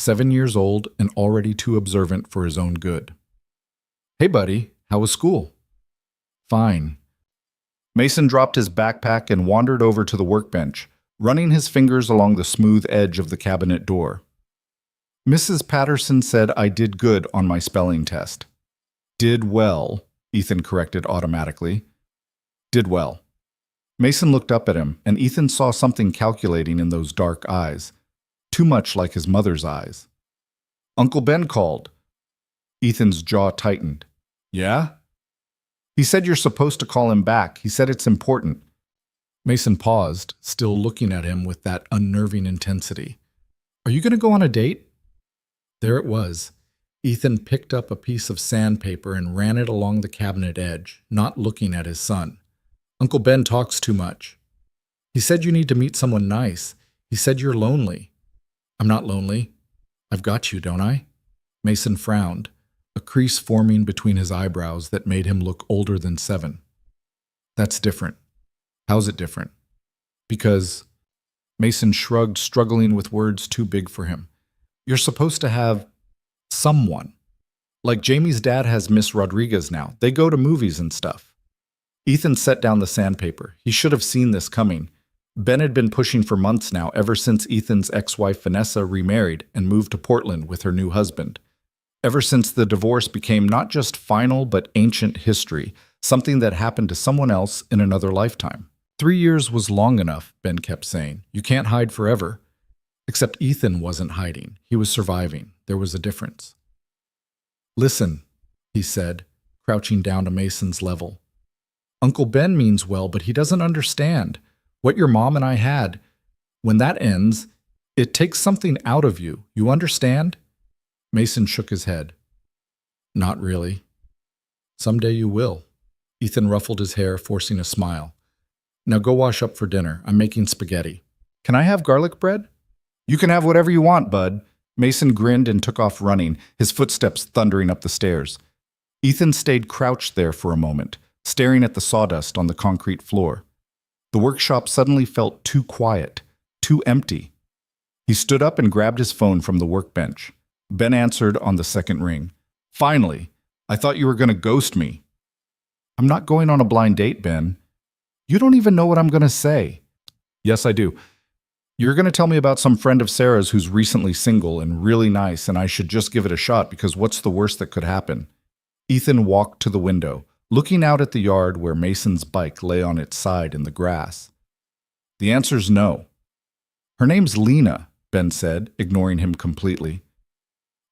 7 years old and already too observant for his own good. "Hey, buddy, how was school?" "Fine." Mason dropped his backpack and wandered over to the workbench, running his fingers along the smooth edge of the cabinet door. "Mrs. Patterson said I did good on my spelling test." "Did well," Ethan corrected automatically. "Did well." Mason looked up at him, and Ethan saw something calculating in those dark eyes, too much like his mother's eyes. "Uncle Ben called." Ethan's jaw tightened. "Yeah?" "He said you're supposed to call him back. He said it's important." Mason paused, still looking at him with that unnerving intensity. "Are you going to go on a date?" There it was. Ethan picked up a piece of sandpaper and ran it along the cabinet edge, not looking at his son. "Uncle Ben talks too much. He said you need to meet someone nice. He said you're lonely." "I'm not lonely. I've got you, don't I?" Mason frowned, a crease forming between his eyebrows that made him look older than 7. "That's different." "How's it different?" "Because—" Mason shrugged, struggling with words too big for him. "You're supposed to have someone. Like Jamie's dad has Miss Rodriguez now. They go to movies and stuff." Ethan set down the sandpaper. He should have seen this coming. Ben had been pushing for months now, ever since Ethan's ex-wife Vanessa remarried and moved to Portland with her new husband. Ever since the divorce became not just final but ancient history, something that happened to someone else in another lifetime. 3 years was long enough, Ben kept saying. You can't hide forever. Except Ethan wasn't hiding. He was surviving. There was a difference. "Listen," he said, crouching down to Mason's level. "Uncle Ben means well, but he doesn't understand. What your mom and I had, when that ends, it takes something out of you. You understand?" Mason shook his head. "Not really." "Someday you will." Ethan ruffled his hair, forcing a smile. "Now go wash up for dinner. I'm making spaghetti." "Can I have garlic bread?" "You can have whatever you want, bud." Mason grinned and took off running, his footsteps thundering up the stairs. Ethan stayed crouched there for a moment, staring at the sawdust on the concrete floor. The workshop suddenly felt too quiet, too empty. He stood up and grabbed his phone from the workbench. Ben answered on the second ring. "Finally! I thought you were going to ghost me." "I'm not going on a blind date, Ben." "You don't even know what I'm going to say." "Yes, I do. You're going to tell me about some friend of Sarah's who's recently single and really nice, and I should just give it a shot because what's the worst that could happen?" Ethan walked to the window, looking out at the yard where Mason's bike lay on its side in the grass. "The answer's no." "Her name's Lena," Ben said, ignoring him completely.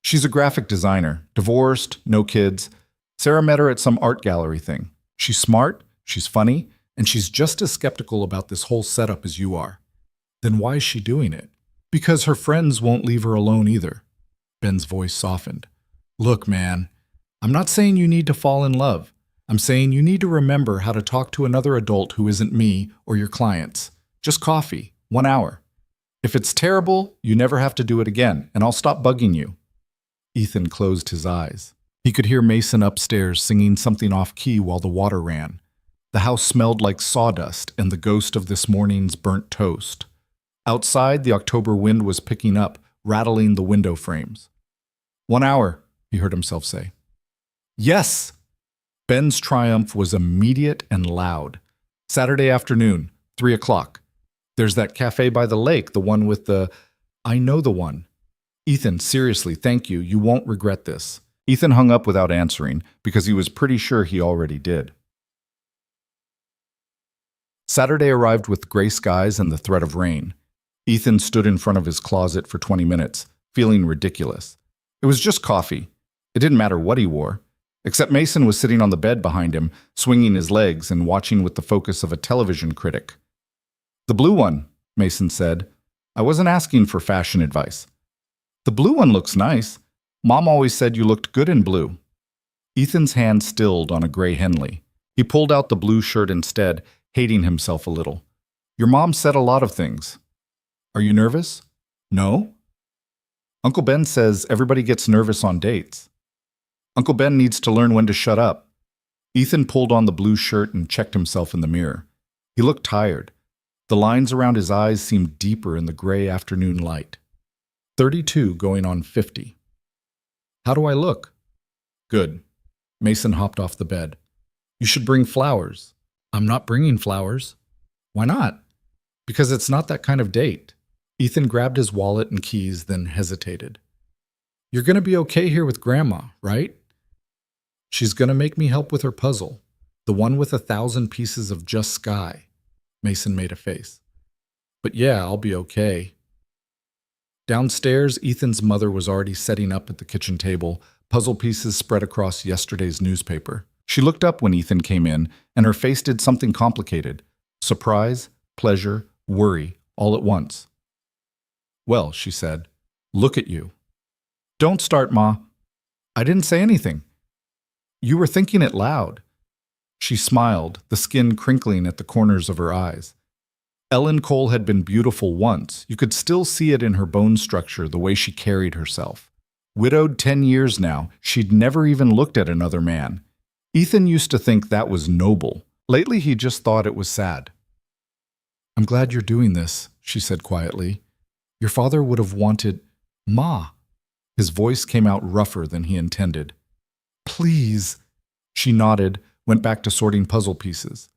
"She's a graphic designer, divorced, no kids. Sarah met her at some art gallery thing. She's smart, she's funny, and she's just as skeptical about this whole setup as you are." "Then why is she doing it?" "Because her friends won't leave her alone either." Ben's voice softened. "Look, man, I'm not saying you need to fall in love. I'm saying you need to remember how to talk to another adult who isn't me or your clients. Just coffee, 1 hour. If it's terrible, you never have to do it again, and I'll stop bugging you." Ethan closed his eyes. He could hear Mason upstairs singing something off-key while the water ran. The house smelled like sawdust and the ghost of this morning's burnt toast. Outside, the October wind was picking up, rattling the window frames. 1 hour, he heard himself say. "Yes!" Ben's triumph was immediate and loud. "Saturday afternoon, 3 o'clock. There's that cafe by the lake, the one with the... I know the one. Ethan, seriously, thank you. You won't regret this." Ethan hung up without answering, because he was pretty sure he already did. Saturday arrived with gray skies and the threat of rain. Ethan stood in front of his closet for 20 minutes, feeling ridiculous. It was just coffee. It didn't matter what he wore. Except Mason was sitting on the bed behind him, swinging his legs and watching with the focus of a television critic. "The blue one," Mason said. "I wasn't asking for fashion advice." "The blue one looks nice. Mom always said you looked good in blue." Ethan's hand stilled on a gray Henley. He pulled out the blue shirt instead, hating himself a little. "Your mom said a lot of things." "Are you nervous?" "No." "Uncle Ben says everybody gets nervous on dates." "Uncle Ben needs to learn when to shut up." Ethan pulled on the blue shirt and checked himself in the mirror. He looked tired. The lines around his eyes seemed deeper in the gray afternoon light. 32 going on 50. How do I look? Good. Mason hopped off the bed. You should bring flowers. I'm not bringing flowers. Why not? Because it's not that kind of date. Ethan grabbed his wallet and keys, then hesitated. You're going to be okay here with Grandma, right? She's going to make me help with her puzzle, the one with 1,000 pieces of just sky. Mason made a face. But yeah, I'll be okay. Downstairs, Ethan's mother was already setting up at the kitchen table, puzzle pieces spread across yesterday's newspaper. She looked up when Ethan came in, and her face did something complicated. Surprise, pleasure, worry, all at once. Well, she said, look at you. Don't start, Ma. I didn't say anything. You were thinking it loud. She smiled, the skin crinkling at the corners of her eyes. Ellen Cole had been beautiful once. You could still see it in her bone structure, the way she carried herself. Widowed 10 years now, she'd never even looked at another man. Ethan used to think that was noble. Lately, he just thought it was sad. I'm glad you're doing this, she said quietly. Your father would have wanted... Ma. His voice came out rougher than he intended. Please. She nodded, went back to sorting puzzle pieces.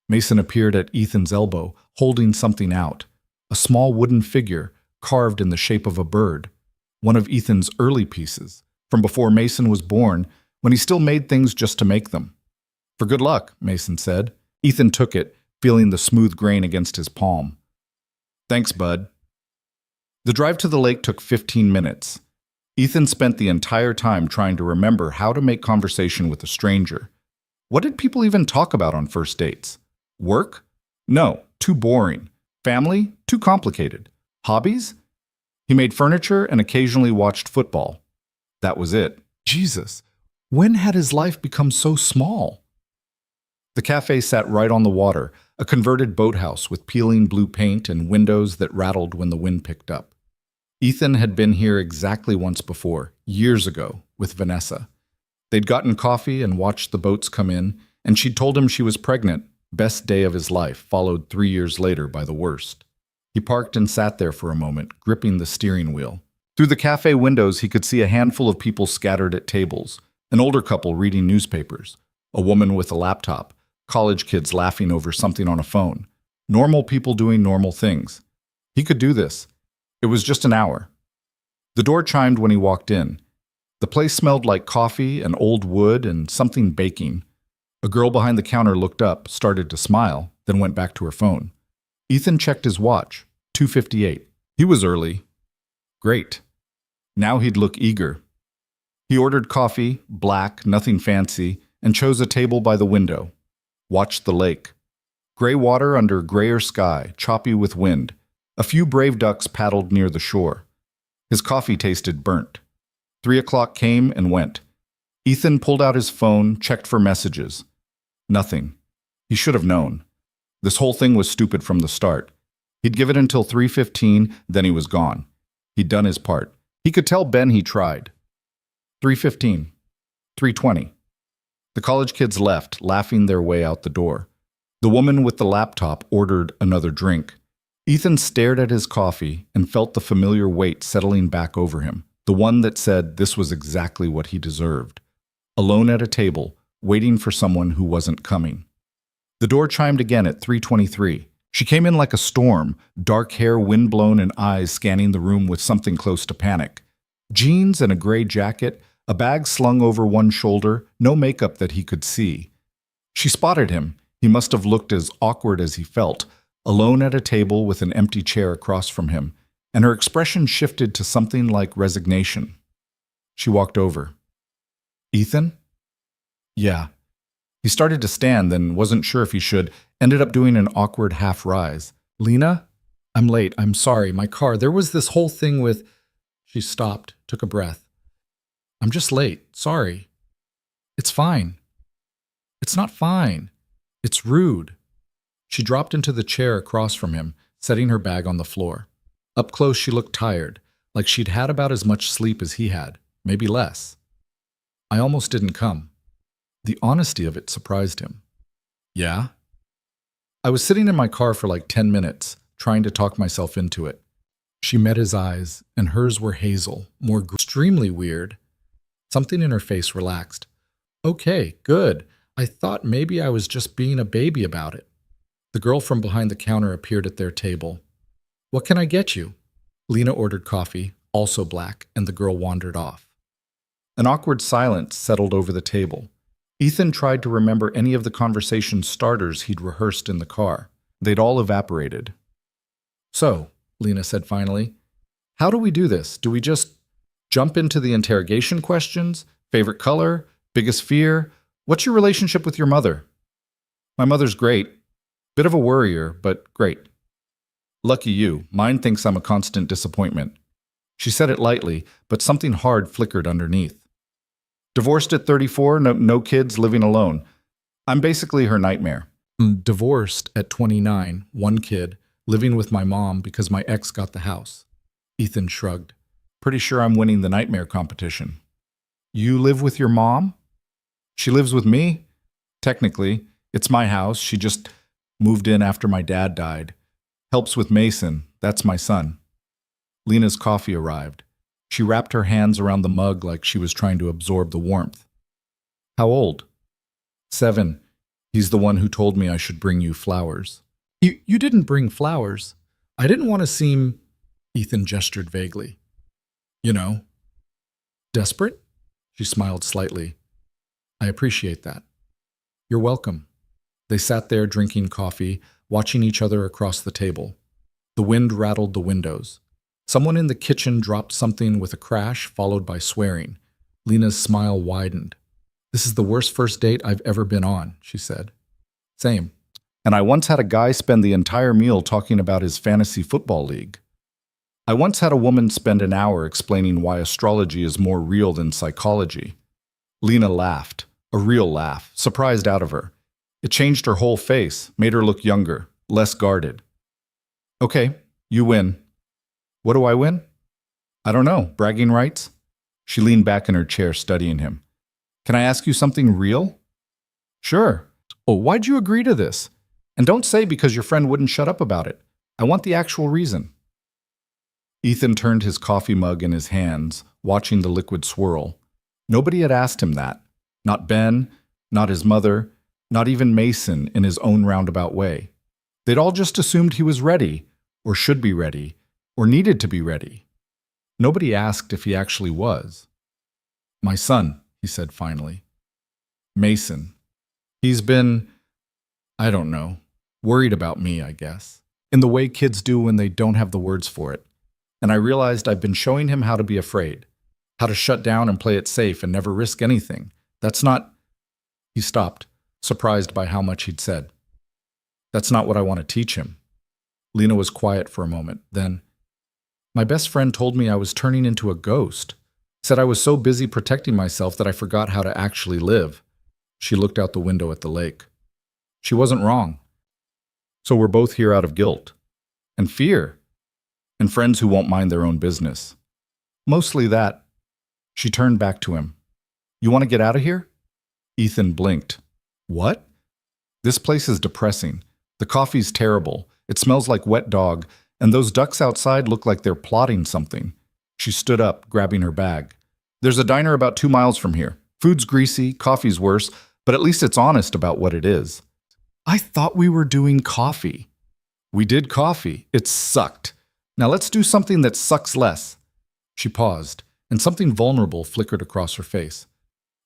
Mason appeared at Ethan's elbow, holding something out. A small wooden figure, carved in the shape of a bird. One of Ethan's early pieces, from before Mason was born, when he still made things just to make them. For good luck, Mason said. Ethan took it, feeling the smooth grain against his palm. Thanks, bud. The drive to the lake took 15 minutes. Ethan spent the entire time trying to remember how to make conversation with a stranger. What did people even talk about on first dates? Work? No, too boring. Family? Too complicated. Hobbies? He made furniture and occasionally watched football. That was it. Jesus, when had his life become so small? The cafe sat right on the water, a converted boathouse with peeling blue paint and windows that rattled when the wind picked up. Ethan had been here exactly once before, years ago, with Vanessa. They'd gotten coffee and watched the boats come in, and she'd told him she was pregnant, best day of his life, followed 3 years later by the worst. He parked and sat there for a moment, gripping the steering wheel. Through the cafe windows, he could see a handful of people scattered at tables, an older couple reading newspapers, a woman with a laptop, college kids laughing over something on a phone, normal people doing normal things. He could do this. It was just an hour. The door chimed when he walked in. The place smelled like coffee and old wood and something baking. A girl behind the counter looked up, started to smile, then went back to her phone. Ethan checked his watch, 2:58. He was early. Great. Now he'd look eager. He ordered coffee, black, nothing fancy, and chose a table by the window. Watched the lake. Gray water under grayer sky, choppy with wind. A few brave ducks paddled near the shore. His coffee tasted burnt. 3 o'clock came and went. Ethan pulled out his phone, checked for messages. Nothing. He should have known. This whole thing was stupid from the start. He'd give it until 3:15, then he was gone. He'd done his part. He could tell Ben he tried. 3:15. 3:20. The college kids left, laughing their way out the door. The woman with the laptop ordered another drink. Ethan stared at his coffee and felt the familiar weight settling back over him, the one that said this was exactly what he deserved. Alone at a table, waiting for someone who wasn't coming. The door chimed again at 3:23. She came in like a storm, dark hair windblown and eyes scanning the room with something close to panic. Jeans and a gray jacket, a bag slung over one shoulder, no makeup that he could see. She spotted him. He must have looked as awkward as he felt, alone at a table with an empty chair across from him, and her expression shifted to something like resignation. She walked over. Ethan? Yeah. He started to stand, then wasn't sure if he should, ended up doing an awkward half-rise. Lena? I'm late. I'm sorry. My car. There was this whole thing with... She stopped, took a breath. I'm just late. Sorry. It's fine. It's not fine. It's rude. She dropped into the chair across from him, setting her bag on the floor. Up close, she looked tired, like she'd had about as much sleep as he had, maybe less. I almost didn't come. The honesty of it surprised him. Yeah? I was sitting in my car for like 10 minutes, trying to talk myself into it. She met his eyes, and hers were hazel, extremely weird. Something in her face relaxed. Okay, good. I thought maybe I was just being a baby about it. The girl from behind the counter appeared at their table. What can I get you? Lena ordered coffee, also black, and the girl wandered off. An awkward silence settled over the table. Ethan tried to remember any of the conversation starters he'd rehearsed in the car. They'd all evaporated. So, Lena said finally, how do we do this? Do we just jump into the interrogation questions? Favorite color? Biggest fear? What's your relationship with your mother? My mother's great. Bit of a worrier, but great. Lucky you. Mine thinks I'm a constant disappointment. She said it lightly, but something hard flickered underneath. Divorced at 34, no kids, living alone. I'm basically her nightmare. Divorced at 29, one kid, living with my mom because my ex got the house. Ethan shrugged. Pretty sure I'm winning the nightmare competition. You live with your mom? She lives with me. Technically, it's my house. She just moved in after my dad died. Helps with Mason. That's my son. Lena's coffee arrived. She wrapped her hands around the mug like she was trying to absorb the warmth. How old? 7. He's the one who told me I should bring you flowers. You didn't bring flowers. I didn't want to seem... Ethan gestured vaguely. You know. Desperate? She smiled slightly. I appreciate that. You're welcome. They sat there drinking coffee, watching each other across the table. The wind rattled the windows. Someone in the kitchen dropped something with a crash, followed by swearing. Lena's smile widened. This is the worst first date I've ever been on, she said. Same. And I once had a guy spend the entire meal talking about his fantasy football league. I once had a woman spend an hour explaining why astrology is more real than psychology. Lena laughed, a real laugh, surprised out of her. It changed her whole face, made her look younger, less guarded. Okay, you win. What do I win? I don't know, bragging rights? She leaned back in her chair, studying him. Can I ask you something real? Sure. Oh, why'd you agree to this? And don't say because your friend wouldn't shut up about it. I want the actual reason. Ethan turned his coffee mug in his hands, watching the liquid swirl. Nobody had asked him that. Not Ben, not his mother, not even Mason in his own roundabout way. They'd all just assumed he was ready, or should be ready, or needed to be ready. Nobody asked if he actually was. My son, he said finally. Mason. He's been, I don't know, worried about me, I guess, in the way kids do when they don't have the words for it. And I realized I've been showing him how to be afraid, how to shut down and play it safe and never risk anything. That's not... He stopped, surprised by how much he'd said. That's not what I want to teach him. Lena was quiet for a moment. Then, my best friend told me I was turning into a ghost. Said I was so busy protecting myself that I forgot how to actually live. She looked out the window at the lake. She wasn't wrong. So we're both here out of guilt. And fear. And friends who won't mind their own business. Mostly that. She turned back to him. You want to get out of here? Ethan blinked. What? This place is depressing. The coffee's terrible. It smells like wet dog, and those ducks outside look like they're plotting something. She stood up, grabbing her bag. There's a diner about 2 miles from here. Food's greasy, coffee's worse, but at least it's honest about what it is. I thought we were doing coffee. We did coffee. It sucked. Now let's do something that sucks less. She paused, and something vulnerable flickered across her face.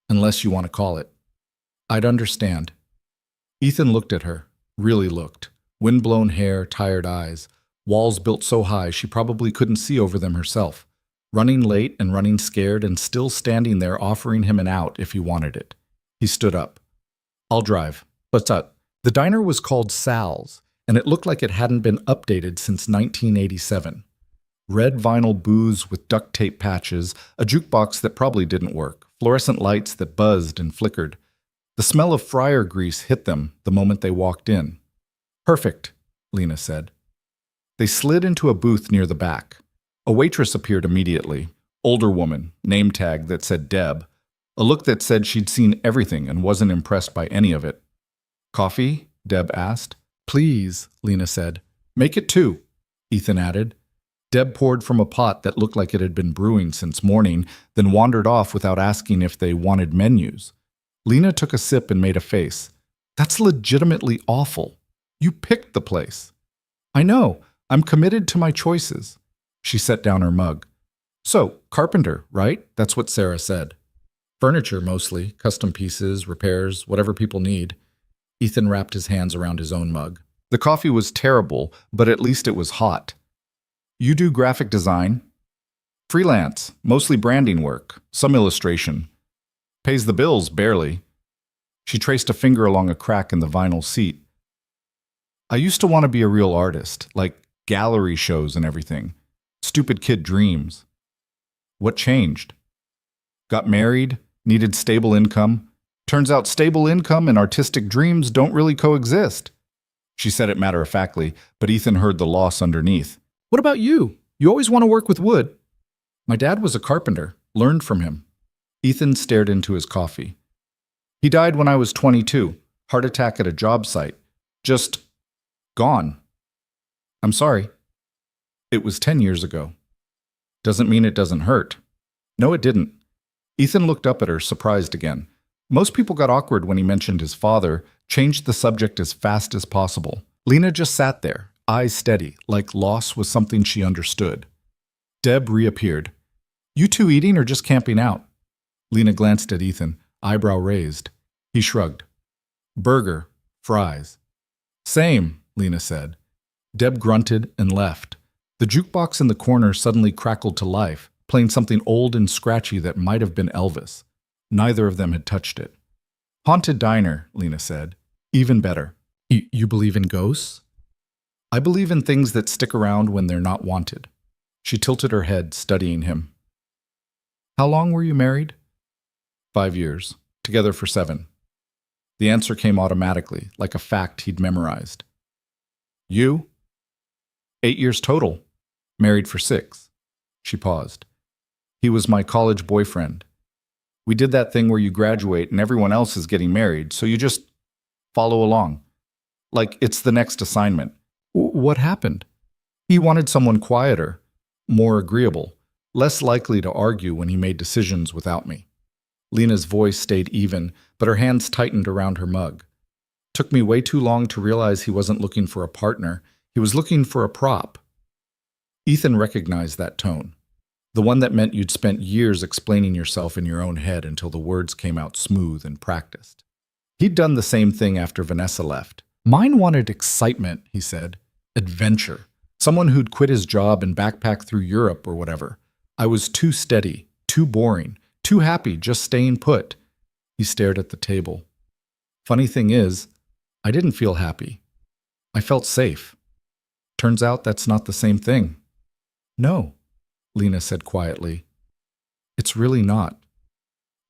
Unless you want to call it. I'd understand. Ethan looked at her, really looked. Wind-blown hair, tired eyes, walls built so high she probably couldn't see over them herself. Running late and running scared and still standing there offering him an out if he wanted it. He stood up. I'll drive. What's up? The diner was called Sal's, and it looked like it hadn't been updated since 1987. Red vinyl booths with duct tape patches, a jukebox that probably didn't work, fluorescent lights that buzzed and flickered. The smell of fryer grease hit them the moment they walked in. Perfect, Lena said. They slid into a booth near the back. A waitress appeared immediately. Older woman, name tag that said Deb. A look that said she'd seen everything and wasn't impressed by any of it. Coffee? Deb asked. Please, Lena said. Make it 2, Ethan added. Deb poured from a pot that looked like it had been brewing since morning, then wandered off without asking if they wanted menus. Lena took a sip and made a face. That's legitimately awful. You picked the place. I know. I'm committed to my choices. She set down her mug. So, carpenter, right? That's what Sarah said. Furniture, mostly. Custom pieces, repairs, whatever people need. Ethan wrapped his hands around his own mug. The coffee was terrible, but at least it was hot. You do graphic design? Freelance, mostly branding work, some illustration. Pays the bills, barely. She traced a finger along a crack in the vinyl seat. I used to want to be a real artist, like gallery shows and everything. Stupid kid dreams. What changed? Got married, needed stable income. Turns out stable income and artistic dreams don't really coexist. She said it matter-of-factly, but Ethan heard the loss underneath. What about you? You always want to work with wood. My dad was a carpenter, learned from him. Ethan stared into his coffee. He died when I was 22, heart attack at a job site. Just gone. I'm sorry. It was 10 years ago. Doesn't mean it doesn't hurt. No, it didn't. Ethan looked up at her, surprised again. Most people got awkward when he mentioned his father, changed the subject as fast as possible. Lena just sat there, eyes steady, like loss was something she understood. Deb reappeared. You two eating or just camping out? Lena glanced at Ethan, eyebrow raised. He shrugged. Burger, fries. Same, Lena said. Deb grunted and left. The jukebox in the corner suddenly crackled to life, playing something old and scratchy that might have been Elvis. Neither of them had touched it. Haunted diner, Lena said. Even better. You believe in ghosts? I believe in things that stick around when they're not wanted. She tilted her head, studying him. How long were you married? 5 years. Together for 7. The answer came automatically, like a fact he'd memorized. You? 8 years total. Married for 6. She paused. He was my college boyfriend. We did that thing where you graduate and everyone else is getting married, so you just follow along. Like it's the next assignment. What happened? He wanted someone quieter, more agreeable, less likely to argue when he made decisions without me. Lena's voice stayed even, but her hands tightened around her mug. Took me way too long to realize he wasn't looking for a partner. He was looking for a prop. Ethan recognized that tone. The one that meant you'd spent years explaining yourself in your own head until the words came out smooth and practiced. He'd done the same thing after Vanessa left. Mine wanted excitement, he said. Adventure. Someone who'd quit his job and backpack through Europe or whatever. I was too steady, too boring, too happy just staying put. He stared at the table. Funny thing is, I didn't feel happy. I felt safe. Turns out that's not the same thing. No, Lena said quietly. It's really not.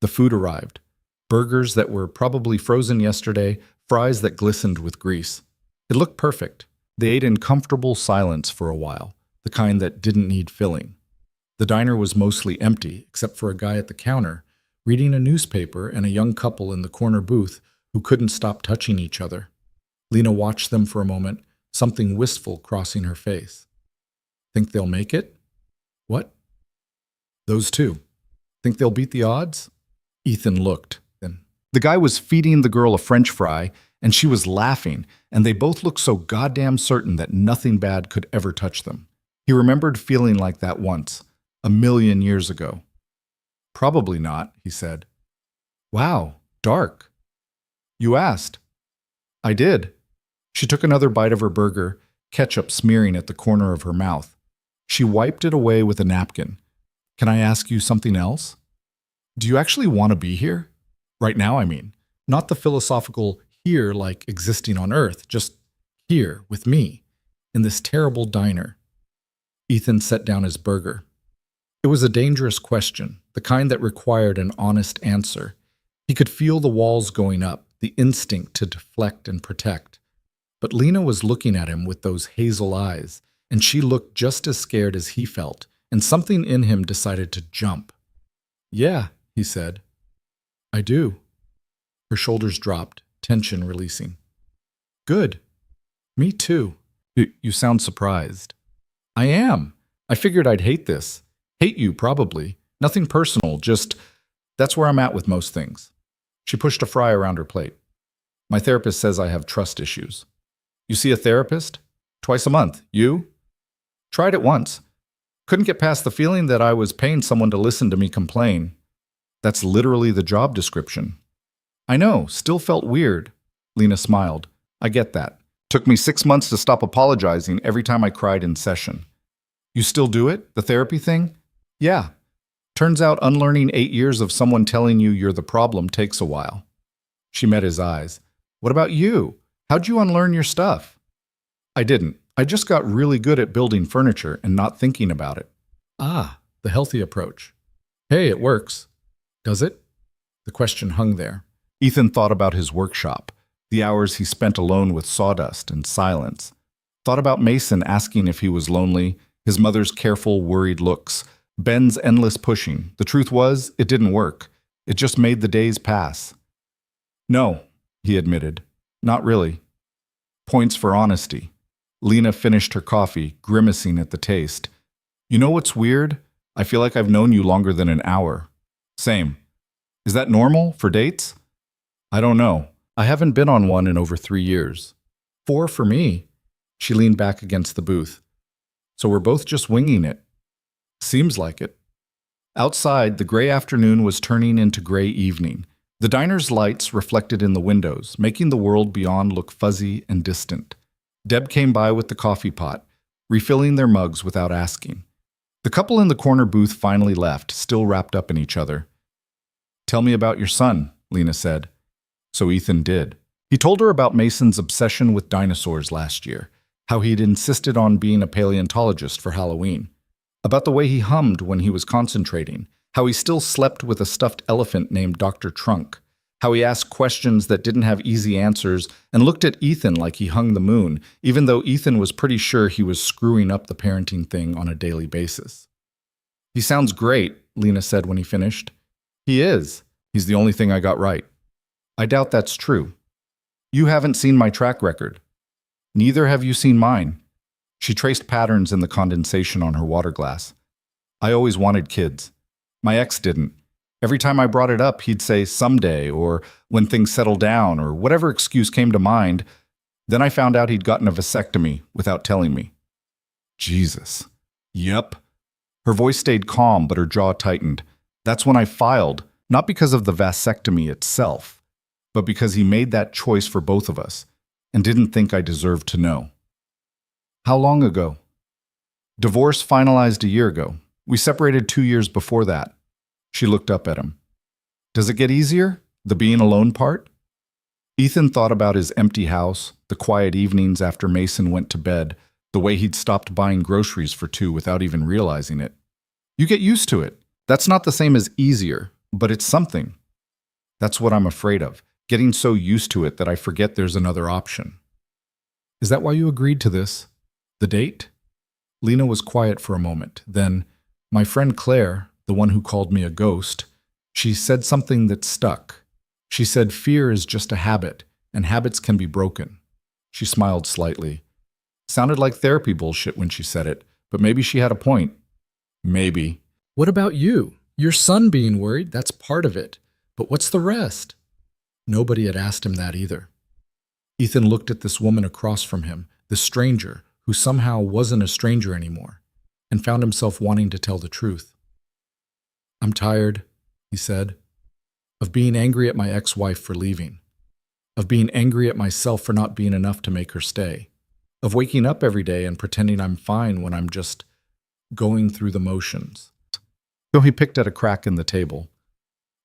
The food arrived. Burgers that were probably frozen yesterday, fries that glistened with grease. It looked perfect. They ate in comfortable silence for a while, the kind that didn't need filling. The diner was mostly empty, except for a guy at the counter, reading a newspaper, and a young couple in the corner booth who couldn't stop touching each other. Lena watched them for a moment, something wistful crossing her face. Think they'll make it? What? Those two. Think they'll beat the odds? Ethan looked. Then the guy was feeding the girl a French fry, and she was laughing, and they both looked so goddamn certain that nothing bad could ever touch them. He remembered feeling like that once, 1,000,000 years ago. Probably not, he said. Wow, dark. You asked. I did. She took another bite of her burger, ketchup smearing at the corner of her mouth. She wiped it away with a napkin. Can I ask you something else? Do you actually want to be here? Right now, I mean. Not the philosophical here like existing on Earth, just here with me, in this terrible diner. Ethan set down his burger. It was a dangerous question, the kind that required an honest answer. He could feel the walls going up, the instinct to deflect and protect. But Lena was looking at him with those hazel eyes, and she looked just as scared as he felt, and something in him decided to jump. Yeah, he said. I do. Her shoulders dropped, tension releasing. Good. Me too. You sound surprised. I am. I figured I'd hate this. Hate you, probably. Nothing personal, just that's where I'm at with most things. She pushed a fry around her plate. My therapist says I have trust issues. You see a therapist? Twice a month. You? Tried it once. Couldn't get past the feeling that I was paying someone to listen to me complain. That's literally the job description. I know, still felt weird. Lena smiled. I get that. Took me 6 months to stop apologizing every time I cried in session. You still do it? The therapy thing? Yeah. Turns out unlearning 8 years of someone telling you you're the problem takes a while. She met his eyes. What about you? How'd you unlearn your stuff? I didn't. I just got really good at building furniture and not thinking about it. Ah, the healthy approach. Hey, it works. Does it? The question hung there. Ethan thought about his workshop, the hours he spent alone with sawdust and silence. Thought about Mason asking if he was lonely, his mother's careful, worried looks, Ben's endless pushing. The truth was, it didn't work. It just made the days pass. No, he admitted. Not really. Points for honesty. Lena finished her coffee, grimacing at the taste. You know what's weird? I feel like I've known you longer than an hour. Same. Is that normal for dates? I don't know. I haven't been on one in over 3 years. 4 for me. She leaned back against the booth. So we're both just winging it. Seems like it. Outside, the gray afternoon was turning into gray evening. The diner's lights reflected in the windows, making the world beyond look fuzzy and distant. Deb came by with the coffee pot, refilling their mugs without asking. The couple in the corner booth finally left, still wrapped up in each other. Tell me about your son, Lena said. So Ethan did. He told her about Mason's obsession with dinosaurs last year, how he'd insisted on being a paleontologist for Halloween, about the way he hummed when he was concentrating, how he still slept with a stuffed elephant named Dr. Trunk, how he asked questions that didn't have easy answers and looked at Ethan like he hung the moon, even though Ethan was pretty sure he was screwing up the parenting thing on a daily basis. He sounds great, Lena said when he finished. He is. He's the only thing I got right. I doubt that's true. You haven't seen my track record. Neither have you seen mine. She traced patterns in the condensation on her water glass. I always wanted kids. My ex didn't. Every time I brought it up, he'd say someday or when things settle down or whatever excuse came to mind. Then I found out he'd gotten a vasectomy without telling me. Jesus. Yep. Her voice stayed calm, but her jaw tightened. That's when I filed, not because of the vasectomy itself, but because he made that choice for both of us and didn't think I deserved to know. How long ago? Divorce finalized a year ago. We separated 2 years before that. She looked up at him. Does it get easier, the being alone part? Ethan thought about his empty house, the quiet evenings after Mason went to bed, the way he'd stopped buying groceries for 2 without even realizing it. You get used to it. That's not the same as easier, but it's something. That's what I'm afraid of, getting so used to it that I forget there's another option. Is that why you agreed to this? The date? Lena was quiet for a moment. Then, my friend Claire, the one who called me a ghost, she said something that stuck. She said fear is just a habit, and habits can be broken. She smiled slightly. Sounded like therapy bullshit when she said it, but maybe she had a point. Maybe. What about you? Your son being worried, that's part of it. But what's the rest? Nobody had asked him that either. Ethan looked at this woman across from him, this stranger, who somehow wasn't a stranger anymore, and found himself wanting to tell the truth. I'm tired, he said, of being angry at my ex-wife for leaving, of being angry at myself for not being enough to make her stay, of waking up every day and pretending I'm fine when I'm just going through the motions. So he picked at a crack in the table.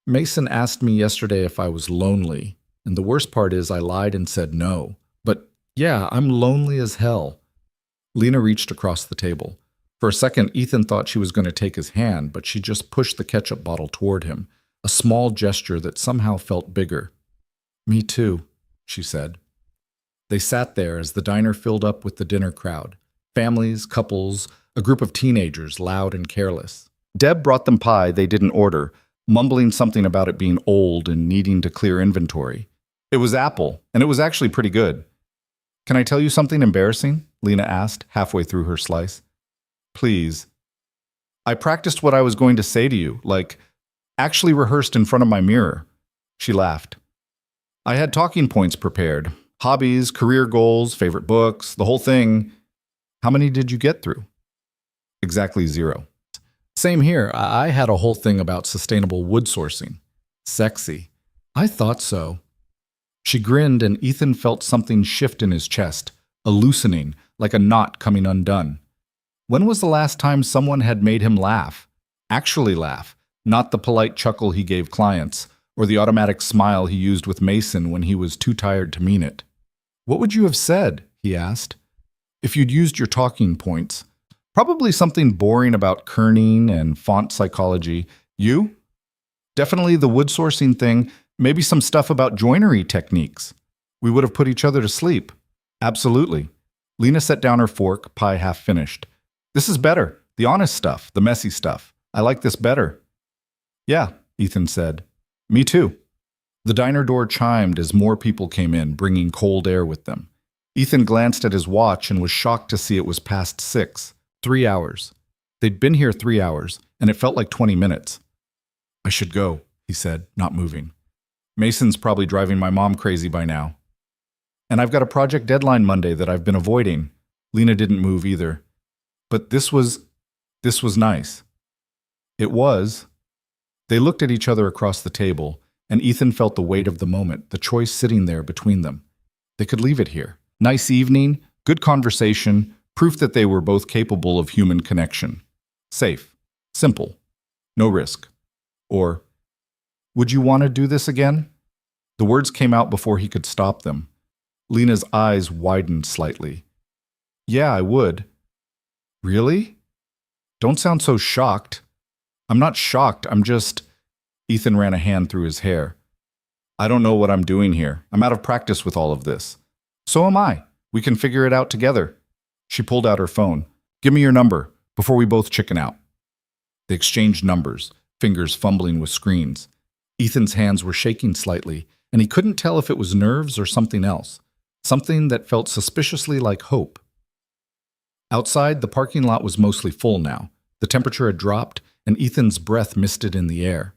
Mason asked me yesterday if I was lonely, and the worst part is I lied and said no. But yeah, I'm lonely as hell. Lena reached across the table. For a second, Ethan thought she was going to take his hand, but she just pushed the ketchup bottle toward him, a small gesture that somehow felt bigger. Me too, she said. They sat there as the diner filled up with the dinner crowd. Families, couples, a group of teenagers, loud and careless. Deb brought them pie they didn't order, mumbling something about it being old and needing to clear inventory. It was apple, and it was actually pretty good. Can I tell you something embarrassing? Lena asked, halfway through her slice. Please, I practiced what I was going to say to you, like, actually rehearsed in front of my mirror. She laughed. I had talking points prepared. Hobbies, career goals, favorite books, the whole thing. How many did you get through? Exactly 0. Same here. I had a whole thing about sustainable wood sourcing. Sexy. I thought so. She grinned, and Ethan felt something shift in his chest, a loosening, like a knot coming undone. When was the last time someone had made him laugh? Actually laugh, not the polite chuckle he gave clients, or the automatic smile he used with Mason when he was too tired to mean it. What would you have said, he asked, if you'd used your talking points? Probably something boring about kerning and font psychology. You? Definitely the wood sourcing thing, maybe some stuff about joinery techniques. We would have put each other to sleep. Absolutely. Lena set down her fork, pie half finished. This is better. The honest stuff, the messy stuff. I like this better. Yeah, Ethan said. Me too. The diner door chimed as more people came in, bringing cold air with them. Ethan glanced at his watch and was shocked to see it was past 6. 3 hours. They'd been here 3 hours, and it felt like 20 minutes. I should go, he said, not moving. Mason's probably driving my mom crazy by now. And I've got a project deadline Monday that I've been avoiding. Lena didn't move either. But this was nice. It was. They looked at each other across the table, and Ethan felt the weight of the moment, the choice sitting there between them. They could leave it here. Nice evening, good conversation, proof that they were both capable of human connection. Safe. Simple. No risk. Or, would you want to do this again? The words came out before he could stop them. Lena's eyes widened slightly. Yeah, I would. Really? Don't sound so shocked. I'm not shocked, I'm just... Ethan ran a hand through his hair. I don't know what I'm doing here. I'm out of practice with all of this. So am I. We can figure it out together. She pulled out her phone. Give me your number, before we both chicken out. They exchanged numbers, fingers fumbling with screens. Ethan's hands were shaking slightly, and he couldn't tell if it was nerves or something else. Something that felt suspiciously like hope. Outside, the parking lot was mostly full now. The temperature had dropped, and Ethan's breath misted in the air.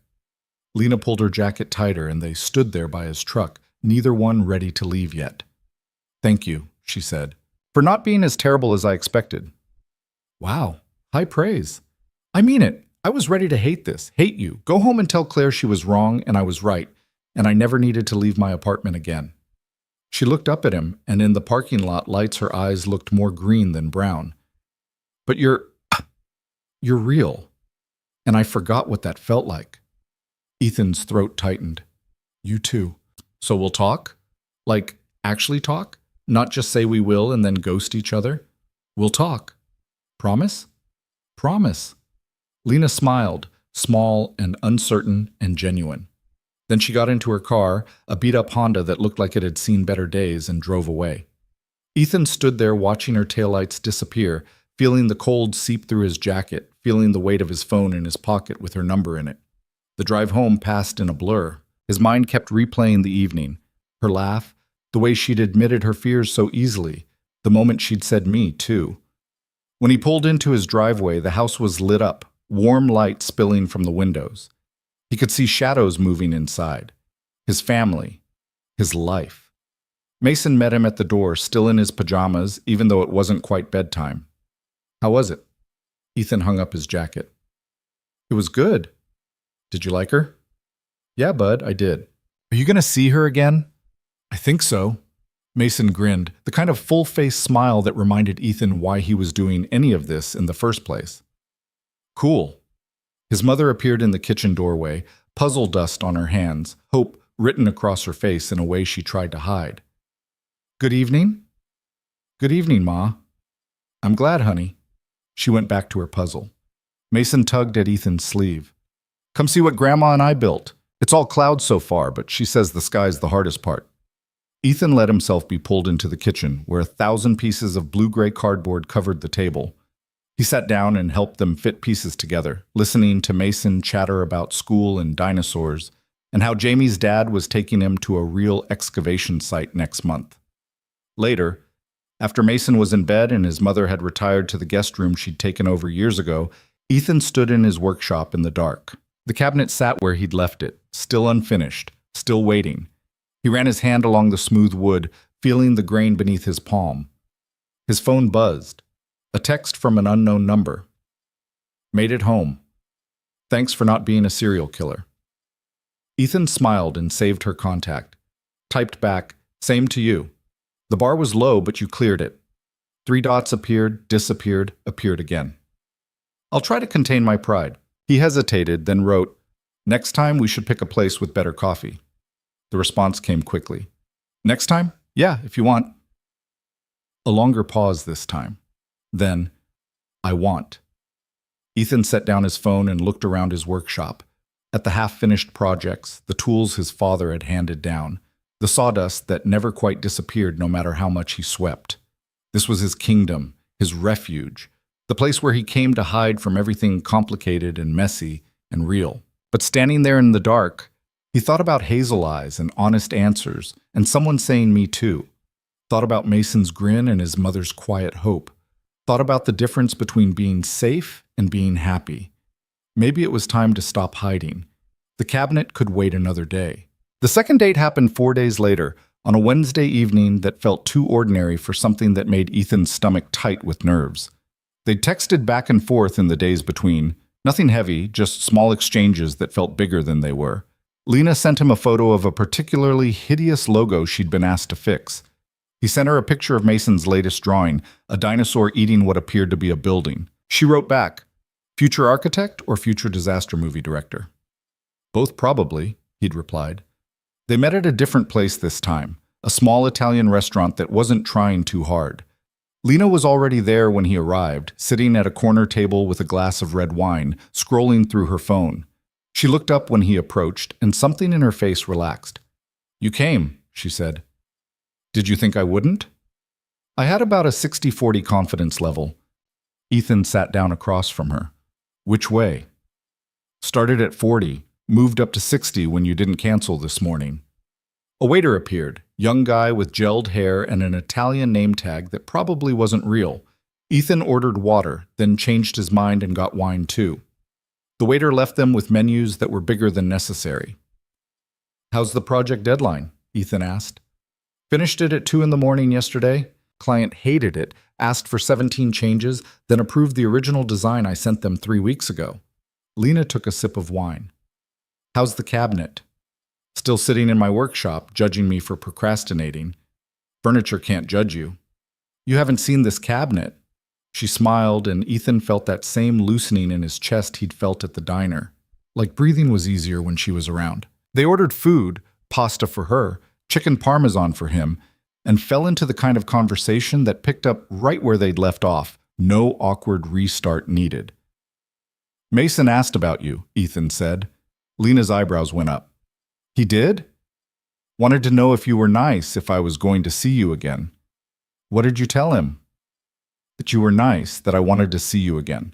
Lena pulled her jacket tighter, and they stood there by his truck, neither one ready to leave yet. Thank you, she said, for not being as terrible as I expected. Wow, high praise. I mean it. I was ready to hate this, hate you, go home and tell Claire she was wrong and I was right, and I never needed to leave my apartment again. She looked up at him, and in the parking lot lights her eyes looked more green than brown. But you're real, and I forgot what that felt like. Ethan's throat tightened. You too. So we'll talk? Like, actually talk? Not just say we will and then ghost each other? We'll talk. Promise? Promise. Lena smiled, small and uncertain and genuine. Then she got into her car, a beat-up Honda that looked like it had seen better days, and drove away. Ethan stood there watching her taillights disappear, feeling the cold seep through his jacket, feeling the weight of his phone in his pocket with her number in it. The drive home passed in a blur. His mind kept replaying the evening, her laugh, the way she'd admitted her fears so easily, the moment she'd said me, too. When he pulled into his driveway, the house was lit up, warm light spilling from the windows. He could see shadows moving inside. His family. His life. Mason met him at the door, still in his pajamas, even though it wasn't quite bedtime. How was it? Ethan hung up his jacket. It was good. Did you like her? Yeah, bud, I did. Are you going to see her again? I think so. Mason grinned, the kind of full-face smile that reminded Ethan why he was doing any of this in the first place. Cool. His mother appeared in the kitchen doorway, puzzle dust on her hands, hope written across her face in a way she tried to hide. Good evening? Good evening, Ma. I'm glad, honey. She went back to her puzzle. Mason tugged at Ethan's sleeve. Come see what Grandma and I built. It's all clouds so far, but she says the sky's the hardest part. Ethan let himself be pulled into the kitchen, where 1,000 pieces of blue-gray cardboard covered the table. He sat down and helped them fit pieces together, listening to Mason chatter about school and dinosaurs, and how Jamie's dad was taking him to a real excavation site next month. Later, after Mason was in bed and his mother had retired to the guest room she'd taken over years ago, Ethan stood in his workshop in the dark. The cabinet sat where he'd left it, still unfinished, still waiting. He ran his hand along the smooth wood, feeling the grain beneath his palm. His phone buzzed. A text from an unknown number. Made it home. Thanks for not being a serial killer. Ethan smiled and saved her contact. Typed back, same to you. The bar was low, but you cleared it. 3 dots appeared, disappeared, appeared again. I'll try to contain my pride. He hesitated, then wrote, next time we should pick a place with better coffee. The response came quickly. Next time? Yeah, if you want. A longer pause this time. Then, I want. Ethan set down his phone and looked around his workshop. At the half-finished projects, the tools his father had handed down, the sawdust that never quite disappeared no matter how much he swept. This was his kingdom, his refuge, the place where he came to hide from everything complicated and messy and real. But standing there in the dark, he thought about hazel eyes and honest answers and someone saying me too. Thought about Mason's grin and his mother's quiet hope. Thought about the difference between being safe and being happy. Maybe it was time to stop hiding. The cabinet could wait another day. The second date happened 4 days later, on a Wednesday evening that felt too ordinary for something that made Ethan's stomach tight with nerves. They'd texted back and forth in the days between. Nothing heavy, just small exchanges that felt bigger than they were. Lena sent him a photo of a particularly hideous logo she'd been asked to fix. He sent her a picture of Mason's latest drawing, a dinosaur eating what appeared to be a building. She wrote back, future architect or future disaster movie director? Both probably, he'd replied. They met at a different place this time, a small Italian restaurant that wasn't trying too hard. Lena was already there when he arrived, sitting at a corner table with a glass of red wine, scrolling through her phone. She looked up when he approached, and something in her face relaxed. You came, she said. Did you think I wouldn't? I had about a 60-40 confidence level. Ethan sat down across from her. Which way? Started at 40, moved up to 60 when you didn't cancel this morning. A waiter appeared, young guy with gelled hair and an Italian name tag that probably wasn't real. Ethan ordered water, then changed his mind and got wine too. The waiter left them with menus that were bigger than necessary. How's the project deadline? Ethan asked. Finished it at 2 in the morning yesterday. Client hated it, asked for 17 changes, then approved the original design I sent them 3 weeks ago. Lena took a sip of wine. How's the cabinet? Still sitting in my workshop, judging me for procrastinating. Furniture can't judge you. You haven't seen this cabinet. She smiled, and Ethan felt that same loosening in his chest he'd felt at the diner. Like breathing was easier when she was around. They ordered food, pasta for her, chicken parmesan for him, and fell into the kind of conversation that picked up right where they'd left off, no awkward restart needed. Mason asked about you, Ethan said. Lena's eyebrows went up. He did? Wanted to know if you were nice, if I was going to see you again. What did you tell him? That you were nice, that I wanted to see you again.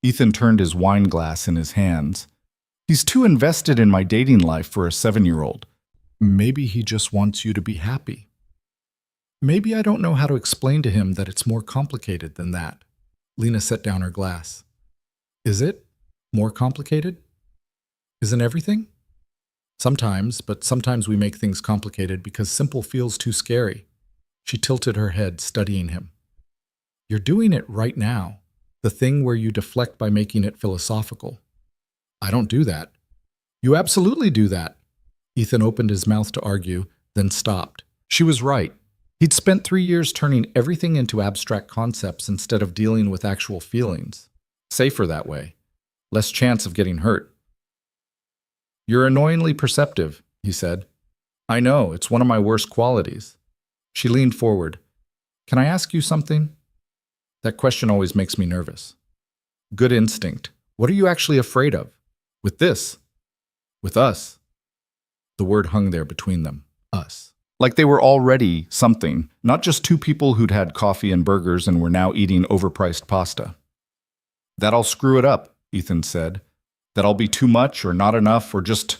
Ethan turned his wine glass in his hands. He's too invested in my dating life for a 7-year-old. Maybe he just wants you to be happy. Maybe I don't know how to explain to him that it's more complicated than that. Lena set down her glass. Is it more complicated? Isn't everything? Sometimes, but sometimes we make things complicated because simple feels too scary. She tilted her head, studying him. You're doing it right now, the thing where you deflect by making it philosophical. I don't do that. You absolutely do that. Ethan opened his mouth to argue, then stopped. She was right. He'd spent 3 years turning everything into abstract concepts instead of dealing with actual feelings. Safer that way. Less chance of getting hurt. You're annoyingly perceptive, he said. I know, it's one of my worst qualities. She leaned forward. Can I ask you something? That question always makes me nervous. Good instinct. What are you actually afraid of? With this? With us? The word hung there between them. Us. Like they were already something, not just 2 people who'd had coffee and burgers and were now eating overpriced pasta. That I'll screw it up, Ethan said. That I'll be too much or not enough or just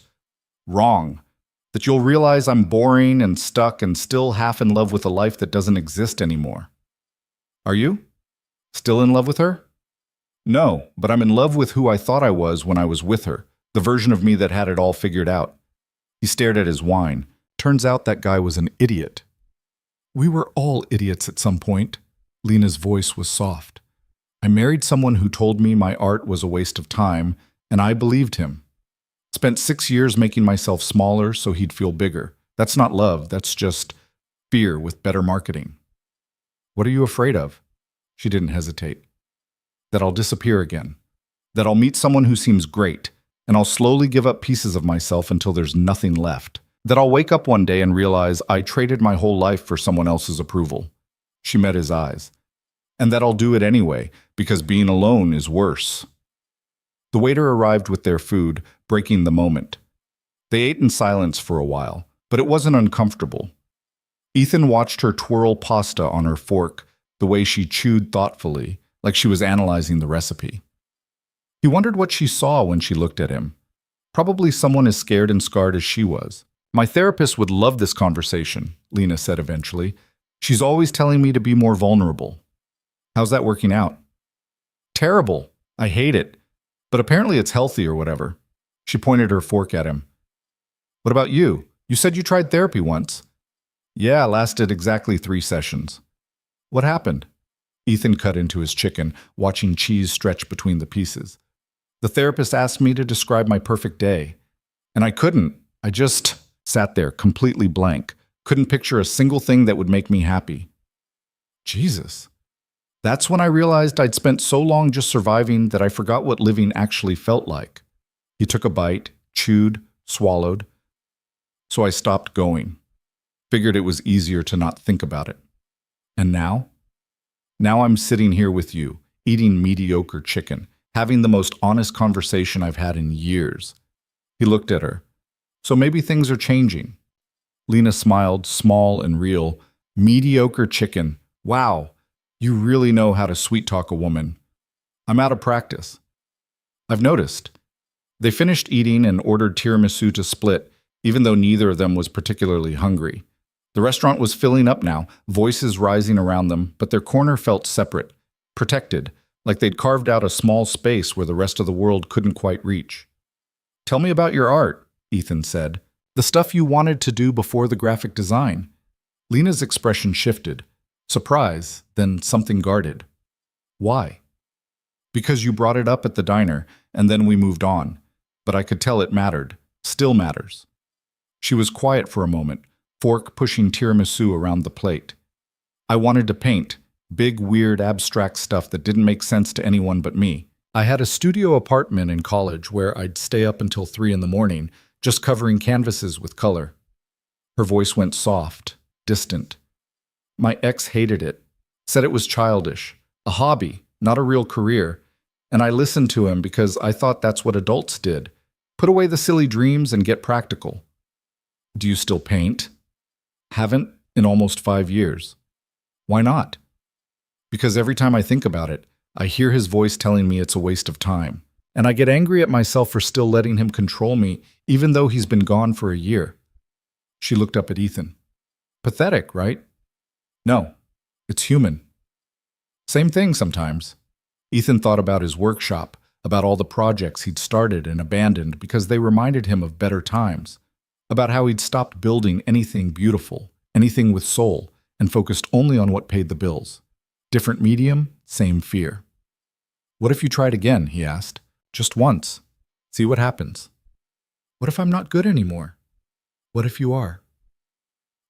wrong. That you'll realize I'm boring and stuck and still half in love with a life that doesn't exist anymore. Are you? Still in love with her? No, but I'm in love with who I thought I was when I was with her, the version of me that had it all figured out. He stared at his wine. Turns out that guy was an idiot. We were all idiots at some point. Lena's voice was soft. I married someone who told me my art was a waste of time, and I believed him. Spent 6 years making myself smaller so he'd feel bigger. That's not love, that's just fear with better marketing. What are you afraid of? She didn't hesitate. That I'll disappear again. That I'll meet someone who seems great, and I'll slowly give up pieces of myself until there's nothing left. That I'll wake up one day and realize I traded my whole life for someone else's approval. She met his eyes. And that I'll do it anyway, because being alone is worse. The waiter arrived with their food, breaking the moment. They ate in silence for a while, but it wasn't uncomfortable. Ethan watched her twirl pasta on her fork, the way she chewed thoughtfully, like she was analyzing the recipe. He wondered what she saw when she looked at him. Probably someone as scared and scarred as she was. My therapist would love this conversation, Lena said eventually. She's always telling me to be more vulnerable. How's that working out? Terrible. I hate it. But apparently it's healthy or whatever. She pointed her fork at him. What about you? You said you tried therapy once. Yeah, lasted exactly 3 sessions. What happened? Ethan cut into his chicken, watching cheese stretch between the pieces. The therapist asked me to describe my perfect day. And I couldn't. I just sat there, completely blank. Couldn't picture a single thing that would make me happy. Jesus. That's when I realized I'd spent so long just surviving that I forgot what living actually felt like. He took a bite, chewed, swallowed. So I stopped going. Figured it was easier to not think about it. And now? Now I'm sitting here with you, eating mediocre chicken, having the most honest conversation I've had in years. He looked at her. So maybe things are changing. Lena smiled, small and real. Mediocre chicken. Wow. You really know how to sweet-talk a woman. I'm out of practice. I've noticed. They finished eating and ordered tiramisu to split, even though neither of them was particularly hungry. The restaurant was filling up now, voices rising around them, but their corner felt separate, protected, like they'd carved out a small space where the rest of the world couldn't quite reach. Tell me about your art, Ethan said. The stuff you wanted to do before the graphic design. Lena's expression shifted. Surprise, then something guarded. Why? Because you brought it up at the diner, and then we moved on. But I could tell it mattered. Still matters. She was quiet for a moment, fork pushing tiramisu around the plate. I wanted to paint, big, weird, abstract stuff that didn't make sense to anyone but me. I had a studio apartment in college where I'd stay up until 3 in the morning, just covering canvases with color. Her voice went soft, distant. My ex hated it, said it was childish, a hobby, not a real career, and I listened to him because I thought that's what adults did. Put away the silly dreams and get practical. Do you still paint? Haven't in almost 5 years. Why not? Because every time I think about it, I hear his voice telling me it's a waste of time, and I get angry at myself for still letting him control me, even though he's been gone for a year. She looked up at Ethan. Pathetic, right? No, it's human. Same thing sometimes. Ethan thought about his workshop, about all the projects he'd started and abandoned because they reminded him of better times, about how he'd stopped building anything beautiful, anything with soul, and focused only on what paid the bills. Different medium, same fear. What if you tried again, he asked. Just once. See what happens. What if I'm not good anymore? What if you are?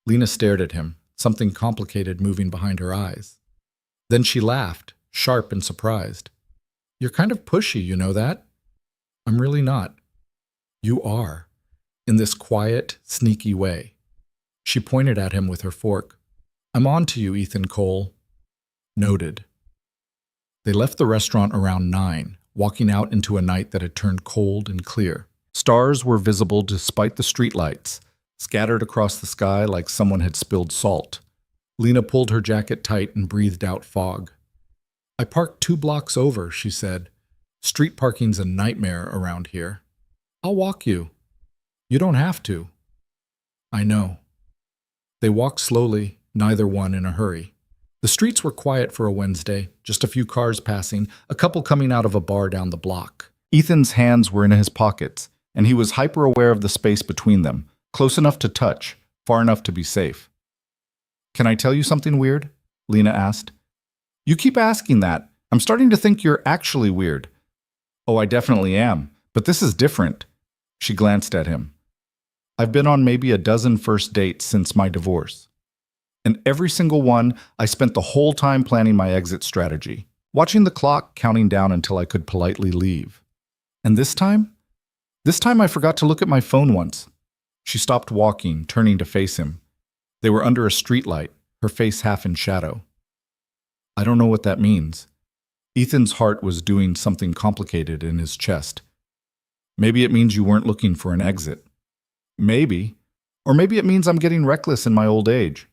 Lena stared at him, something complicated moving behind her eyes. Then she laughed, sharp and surprised. You're kind of pushy, you know that? I'm really not. You are. In this quiet, sneaky way. She pointed at him with her fork. I'm on to you, Ethan Cole. Noted. They left the restaurant around 9, walking out into a night that had turned cold and clear. Stars were visible despite the streetlights, scattered across the sky like someone had spilled salt. Lena pulled her jacket tight and breathed out fog. I parked 2 blocks over, she said. Street parking's a nightmare around here. I'll walk you. You don't have to. I know. They walked slowly, neither one in a hurry. The streets were quiet for a Wednesday, just a few cars passing, a couple coming out of a bar down the block. Ethan's hands were in his pockets, and he was hyper-aware of the space between them, close enough to touch, far enough to be safe. "Can I tell you something weird?" Lena asked. "You keep asking that. I'm starting to think you're actually weird." "Oh, I definitely am, but this is different." She glanced at him. "I've been on maybe a dozen first dates since my divorce. And every single one, I spent the whole time planning my exit strategy, watching the clock counting down until I could politely leave. And this time? This time I forgot to look at my phone once." She stopped walking, turning to face him. They were under a streetlight, her face half in shadow. "I don't know what that means." Ethan's heart was doing something complicated in his chest. "Maybe it means you weren't looking for an exit. Maybe. Or maybe it means I'm getting reckless in my old age.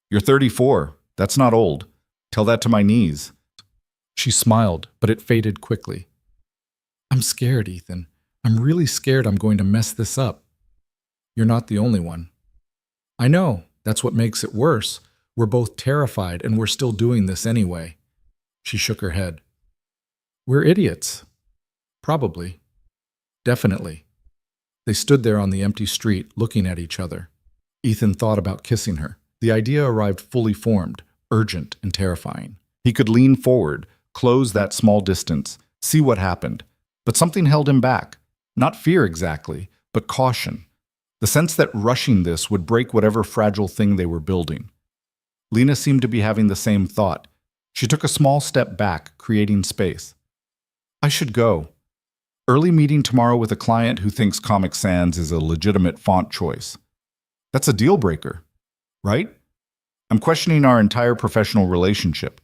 You're 34. That's not old. Tell that to my knees." She smiled, but it faded quickly. "I'm scared, Ethan. I'm really scared I'm going to mess this up." "You're not the only one." "I know. That's what makes it worse. We're both terrified, and we're still doing this anyway." She shook her head. "We're idiots." "Probably. Definitely." They stood there on the empty street, looking at each other. Ethan thought about kissing her. The idea arrived fully formed, urgent and terrifying. He could lean forward, close that small distance, see what happened. But something held him back. Not fear exactly, but caution. The sense that rushing this would break whatever fragile thing they were building. Lena seemed to be having the same thought. She took a small step back, creating space. "I should go. Early meeting tomorrow with a client who thinks Comic Sans is a legitimate font choice. That's a deal breaker, right? I'm questioning our entire professional relationship."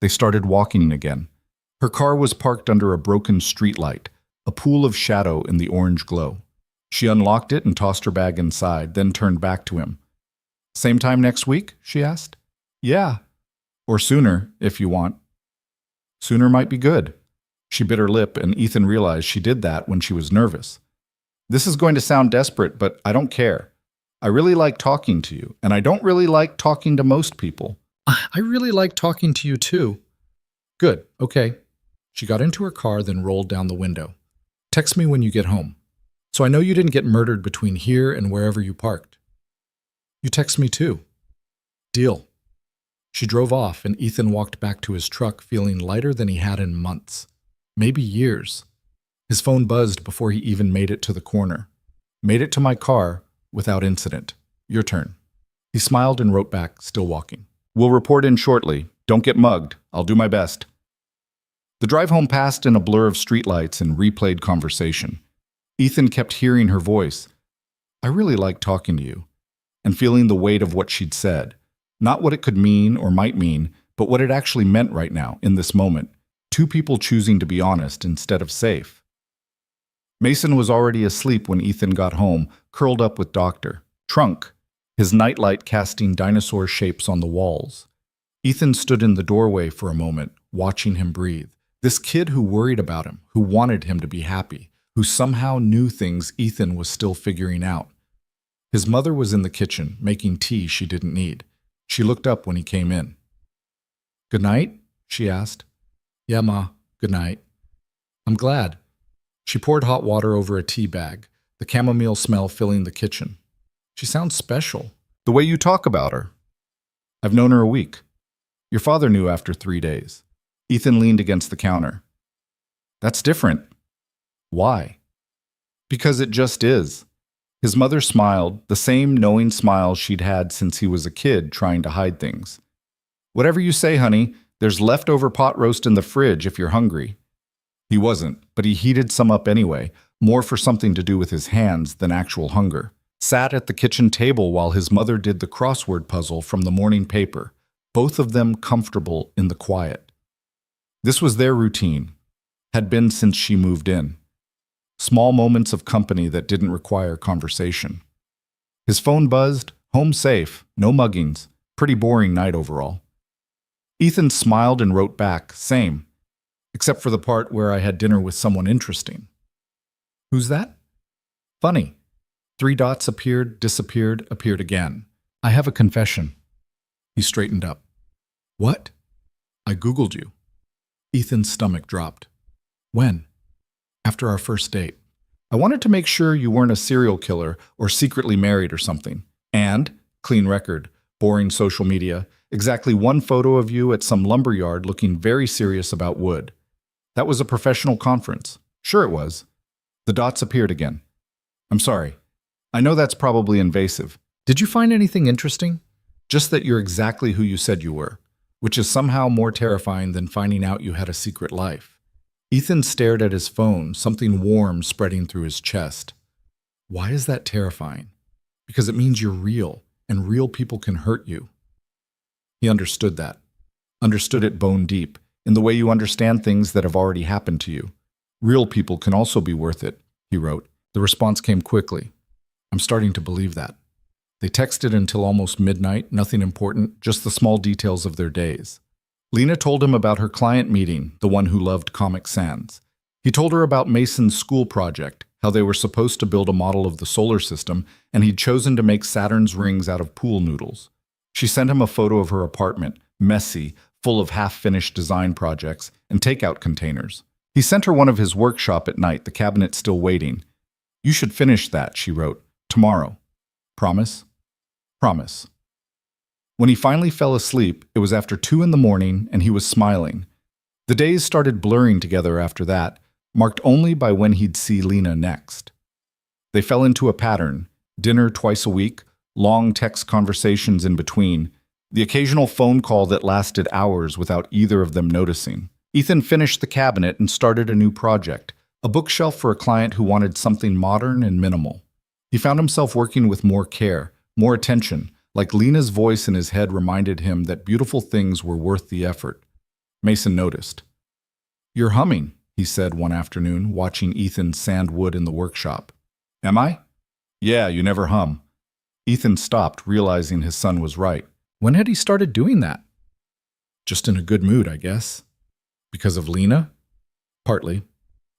They started walking again. Her car was parked under a broken streetlight, a pool of shadow in the orange glow. She unlocked it and tossed her bag inside, then turned back to him. "Same time next week?" she asked. "Yeah. Or sooner, if you want." "Sooner might be good." She bit her lip, and Ethan realized she did that when she was nervous. "This is going to sound desperate, but I don't care. I really like talking to you, and I don't really like talking to most people." "I really like talking to you, too." "Good, okay." She got into her car, then rolled down the window. "Text me when you get home. So I know you didn't get murdered between here and wherever you parked." "You text me, too." "Deal." She drove off, and Ethan walked back to his truck feeling lighter than he had in months. Maybe years. His phone buzzed before he even made it to the corner. "Made it to my car without incident. Your turn." He smiled and wrote back, still walking. "We'll report in shortly. Don't get mugged. I'll do my best." The drive home passed in a blur of streetlights and replayed conversation. Ethan kept hearing her voice. "I really like talking to you," and feeling the weight of what she'd said. Not what it could mean or might mean, but what it actually meant right now, in this moment. Two people choosing to be honest instead of safe. Mason was already asleep when Ethan got home, curled up with Doctor. Trunk, his nightlight casting dinosaur shapes on the walls. Ethan stood in the doorway for a moment, watching him breathe. This kid who worried about him, who wanted him to be happy, who somehow knew things Ethan was still figuring out. His mother was in the kitchen, making tea she didn't need. She looked up when he came in. "Good night?" she asked. "Yeah, Ma. Good night." "I'm glad." She poured hot water over a tea bag, the chamomile smell filling the kitchen. "She sounds special. The way you talk about her." "I've known her a week. Your father knew after 3 days." Ethan leaned against the counter. "That's different." "Why?" "Because it just is." His mother smiled, the same knowing smile she'd had since he was a kid trying to hide things. "Whatever you say, honey. There's leftover pot roast in the fridge if you're hungry." He wasn't, but he heated some up anyway, more for something to do with his hands than actual hunger. Sat at the kitchen table while his mother did the crossword puzzle from the morning paper, both of them comfortable in the quiet. This was their routine, had been since she moved in. Small moments of company that didn't require conversation. His phone buzzed, home safe, no muggings, pretty boring night overall. Ethan smiled and wrote back, same, except for the part where I had dinner with someone interesting. "Who's that?" "Funny." 3 dots appeared, disappeared, appeared again. "I have a confession." He straightened up. What? I Googled you. Ethan's stomach dropped. When? After our first date. I wanted to make sure you weren't a serial killer or secretly married or something. And, clean record, boring social media, exactly one photo of you at some lumberyard looking very serious about wood. That was a professional conference. Sure it was. The dots appeared again. I'm sorry. I know that's probably invasive. Did you find anything interesting? Just that you're exactly who you said you were, which is somehow more terrifying than finding out you had a secret life. Ethan stared at his phone, something warm spreading through his chest. Why is that terrifying? Because it means you're real, and real people can hurt you. He understood that. Understood it bone deep, in the way you understand things that have already happened to you. Real people can also be worth it, he wrote. The response came quickly. I'm starting to believe that. They texted until almost midnight, nothing important, just the small details of their days. Lena told him about her client meeting, the one who loved Comic Sans. He told her about Mason's school project, how they were supposed to build a model of the solar system, and he'd chosen to make Saturn's rings out of pool noodles. She sent him a photo of her apartment, messy, full of half-finished design projects and takeout containers. He sent her one of his workshop at night, the cabinet still waiting. You should finish that, she wrote, tomorrow. Promise? Promise. When he finally fell asleep, it was after 2 a.m, and he was smiling. The days started blurring together after that, marked only by when he'd see Lena next. They fell into a pattern, dinner twice a week, long text conversations in between, the occasional phone call that lasted hours without either of them noticing. Ethan finished the cabinet and started a new project, a bookshelf for a client who wanted something modern and minimal. He found himself working with more care, more attention, like Lena's voice in his head reminded him that beautiful things were worth the effort. Mason noticed. You're humming, he said one afternoon, watching Ethan sand wood in the workshop. Am I? Yeah, you never hum. Ethan stopped, realizing his son was right. When had he started doing that? Just in a good mood, I guess. Because of Lena? Partly.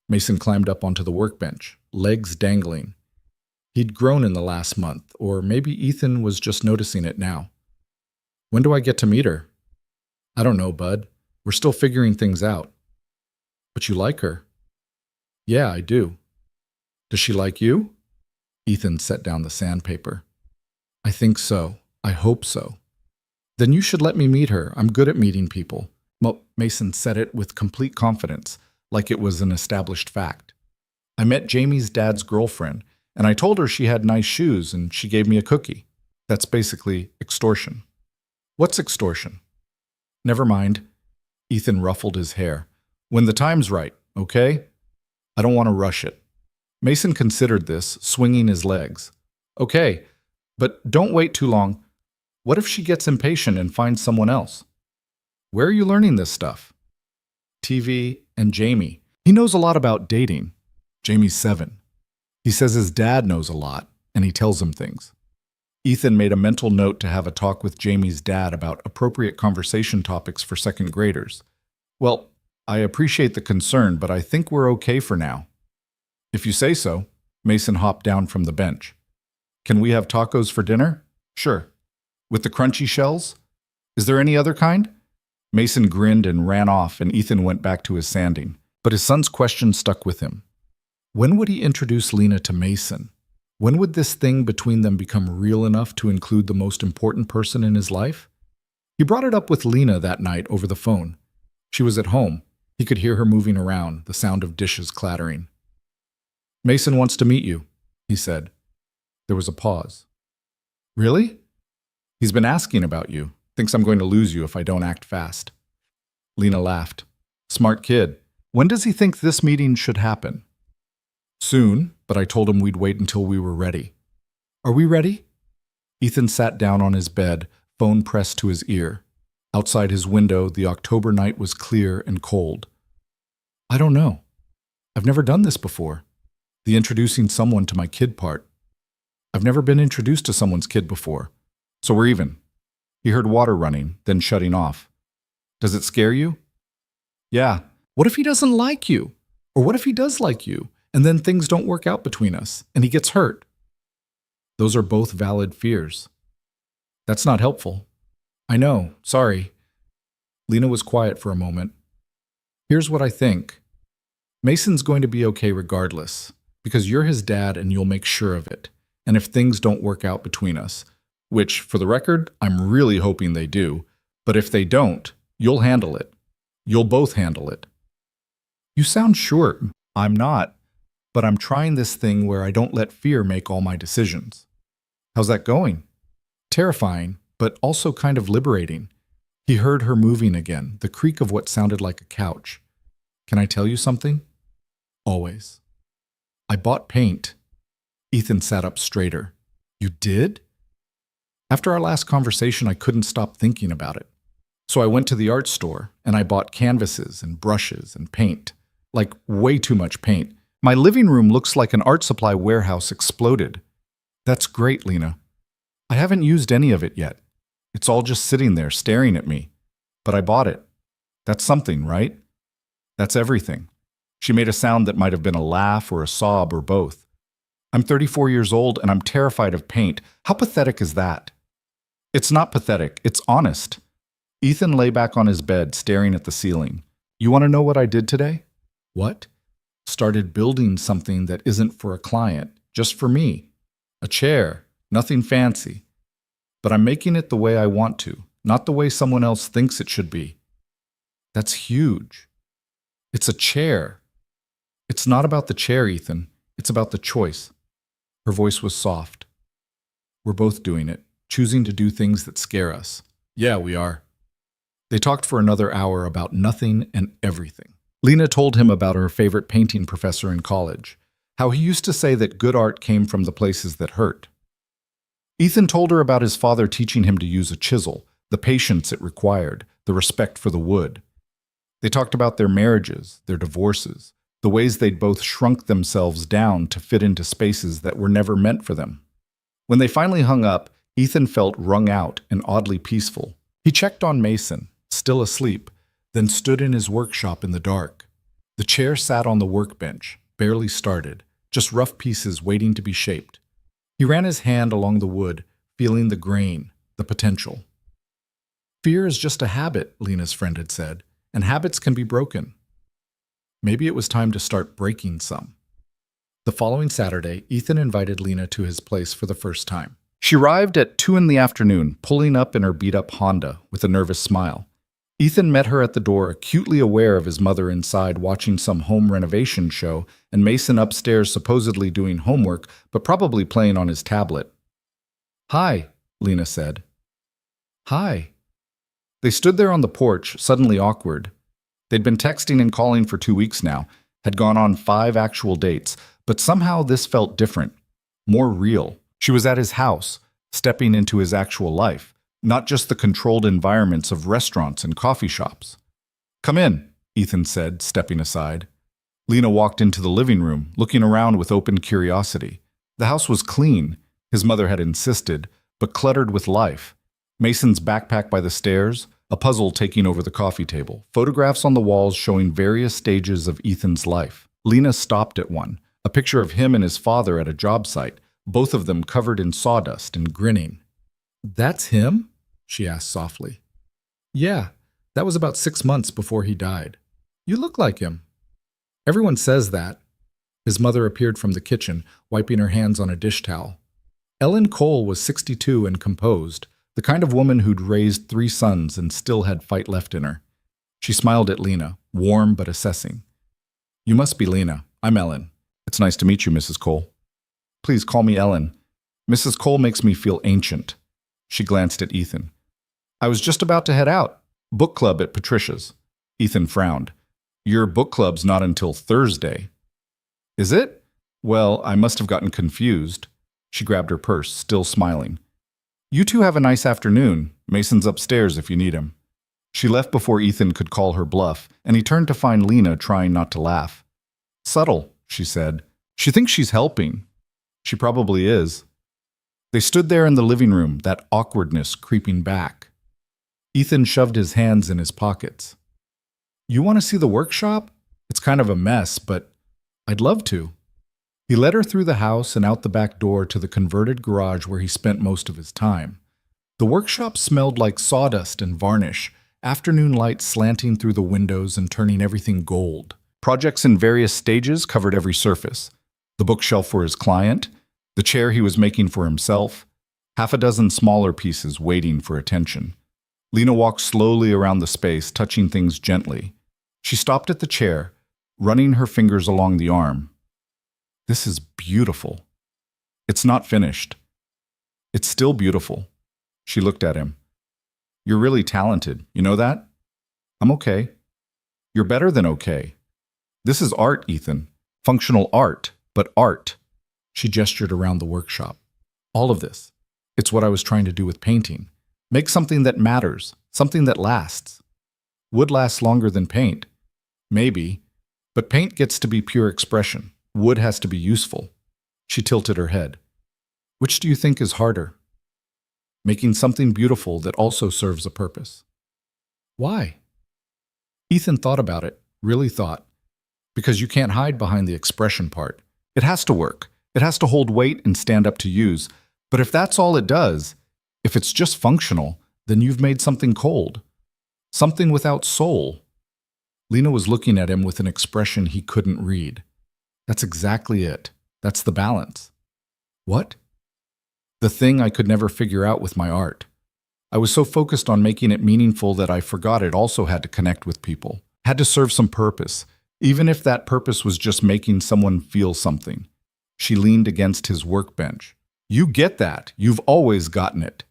Mason climbed up onto the workbench, legs dangling. He'd grown in the last month, or maybe Ethan was just noticing it now. When do I get to meet her? I don't know, bud. We're still figuring things out. But you like her? Yeah, I do. Does she like you? Ethan set down the sandpaper. I think so. I hope so. Then you should let me meet her. I'm good at meeting people. Mason said it with complete confidence, like it was an established fact. I met Jamie's dad's girlfriend, and I told her she had nice shoes, and she gave me a cookie. That's basically extortion. What's extortion? Never mind. Ethan ruffled his hair. When the time's right, okay? I don't want to rush it. Mason considered this, swinging his legs. Okay, but don't wait too long. What if she gets impatient and finds someone else? Where are you learning this stuff? TV and Jamie. He knows a lot about dating. Jamie's 7. He says his dad knows a lot, and he tells him things. Ethan made a mental note to have a talk with Jamie's dad about appropriate conversation topics for second graders. Well, I appreciate the concern, but I think we're okay for now. If you say so. Mason hopped down from the bench. Can we have tacos for dinner? Sure. With the crunchy shells? Is there any other kind? Mason grinned and ran off, and Ethan went back to his sanding. But his son's question stuck with him. When would he introduce Lena to Mason? When would this thing between them become real enough to include the most important person in his life? He brought it up with Lena that night over the phone. She was at home. He could hear her moving around, the sound of dishes clattering. Mason wants to meet you, he said. There was a pause. Really? He's been asking about you. Thinks I'm going to lose you if I don't act fast. Lena laughed. Smart kid. When does he think this meeting should happen? Soon, but I told him we'd wait until we were ready. Are we ready? Ethan sat down on his bed, phone pressed to his ear. Outside his window, the October night was clear and cold. I don't know. I've never done this before. The introducing someone to my kid part. I've never been introduced to someone's kid before. So we're even. He heard water running, then shutting off. Does it scare you? Yeah. What if he doesn't like you? Or what if he does like you, and then things don't work out between us, and he gets hurt? Those are both valid fears. That's not helpful. I know, sorry. Lena was quiet for a moment. Here's what I think. Mason's going to be okay regardless, because you're his dad and you'll make sure of it. And if things don't work out between us, which, for the record, I'm really hoping they do, but if they don't, you'll handle it. You'll both handle it. You sound sure. I'm not, but I'm trying this thing where I don't let fear make all my decisions. How's that going? Terrifying, but also kind of liberating. He heard her moving again, the creak of what sounded like a couch. Can I tell you something? Always. I bought paint. Ethan sat up straighter. You did? After our last conversation, I couldn't stop thinking about it. So I went to the art store and I bought canvases and brushes and paint. Like way too much paint. My living room looks like an art supply warehouse exploded. That's great, Lena. I haven't used any of it yet. It's all just sitting there staring at me. But I bought it. That's something, right? That's everything. She made a sound that might have been a laugh or a sob or both. I'm 34 years old and I'm terrified of paint. How pathetic is that? It's not pathetic. It's honest. Ethan lay back on his bed, staring at the ceiling. You want to know what I did today? What? Started building something that isn't for a client, just for me. A chair, nothing fancy. But I'm making it the way I want to, not the way someone else thinks it should be. That's huge. It's a chair. It's not about the chair, Ethan. It's about the choice. Her voice was soft. We're both doing it, choosing to do things that scare us. Yeah, we are. They talked for another hour about nothing and everything. Lena told him about her favorite painting professor in college, how he used to say that good art came from the places that hurt. Ethan told her about his father teaching him to use a chisel, the patience it required, the respect for the wood. They talked about their marriages, their divorces, the ways they'd both shrunk themselves down to fit into spaces that were never meant for them. When they finally hung up, Ethan felt wrung out and oddly peaceful. He checked on Mason, still asleep, then stood in his workshop in the dark. The chair sat on the workbench, barely started, just rough pieces waiting to be shaped. He ran his hand along the wood, feeling the grain, the potential. Fear is just a habit, Lena's friend had said, and habits can be broken. Maybe it was time to start breaking some. The following Saturday, Ethan invited Lena to his place for the first time. She arrived at 2 in the afternoon, pulling up in her beat-up Honda with a nervous smile. Ethan met her at the door, acutely aware of his mother inside watching some home renovation show and Mason upstairs supposedly doing homework, but probably playing on his tablet. Hi, Lena said. Hi. They stood there on the porch, suddenly awkward. They'd been texting and calling for 2 weeks now, had gone on 5 actual dates, but somehow this felt different, more real. She was at his house, stepping into his actual life. Not just the controlled environments of restaurants and coffee shops. Come in, Ethan said, stepping aside. Lena walked into the living room, looking around with open curiosity. The house was clean, his mother had insisted, but cluttered with life. Mason's backpack by the stairs, a puzzle taking over the coffee table, photographs on the walls showing various stages of Ethan's life. Lena stopped at one, a picture of him and his father at a job site, both of them covered in sawdust and grinning. That's him? She asked softly. Yeah, that was about 6 months before he died. You look like him. Everyone says that. His mother appeared from the kitchen, wiping her hands on a dish towel. Ellen Cole was 62 and composed, the kind of woman who'd raised 3 sons and still had fight left in her. She smiled at Lena, warm but assessing. You must be Lena. I'm Ellen. It's nice to meet you, Mrs. Cole. Please call me Ellen. Mrs. Cole makes me feel ancient. She glanced at Ethan. I was just about to head out. Book club at Patricia's. Ethan frowned. Your book club's not until Thursday. Is it? Well, I must have gotten confused. She grabbed her purse, still smiling. You two have a nice afternoon. Mason's upstairs if you need him. She left before Ethan could call her bluff, and he turned to find Lena trying not to laugh. Subtle, she said. She thinks she's helping. She probably is. They stood there in the living room, that awkwardness creeping back. Ethan shoved his hands in his pockets. You want to see the workshop? It's kind of a mess, but I'd love to. He led her through the house and out the back door to the converted garage where he spent most of his time. The workshop smelled like sawdust and varnish, afternoon light slanting through the windows and turning everything gold. Projects in various stages covered every surface. The bookshelf for his client, the chair he was making for himself, half a dozen smaller pieces waiting for attention. Lena walked slowly around the space, touching things gently. She stopped at the chair, running her fingers along the arm. This is beautiful. It's not finished. It's still beautiful. She looked at him. You're really talented, you know that? I'm okay. You're better than okay. This is art, Ethan. Functional art, but art. She gestured around the workshop. All of this. It's what I was trying to do with painting. Make something that matters, something that lasts. Wood lasts longer than paint. Maybe, but paint gets to be pure expression. Wood has to be useful. She tilted her head. Which do you think is harder? Making something beautiful that also serves a purpose. Why? Ethan thought about it, really thought. Because you can't hide behind the expression part. It has to work. It has to hold weight and stand up to use. But if that's all it does, if it's just functional, then you've made something cold. Something without soul. Lena was looking at him with an expression he couldn't read. That's exactly it. That's the balance. What? The thing I could never figure out with my art. I was so focused on making it meaningful that I forgot it also had to connect with people, had to serve some purpose, even if that purpose was just making someone feel something. She leaned against his workbench. You get that. You've always gotten it.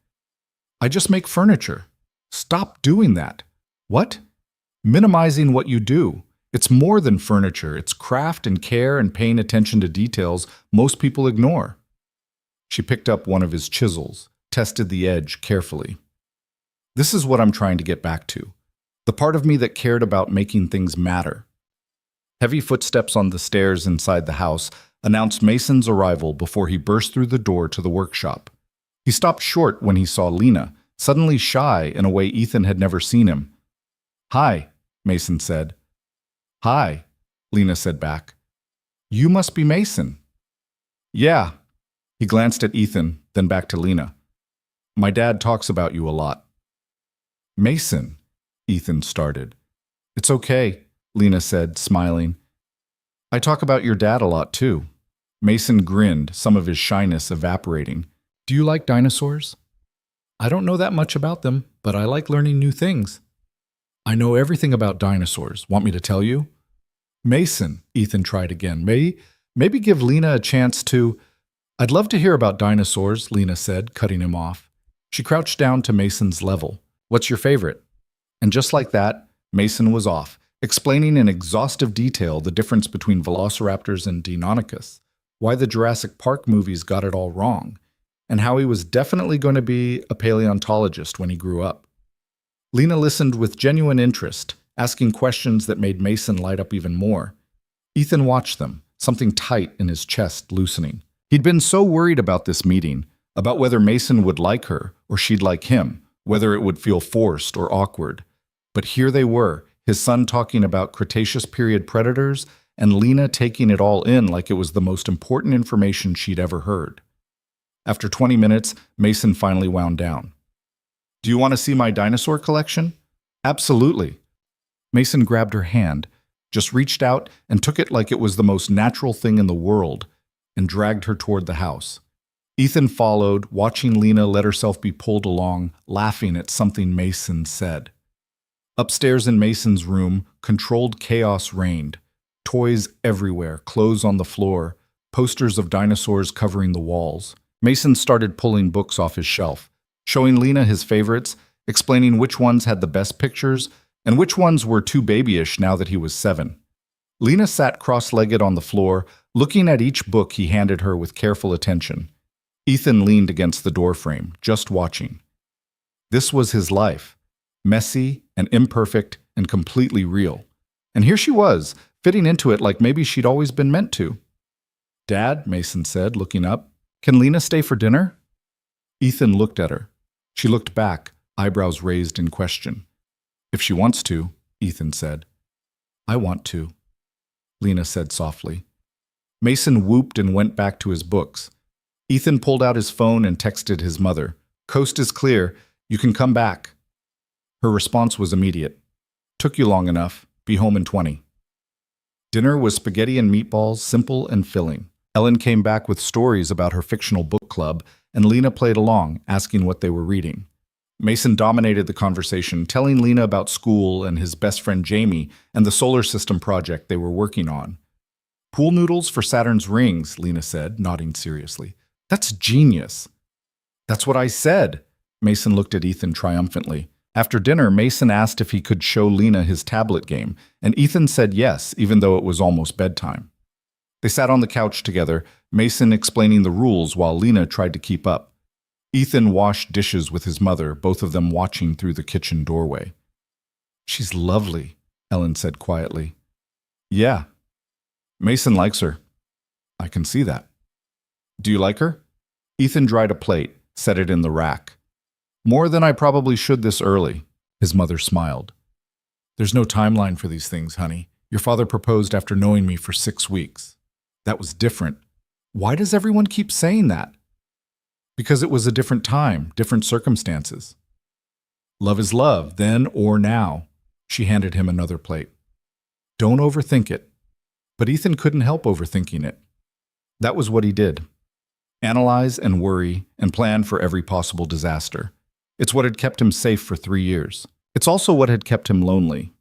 I just make furniture. Stop doing that. What? Minimizing what you do. It's more than furniture. It's craft and care and paying attention to details most people ignore. She picked up one of his chisels, tested the edge carefully. This is what I'm trying to get back to. The part of me that cared about making things matter. Heavy footsteps on the stairs inside the house announced Mason's arrival before he burst through the door to the workshop. He stopped short when he saw Lena, suddenly shy in a way Ethan had never seen him. Hi, Mason said. Hi, Lena said back. You must be Mason. Yeah. He glanced at Ethan, then back to Lena. My dad talks about you a lot. Mason, Ethan started. It's okay, Lena said, smiling. I talk about your dad a lot too. Mason grinned, some of his shyness evaporating. Do you like dinosaurs? I don't know that much about them, but I like learning new things. I know everything about dinosaurs. Want me to tell you? Mason, Ethan tried again. Maybe give Lena a chance to... I'd love to hear about dinosaurs, Lena said, cutting him off. She crouched down to Mason's level. What's your favorite? And just like that, Mason was off, explaining in exhaustive detail the difference between velociraptors and Deinonychus, why the Jurassic Park movies got it all wrong, and how he was definitely going to be a paleontologist when he grew up. Lena listened with genuine interest, asking questions that made Mason light up even more. Ethan watched them, something tight in his chest loosening. He'd been so worried about this meeting, about whether Mason would like her or she'd like him, whether it would feel forced or awkward. But here they were, his son talking about Cretaceous period predators, and Lena taking it all in like it was the most important information she'd ever heard. After 20 minutes, Mason finally wound down. Do you want to see my dinosaur collection? Absolutely. Mason grabbed her hand, just reached out and took it like it was the most natural thing in the world, and dragged her toward the house. Ethan followed, watching Lena let herself be pulled along, laughing at something Mason said. Upstairs in Mason's room, controlled chaos reigned. Toys everywhere, clothes on the floor, posters of dinosaurs covering the walls. Mason started pulling books off his shelf, showing Lena his favorites, explaining which ones had the best pictures and which ones were too babyish now that he was 7. Lena sat cross-legged on the floor, looking at each book he handed her with careful attention. Ethan leaned against the doorframe, just watching. This was his life, messy and imperfect and completely real. And here she was, fitting into it like maybe she'd always been meant to. Dad, Mason said, looking up, can Lena stay for dinner? Ethan looked at her. She looked back, eyebrows raised in question. If she wants to, Ethan said. I want to, Lena said softly. Mason whooped and went back to his books. Ethan pulled out his phone and texted his mother. Coast is clear. You can come back. Her response was immediate. Took you long enough. Be home in 20. Dinner was spaghetti and meatballs, simple and filling. Ellen came back with stories about her fictional book club, and Lena played along, asking what they were reading. Mason dominated the conversation, telling Lena about school and his best friend Jamie and the solar system project they were working on. Pool noodles for Saturn's rings, Lena said, nodding seriously. That's genius. That's what I said. Mason looked at Ethan triumphantly. After dinner, Mason asked if he could show Lena his tablet game, and Ethan said yes, even though it was almost bedtime. They sat on the couch together, Mason explaining the rules while Lena tried to keep up. Ethan washed dishes with his mother, both of them watching through the kitchen doorway. She's lovely, Ellen said quietly. Yeah. Mason likes her. I can see that. Do you like her? Ethan dried a plate, set it in the rack. More than I probably should this early, his mother smiled. There's no timeline for these things, honey. Your father proposed after knowing me for 6 weeks. That was different. Why does everyone keep saying that? Because it was a different time, different circumstances. Love is love, then or now. She handed him another plate. Don't overthink it. But Ethan couldn't help overthinking it. That was what he did. Analyze and worry and plan for every possible disaster. It's what had kept him safe for 3 years. It's also what had kept him lonely.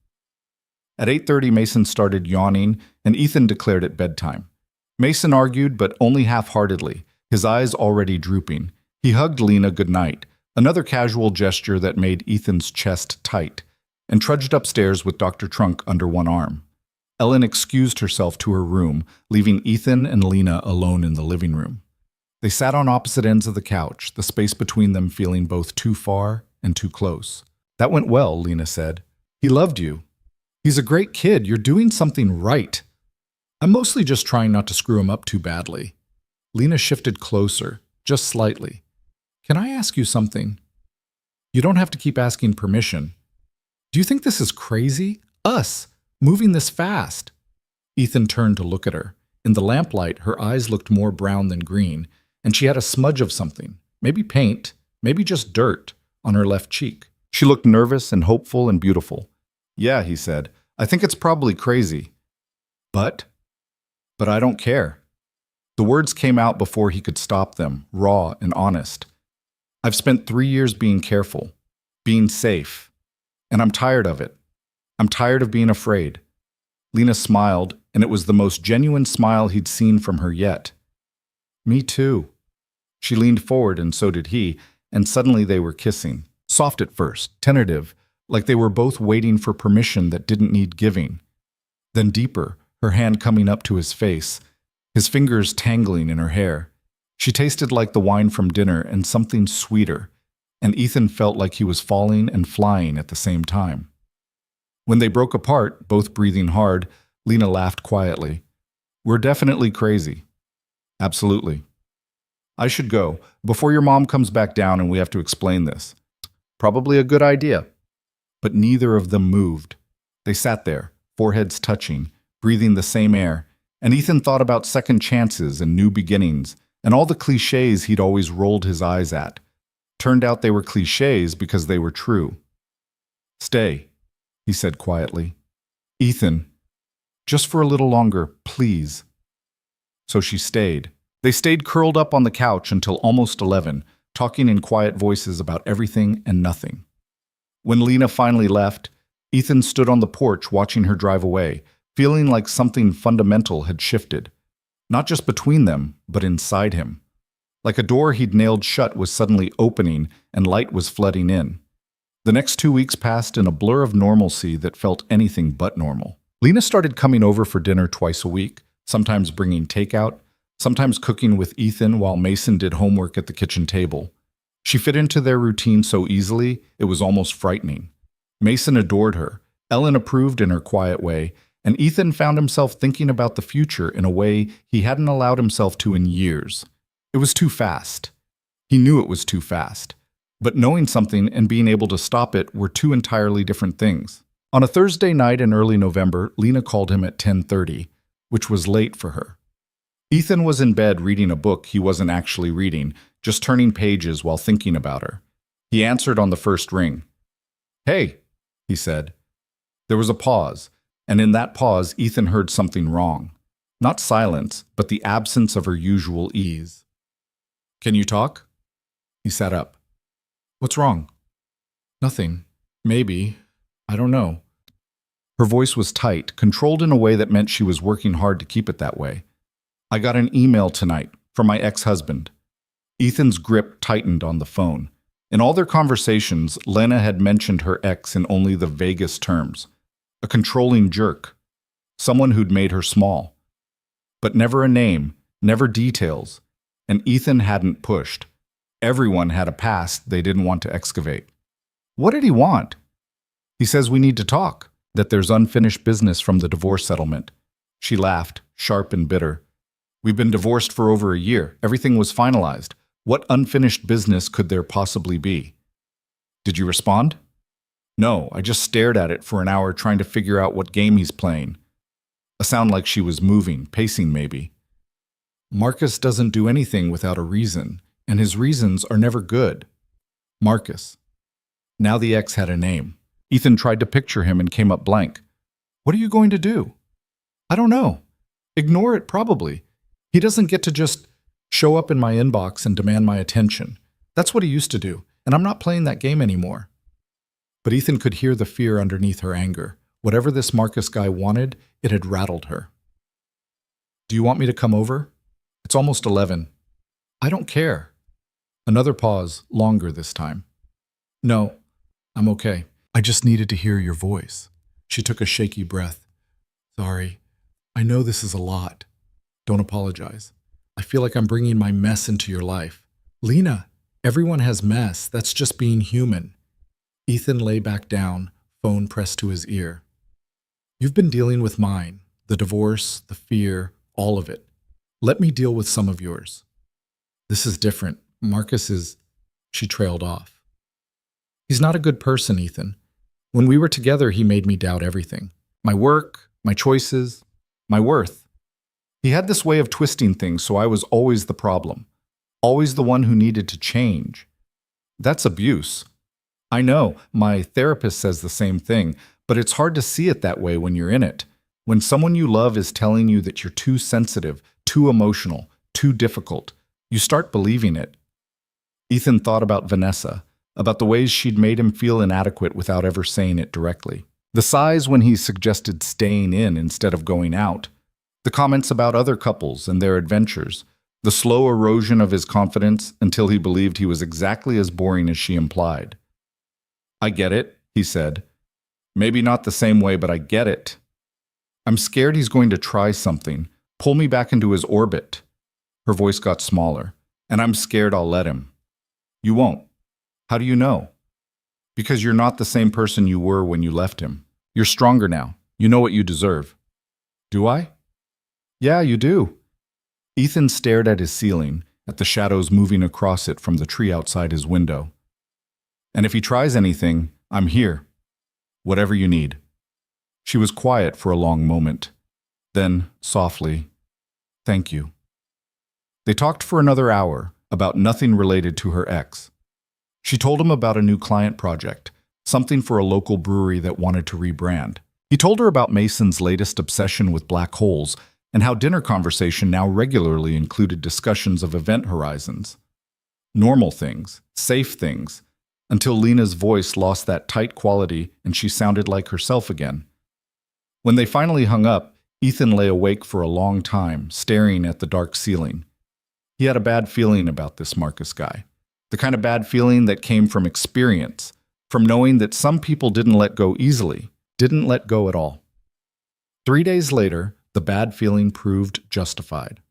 At 8:30, Mason started yawning, and Ethan declared it bedtime. Mason argued, but only half-heartedly, his eyes already drooping. He hugged Lena goodnight, another casual gesture that made Ethan's chest tight, and trudged upstairs with Dr. Trunk under one arm. Ellen excused herself to her room, leaving Ethan and Lena alone in the living room. They sat on opposite ends of the couch, the space between them feeling both too far and too close. That went well, Lena said. He loved you. He's a great kid. You're doing something right. I'm mostly just trying not to screw him up too badly. Lena shifted closer, just slightly. Can I ask you something? You don't have to keep asking permission. Do you think this is crazy? Us, moving this fast. Ethan turned to look at her. In the lamplight, her eyes looked more brown than green, and she had a smudge of something, maybe paint, maybe just dirt, on her left cheek. She looked nervous and hopeful and beautiful. Yeah, he said, I think it's probably crazy. But I don't care. The words came out before he could stop them, raw and honest. I've spent 3 years being careful, being safe, and I'm tired of it. I'm tired of being afraid. Lena smiled, and it was the most genuine smile he'd seen from her yet. Me too. She leaned forward, and so did he, and suddenly they were kissing. Soft at first, tentative, like they were both waiting for permission that didn't need giving. Then deeper, her hand coming up to his face, his fingers tangling in her hair. She tasted like the wine from dinner and something sweeter, and Ethan felt like he was falling and flying at the same time. When they broke apart, both breathing hard, Lena laughed quietly. We're definitely crazy. Absolutely. I should go, before your mom comes back down and we have to explain this. Probably a good idea. But neither of them moved. They sat there, foreheads touching, breathing the same air, and Ethan thought about second chances and new beginnings, and all the cliches he'd always rolled his eyes at. Turned out they were cliches because they were true. Stay, he said quietly. Ethan, just for a little longer, please. So she stayed. They stayed curled up on the couch until almost 11, talking in quiet voices about everything and nothing. When Lena finally left, Ethan stood on the porch watching her drive away, feeling like something fundamental had shifted. Not just between them, but inside him. Like a door he'd nailed shut was suddenly opening and light was flooding in. The next 2 weeks passed in a blur of normalcy that felt anything but normal. Lena started coming over for dinner twice a week, sometimes bringing takeout, sometimes cooking with Ethan while Mason did homework at the kitchen table. She fit into their routine so easily, it was almost frightening. Mason adored her, Ellen approved in her quiet way, and Ethan found himself thinking about the future in a way he hadn't allowed himself to in years. It was too fast. He knew it was too fast. But knowing something and being able to stop it were two entirely different things. On a Thursday night in early November, Lena called him at 10:30, which was late for her. Ethan was in bed reading a book he wasn't actually reading, just turning pages while thinking about her. He answered on the first ring. Hey, he said. There was a pause, and in that pause, Ethan heard something wrong. Not silence, but the absence of her usual ease. Can you talk? He sat up. What's wrong? Nothing. Maybe. I don't know. Her voice was tight, controlled in a way that meant she was working hard to keep it that way. I got an email tonight from my ex-husband. Ethan's grip tightened on the phone. In all their conversations, Lena had mentioned her ex in only the vaguest terms. A controlling jerk. Someone who'd made her small. But never a name, never details. And Ethan hadn't pushed. Everyone had a past they didn't want to excavate. What did he want? He says we need to talk, that there's unfinished business from the divorce settlement. She laughed, sharp and bitter. We've been divorced for over a year. Everything was finalized. What unfinished business could there possibly be? Did you respond? No, I just stared at it for an hour trying to figure out what game he's playing. A sound like she was moving, pacing maybe. Marcus doesn't do anything without a reason, and his reasons are never good. Marcus. Now the ex had a name. Ethan tried to picture him and came up blank. What are you going to do? I don't know. Ignore it, probably. He doesn't get to just show up in my inbox and demand my attention. That's what he used to do, and I'm not playing that game anymore. But Ethan could hear the fear underneath her anger. Whatever this Marcus guy wanted, it had rattled her. Do you want me to come over? It's almost 11. I don't care. Another pause, longer this time. No, I'm okay. I just needed to hear your voice. She took a shaky breath. Sorry. I know this is a lot. Don't apologize. I feel like I'm bringing my mess into your life. Lena, everyone has mess. That's just being human. Ethan lay back down, phone pressed to his ear. You've been dealing with mine, the divorce, the fear, all of it. Let me deal with some of yours. This is different. Marcus is... She trailed off. He's not a good person, Ethan. When we were together, he made me doubt everything. My work, my choices, my worth. He had this way of twisting things, so I was always the problem. Always the one who needed to change. That's abuse. I know, my therapist says the same thing, but it's hard to see it that way when you're in it. When someone you love is telling you that you're too sensitive, too emotional, too difficult, you start believing it. Ethan thought about Vanessa, about the ways she'd made him feel inadequate without ever saying it directly. The sighs when he suggested staying in instead of going out. The comments about other couples and their adventures. The slow erosion of his confidence until he believed he was exactly as boring as she implied. I get it, he said. Maybe not the same way, but I get it. I'm scared he's going to try something, pull me back into his orbit. Her voice got smaller. And I'm scared I'll let him. You won't. How do you know? Because you're not the same person you were when you left him. You're stronger now. You know what you deserve. Do I? Yeah, you do. Ethan stared at his ceiling, at the shadows moving across it from the tree outside his window. And if he tries anything, I'm here. Whatever you need. She was quiet for a long moment. Then, softly, thank you. They talked for another hour about nothing related to her ex. She told him about a new client project, something for a local brewery that wanted to rebrand. He told her about Mason's latest obsession with black holes and how dinner conversation now regularly included discussions of event horizons. Normal things, safe things, until Lena's voice lost that tight quality and she sounded like herself again. When they finally hung up, Ethan lay awake for a long time, staring at the dark ceiling. He had a bad feeling about this Marcus guy. The kind of bad feeling that came from experience, from knowing that some people didn't let go easily, didn't let go at all. 3 days later, the bad feeling proved justified.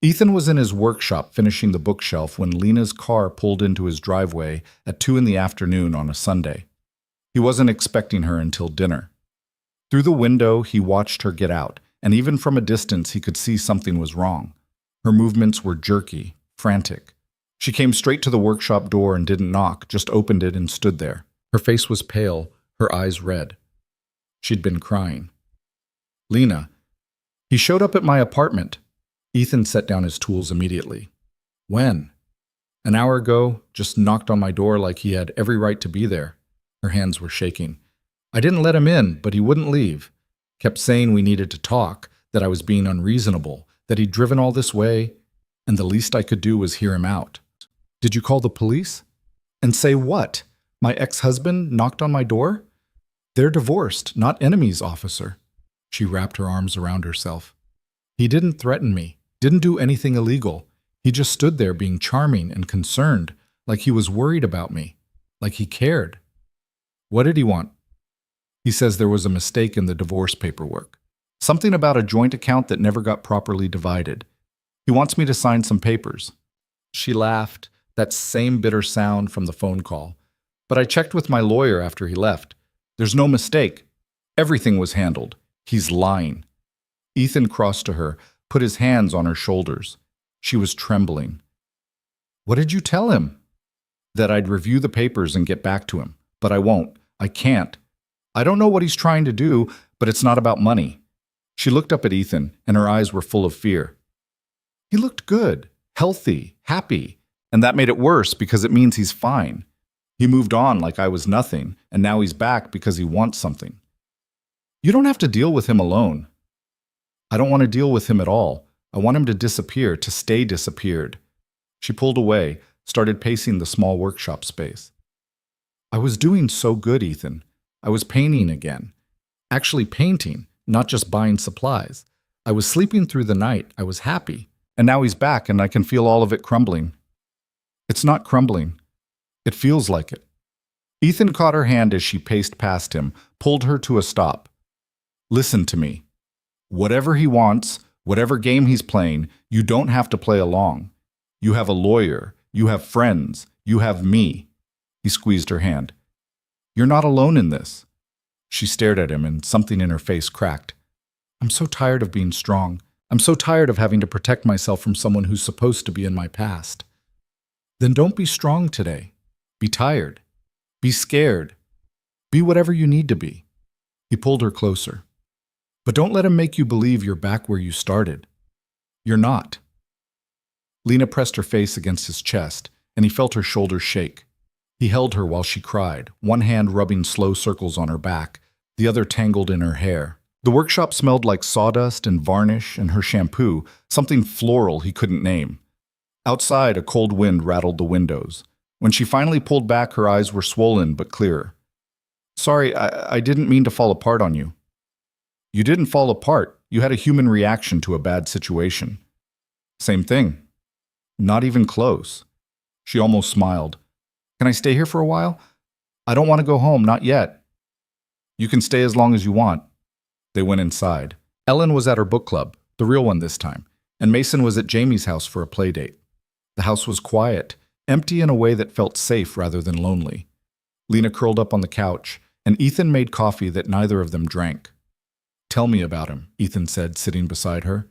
Ethan was in his workshop finishing the bookshelf when Lena's car pulled into his driveway at 2 p.m. on a Sunday. He wasn't expecting her until dinner. Through the window, he watched her get out, and even from a distance he could see something was wrong. Her movements were jerky, frantic. She came straight to the workshop door and didn't knock, just opened it and stood there. Her face was pale, her eyes red. She'd been crying. Lena. He showed up at my apartment. Ethan set down his tools immediately. When? An hour ago, just knocked on my door like he had every right to be there. Her hands were shaking. I didn't let him in, but he wouldn't leave. Kept saying we needed to talk, that I was being unreasonable, that he'd driven all this way, and the least I could do was hear him out. Did you call the police? And say what? My ex-husband knocked on my door? They're divorced, not enemies, officer. She wrapped her arms around herself. He didn't threaten me, didn't do anything illegal. He just stood there being charming and concerned, like he was worried about me, like he cared. What did he want? He says there was a mistake in the divorce paperwork. Something about a joint account that never got properly divided. He wants me to sign some papers. She laughed, that same bitter sound from the phone call. But I checked with my lawyer after he left. There's no mistake. Everything was handled. He's lying. Ethan crossed to her, put his hands on her shoulders. She was trembling. What did you tell him? That I'd review the papers and get back to him. But I won't. I can't. I don't know what he's trying to do, but it's not about money. She looked up at Ethan, and her eyes were full of fear. He looked good, healthy, happy, and that made it worse because it means he's fine. He moved on like I was nothing, and now he's back because he wants something. You don't have to deal with him alone. I don't want to deal with him at all. I want him to disappear, to stay disappeared. She pulled away, started pacing the small workshop space. I was doing so good, Ethan. I was painting again. Actually painting, not just buying supplies. I was sleeping through the night. I was happy. And now he's back and I can feel all of it crumbling. It's not crumbling. It feels like it. Ethan caught her hand as she paced past him, pulled her to a stop. Listen to me. Whatever he wants, whatever game he's playing, you don't have to play along. You have a lawyer. You have friends. You have me. He squeezed her hand. You're not alone in this. She stared at him and something in her face cracked. I'm so tired of being strong. I'm so tired of having to protect myself from someone who's supposed to be in my past. Then don't be strong today. Be tired. Be scared. Be whatever you need to be. He pulled her closer. But don't let him make you believe you're back where you started. You're not. Lena pressed her face against his chest, and he felt her shoulders shake. He held her while she cried, one hand rubbing slow circles on her back, the other tangled in her hair. The workshop smelled like sawdust and varnish and her shampoo, something floral he couldn't name. Outside, a cold wind rattled the windows. When she finally pulled back, her eyes were swollen but clear. Sorry, I didn't mean to fall apart on you. You didn't fall apart. You had a human reaction to a bad situation. Same thing. Not even close. She almost smiled. Can I stay here for a while? I don't want to go home, not yet. You can stay as long as you want. They went inside. Ellen was at her book club, the real one this time, and Mason was at Jamie's house for a play date. The house was quiet, empty in a way that felt safe rather than lonely. Lena curled up on the couch, and Ethan made coffee that neither of them drank. Tell me about him, Ethan said, sitting beside her.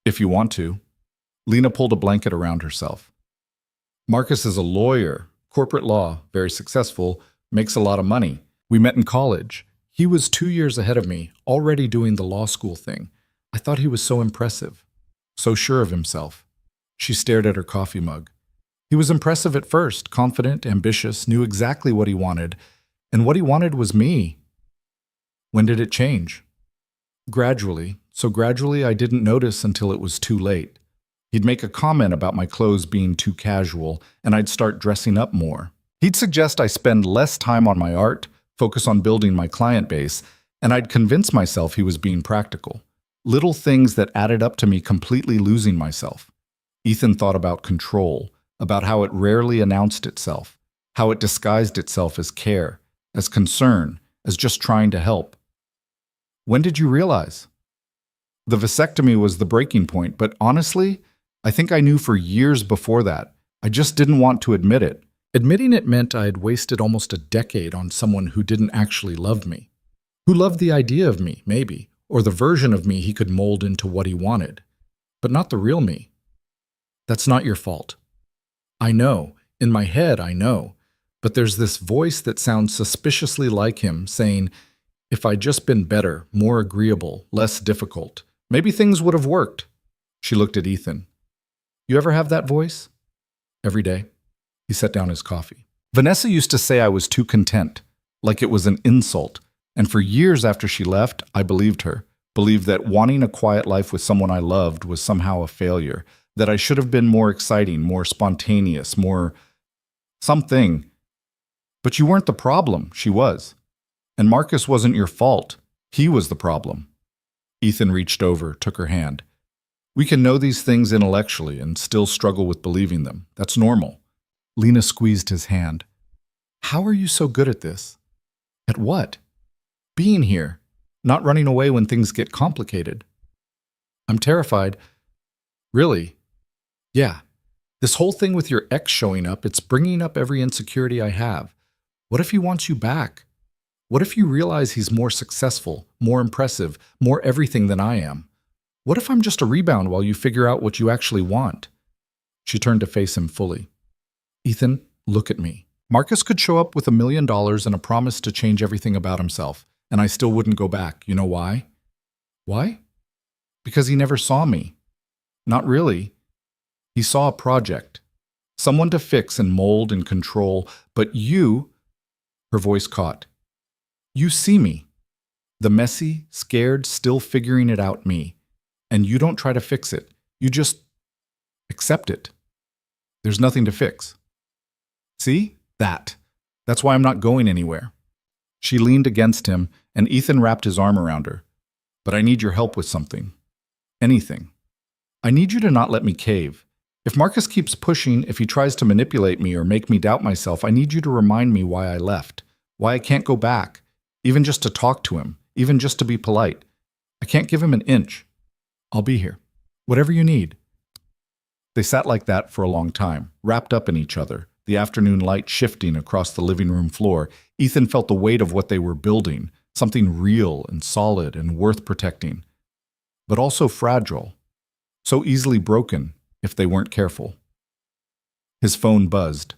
If you want to. Lena pulled a blanket around herself. Marcus is a lawyer, corporate law, very successful, makes a lot of money. We met in college. He was 2 years ahead of me, already doing the law school thing. I thought he was so impressive, so sure of himself. She stared at her coffee mug. He was impressive at first, confident, ambitious, knew exactly what he wanted, and what he wanted was me. When did it change? Gradually, so gradually I didn't notice until it was too late. He'd make a comment about my clothes being too casual, and I'd start dressing up more. He'd suggest I spend less time on my art, focus on building my client base, and I'd convince myself he was being practical. Little things that added up to me completely losing myself. Ethan thought about control, about how it rarely announced itself, how it disguised itself as care, as concern, as just trying to help. When did you realize? The vasectomy was the breaking point, but honestly, I think I knew for years before that. I just didn't want to admit it. Admitting it meant I had wasted almost a decade on someone who didn't actually love me. Who loved the idea of me, maybe, or the version of me he could mold into what he wanted. But not the real me. That's not your fault. I know. In my head, I know. But there's this voice that sounds suspiciously like him saying, if I'd just been better, more agreeable, less difficult, maybe things would have worked. She looked at Ethan. You ever have that voice? Every day. He set down his coffee. Vanessa used to say I was too content, like it was an insult. And for years after she left, I believed her, believed that wanting a quiet life with someone I loved was somehow a failure, that I should have been more exciting, more spontaneous, more something. But you weren't the problem, she was. And Marcus wasn't your fault. He was the problem. Ethan reached over, took her hand. We can know these things intellectually and still struggle with believing them. That's normal. Lena squeezed his hand. How are you so good at this? At what? Being here, not running away when things get complicated. I'm terrified. Really? Yeah. This whole thing with your ex showing up, it's bringing up every insecurity I have. What if he wants you back? What if you realize he's more successful, more impressive, more everything than I am? What if I'm just a rebound while you figure out what you actually want? She turned to face him fully. Ethan, look at me. Marcus could show up with $1 million and a promise to change everything about himself, and I still wouldn't go back. You know why? Why? Because he never saw me. Not really. He saw a project. Someone to fix and mold and control, but you, her voice caught. You see me. The messy, scared, still figuring it out me. And you don't try to fix it. You just accept it. There's nothing to fix. See? That's why I'm not going anywhere. She leaned against him, and Ethan wrapped his arm around her. But I need your help with something. Anything. I need you to not let me cave. If Marcus keeps pushing, if he tries to manipulate me or make me doubt myself, I need you to remind me why I left, why I can't go back, even just to talk to him, even just to be polite. I can't give him an inch. I'll be here. Whatever you need. They sat like that for a long time, wrapped up in each other, the afternoon light shifting across the living room floor. Ethan felt the weight of what they were building, something real and solid and worth protecting, but also fragile, so easily broken if they weren't careful. His phone buzzed.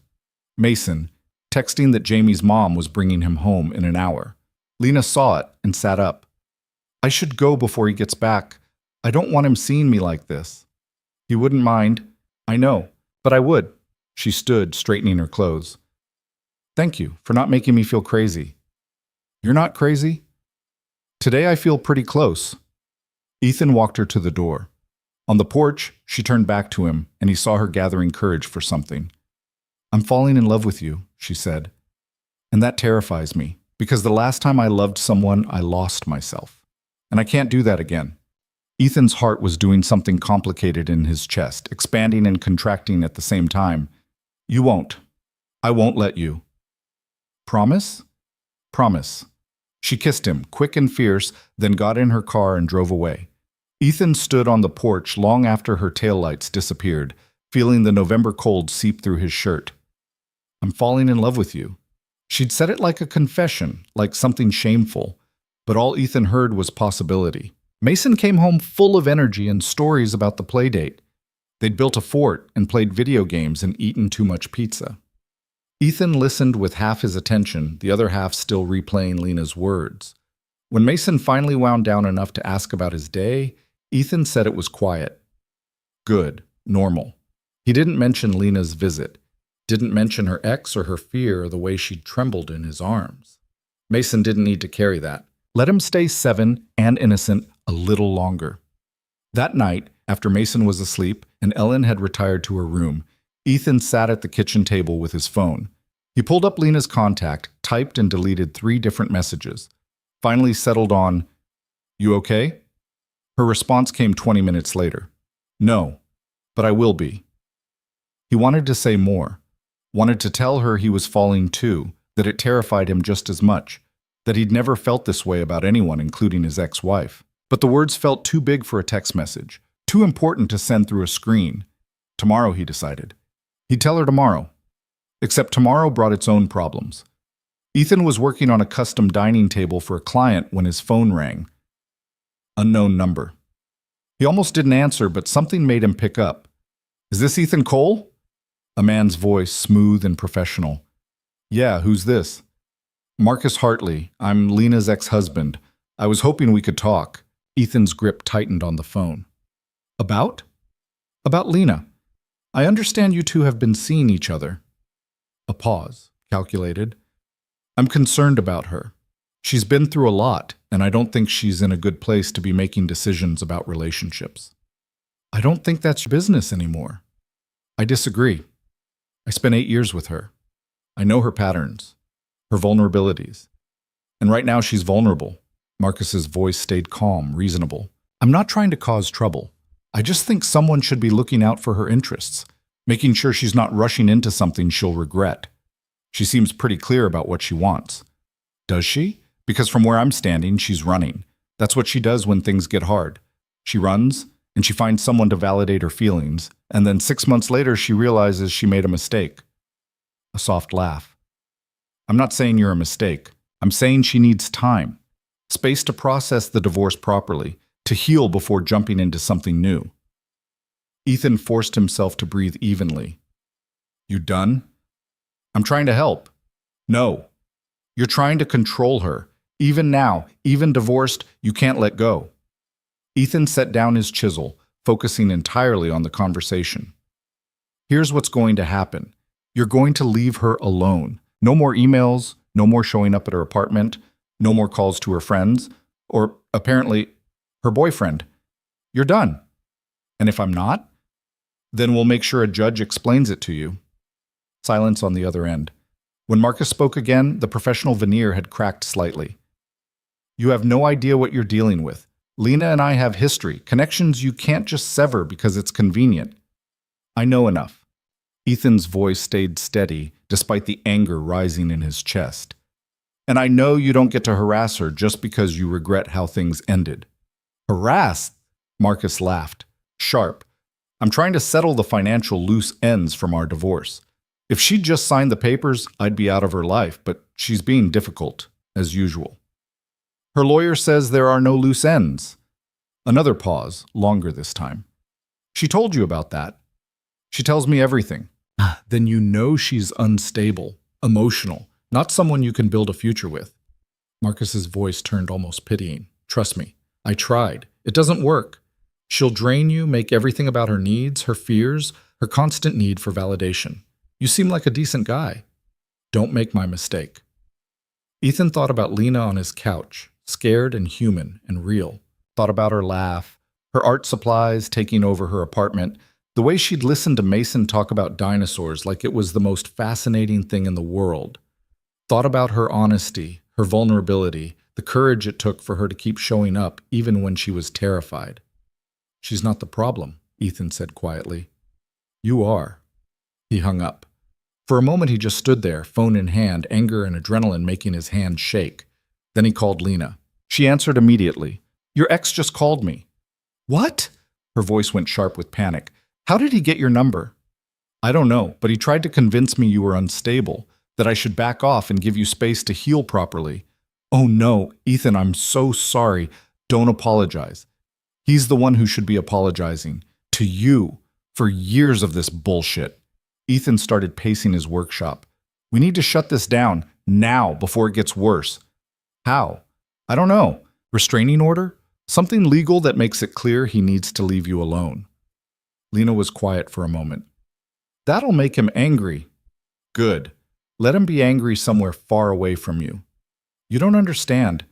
Mason, texting that Jamie's mom was bringing him home in an hour. Lena saw it and sat up. I should go before he gets back. I don't want him seeing me like this. He wouldn't mind. I know, but I would. She stood, straightening her clothes. Thank you for not making me feel crazy. You're not crazy? Today I feel pretty close. Ethan walked her to the door. On the porch, she turned back to him, and he saw her gathering courage for something. I'm falling in love with you, she said. And that terrifies me, because the last time I loved someone, I lost myself. And I can't do that again. Ethan's heart was doing something complicated in his chest, expanding and contracting at the same time. You won't. I won't let you. Promise? Promise. She kissed him, quick and fierce, then got in her car and drove away. Ethan stood on the porch long after her taillights disappeared, feeling the November cold seep through his shirt. I'm falling in love with you. She'd said it like a confession, like something shameful, but all Ethan heard was possibility. Mason came home full of energy and stories about the playdate. They'd built a fort and played video games and eaten too much pizza. Ethan listened with half his attention, the other half still replaying Lena's words. When Mason finally wound down enough to ask about his day, Ethan said it was quiet. Good, normal. He didn't mention Lena's visit, didn't mention her ex or her fear or the way she'd trembled in his arms. Mason didn't need to carry that. Let him stay 7 and innocent a little longer. That night, after Mason was asleep and Ellen had retired to her room, Ethan sat at the kitchen table with his phone. He pulled up Lena's contact, typed and deleted 3 different messages. Finally settled on, "You okay?" Her response came 20 minutes later. "No, but I will be." He wanted to say more, wanted to tell her he was falling too, that it terrified him just as much, that he'd never felt this way about anyone, including his ex-wife. But the words felt too big for a text message, too important to send through a screen. Tomorrow, he decided. He'd tell her tomorrow. Except tomorrow brought its own problems. Ethan was working on a custom dining table for a client when his phone rang. Unknown number. He almost didn't answer, but something made him pick up. Is this Ethan Cole? A man's voice, smooth and professional. Yeah, who's this? Marcus Hartley. I'm Lena's ex-husband. I was hoping we could talk. Ethan's grip tightened on the phone. About? About Lena. I understand you two have been seeing each other. A pause, calculated. I'm concerned about her. She's been through a lot, and I don't think she's in a good place to be making decisions about relationships. I don't think that's your business anymore. I disagree. I spent 8 years with her. I know her patterns, her vulnerabilities. And right now she's vulnerable. Marcus's voice stayed calm, reasonable. I'm not trying to cause trouble. I just think someone should be looking out for her interests, making sure she's not rushing into something she'll regret. She seems pretty clear about what she wants. Does she? Because from where I'm standing, she's running. That's what she does when things get hard. She runs, and she finds someone to validate her feelings, and then 6 months later she realizes she made a mistake. A soft laugh. I'm not saying you're a mistake. I'm saying she needs time. Space to process the divorce properly, to heal before jumping into something new. Ethan forced himself to breathe evenly. You done? I'm trying to help. No. You're trying to control her. Even now, even divorced, you can't let go. Ethan set down his chisel, focusing entirely on the conversation. Here's what's going to happen. You're going to leave her alone. No more emails, no more showing up at her apartment, no more calls to her friends, or apparently her boyfriend. You're done. And if I'm not, then we'll make sure a judge explains it to you. Silence on the other end. When Marcus spoke again, the professional veneer had cracked slightly. You have no idea what you're dealing with. Lena and I have history, connections you can't just sever because it's convenient. I know enough. Ethan's voice stayed steady, despite the anger rising in his chest. And I know you don't get to harass her just because you regret how things ended. Harass? Marcus laughed, sharp. I'm trying to settle the financial loose ends from our divorce. If she'd just signed the papers, I'd be out of her life, but she's being difficult, as usual. Her lawyer says there are no loose ends. Another pause, longer this time. She told you about that. She tells me everything. Then you know she's unstable, emotional, not someone you can build a future with. Marcus's voice turned almost pitying. Trust me, I tried. It doesn't work. She'll drain you, make everything about her needs, her fears, her constant need for validation. You seem like a decent guy. Don't make my mistake. Ethan thought about Lena on his couch, scared and human and real. Thought about her laugh, her art supplies taking over her apartment, the way she'd listened to Mason talk about dinosaurs like it was the most fascinating thing in the world. Thought about her honesty, her vulnerability, the courage it took for her to keep showing up even when she was terrified. She's not the problem, Ethan said quietly. You are. He hung up. For a moment he just stood there, phone in hand, anger and adrenaline making his hand shake. Then he called Lena. She answered immediately. Your ex just called me. What? Her voice went sharp with panic. How did he get your number? I don't know, but he tried to convince me you were unstable, that I should back off and give you space to heal properly. Oh no, Ethan, I'm so sorry. Don't apologize. He's the one who should be apologizing. To you. For years of this bullshit. Ethan started pacing his workshop. We need to shut this down, now, before it gets worse. How? I don't know. Restraining order? Something legal that makes it clear he needs to leave you alone. Lena was quiet for a moment. That'll make him angry. Good. Let him be angry somewhere far away from you. You don't understand.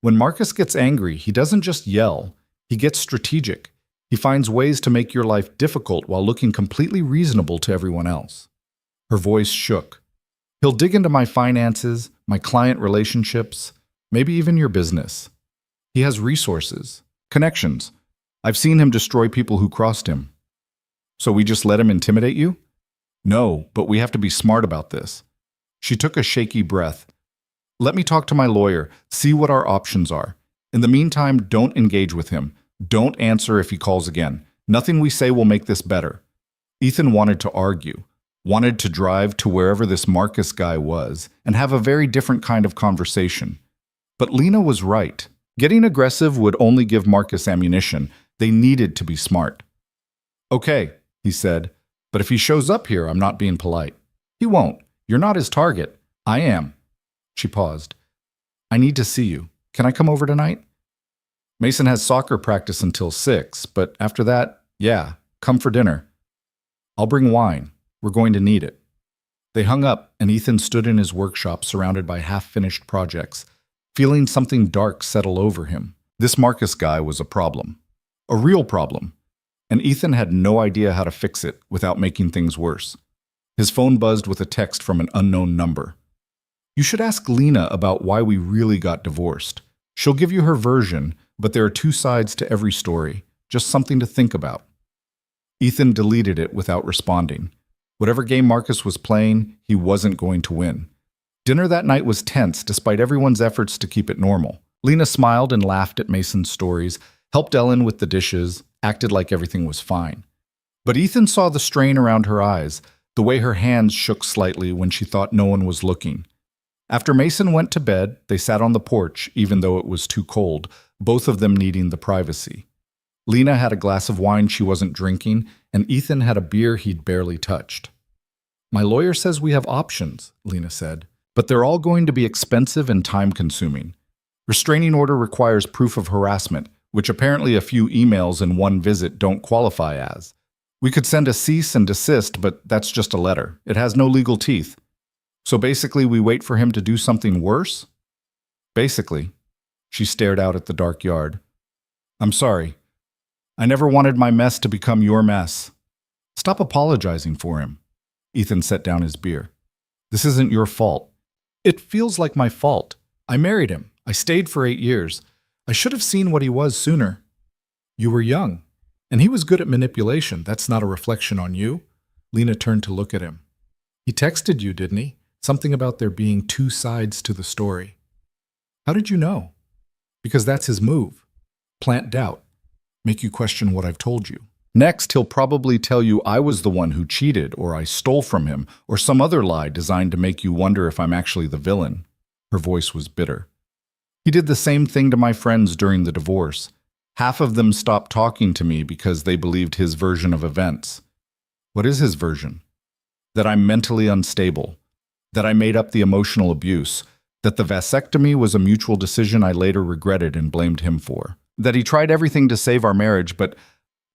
When Marcus gets angry, he doesn't just yell. He gets strategic. He finds ways to make your life difficult while looking completely reasonable to everyone else. Her voice shook. He'll dig into my finances, my client relationships, maybe even your business. He has resources, connections. I've seen him destroy people who crossed him. So we just let him intimidate you? No, but we have to be smart about this. She took a shaky breath. Let me talk to my lawyer, see what our options are. In the meantime, don't engage with him. Don't answer if he calls again. Nothing we say will make this better. Ethan wanted to argue, wanted to drive to wherever this Marcus guy was and have a very different kind of conversation. But Lena was right. Getting aggressive would only give Marcus ammunition. They needed to be smart. Okay, he said, but if he shows up here, I'm not being polite. He won't. You're not his target. I am. She paused. I need to see you. Can I come over tonight? Mason has soccer practice until 6, but after that, yeah, come for dinner. I'll bring wine. We're going to need it. They hung up, and Ethan stood in his workshop surrounded by half-finished projects, feeling something dark settle over him. This Marcus guy was a problem. A real problem. And Ethan had no idea how to fix it without making things worse. His phone buzzed with a text from an unknown number. "You should ask Lena about why we really got divorced. She'll give you her version, but there are two sides to every story. Just something to think about." Ethan deleted it without responding. Whatever game Marcus was playing, he wasn't going to win. Dinner that night was tense despite everyone's efforts to keep it normal. Lena smiled and laughed at Mason's stories, helped Ellen with the dishes, acted like everything was fine. But Ethan saw the strain around her eyes, the way her hands shook slightly when she thought no one was looking. After Mason went to bed, they sat on the porch, even though it was too cold, both of them needing the privacy. Lena had a glass of wine she wasn't drinking, and Ethan had a beer he'd barely touched. "My lawyer says we have options," Lena said, "but they're all going to be expensive and time-consuming. Restraining order requires proof of harassment, which apparently a few emails and one visit don't qualify as. We could send a cease and desist, but that's just a letter. It has no legal teeth. So basically we wait for him to do something worse?" "Basically." She stared out at the dark yard. "I'm sorry. I never wanted my mess to become your mess." "Stop apologizing for him." Ethan set down his beer. "This isn't your fault." "It feels like my fault. I married him. I stayed for 8 years. I should have seen what he was sooner." "You were young, and he was good at manipulation. That's not a reflection on you." Lena turned to look at him. "He texted you, didn't he? Something about there being two sides to the story." "How did you know?" "Because that's his move. Plant doubt. Make you question what I've told you. Next, he'll probably tell you I was the one who cheated, or I stole from him, or some other lie designed to make you wonder if I'm actually the villain." Her voice was bitter. "He did the same thing to my friends during the divorce. Half of them stopped talking to me because they believed his version of events." "What is his version?" "That I'm mentally unstable. That I made up the emotional abuse. That the vasectomy was a mutual decision I later regretted and blamed him for. That he tried everything to save our marriage, but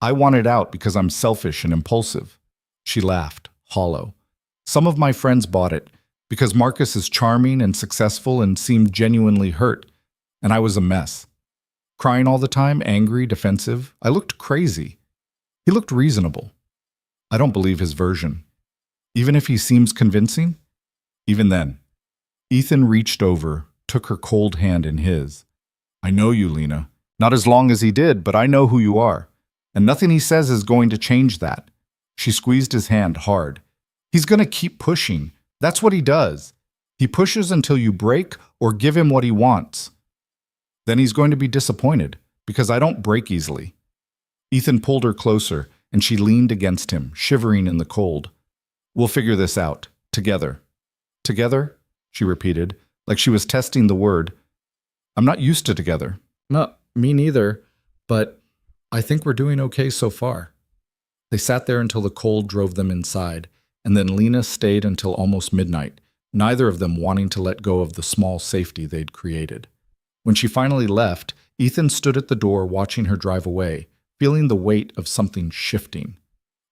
I wanted out because I'm selfish and impulsive." She laughed, hollow. "Some of my friends bought it, because Marcus is charming and successful and seemed genuinely hurt, and I was a mess. Crying all the time, angry, defensive. I looked crazy. He looked reasonable. I don't believe his version. Even if he seems convincing?" Even then, Ethan reached over, took her cold hand in his. "I know you, Lena. Not as long as he did, but I know who you are. And nothing he says is going to change that." She squeezed his hand hard. "He's going to keep pushing. That's what he does. He pushes until you break or give him what he wants. Then he's going to be disappointed, because I don't break easily." Ethan pulled her closer, and she leaned against him, shivering in the cold. "We'll figure this out. Together." "Together?" she repeated, like she was testing the word. "I'm not used to together." "No, me neither, but I think we're doing okay so far." They sat there until the cold drove them inside, and then Lena stayed until almost midnight, neither of them wanting to let go of the small safety they'd created. When she finally left, Ethan stood at the door watching her drive away, feeling the weight of something shifting.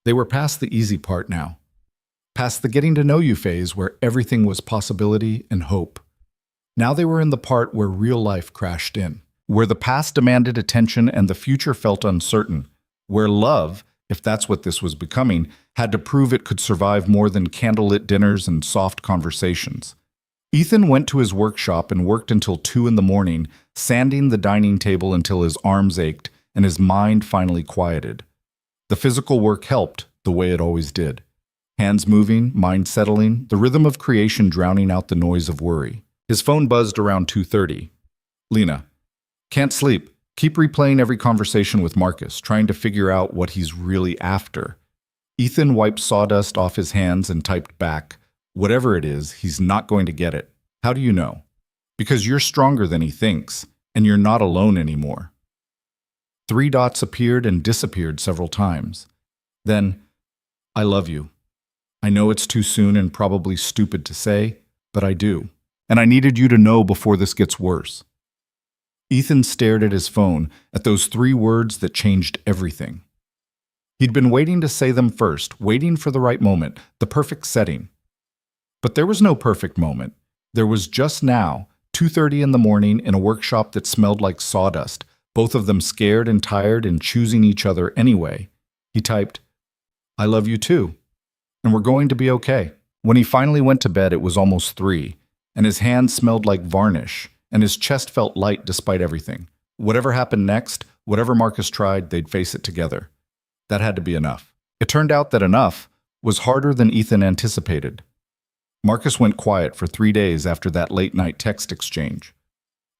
They were past the easy part now, past the getting-to-know-you phase where everything was possibility and hope. Now they were in the part where real life crashed in, where the past demanded attention and the future felt uncertain, where love, if that's what this was becoming, had to prove it could survive more than candlelit dinners and soft conversations. Ethan went to his workshop and worked until 2 in the morning, sanding the dining table until his arms ached and his mind finally quieted. The physical work helped, the way it always did. Hands moving, mind settling, the rhythm of creation drowning out the noise of worry. His phone buzzed around 2:30. "Lena, can't sleep. Keep replaying every conversation with Marcus, trying to figure out what he's really after." Ethan wiped sawdust off his hands and typed back, "Whatever it is, he's not going to get it." "How do you know?" "Because you're stronger than he thinks, and you're not alone anymore." 3 dots appeared and disappeared several times. Then, "I love you. I know it's too soon and probably stupid to say, but I do. And I needed you to know before this gets worse." Ethan stared at his phone, at those 3 words that changed everything. He'd been waiting to say them first, waiting for the right moment, the perfect setting. But there was no perfect moment. There was just now, 2:30 in the morning in a workshop that smelled like sawdust, both of them scared and tired and choosing each other anyway. He typed, "I love you too, and we're going to be okay." When he finally went to bed, it was almost 3, and his hands smelled like varnish, and his chest felt light despite everything. Whatever happened next, whatever Marcus tried, they'd face it together. That had to be enough. It turned out that enough was harder than Ethan anticipated. Marcus went quiet for 3 days after that late-night text exchange.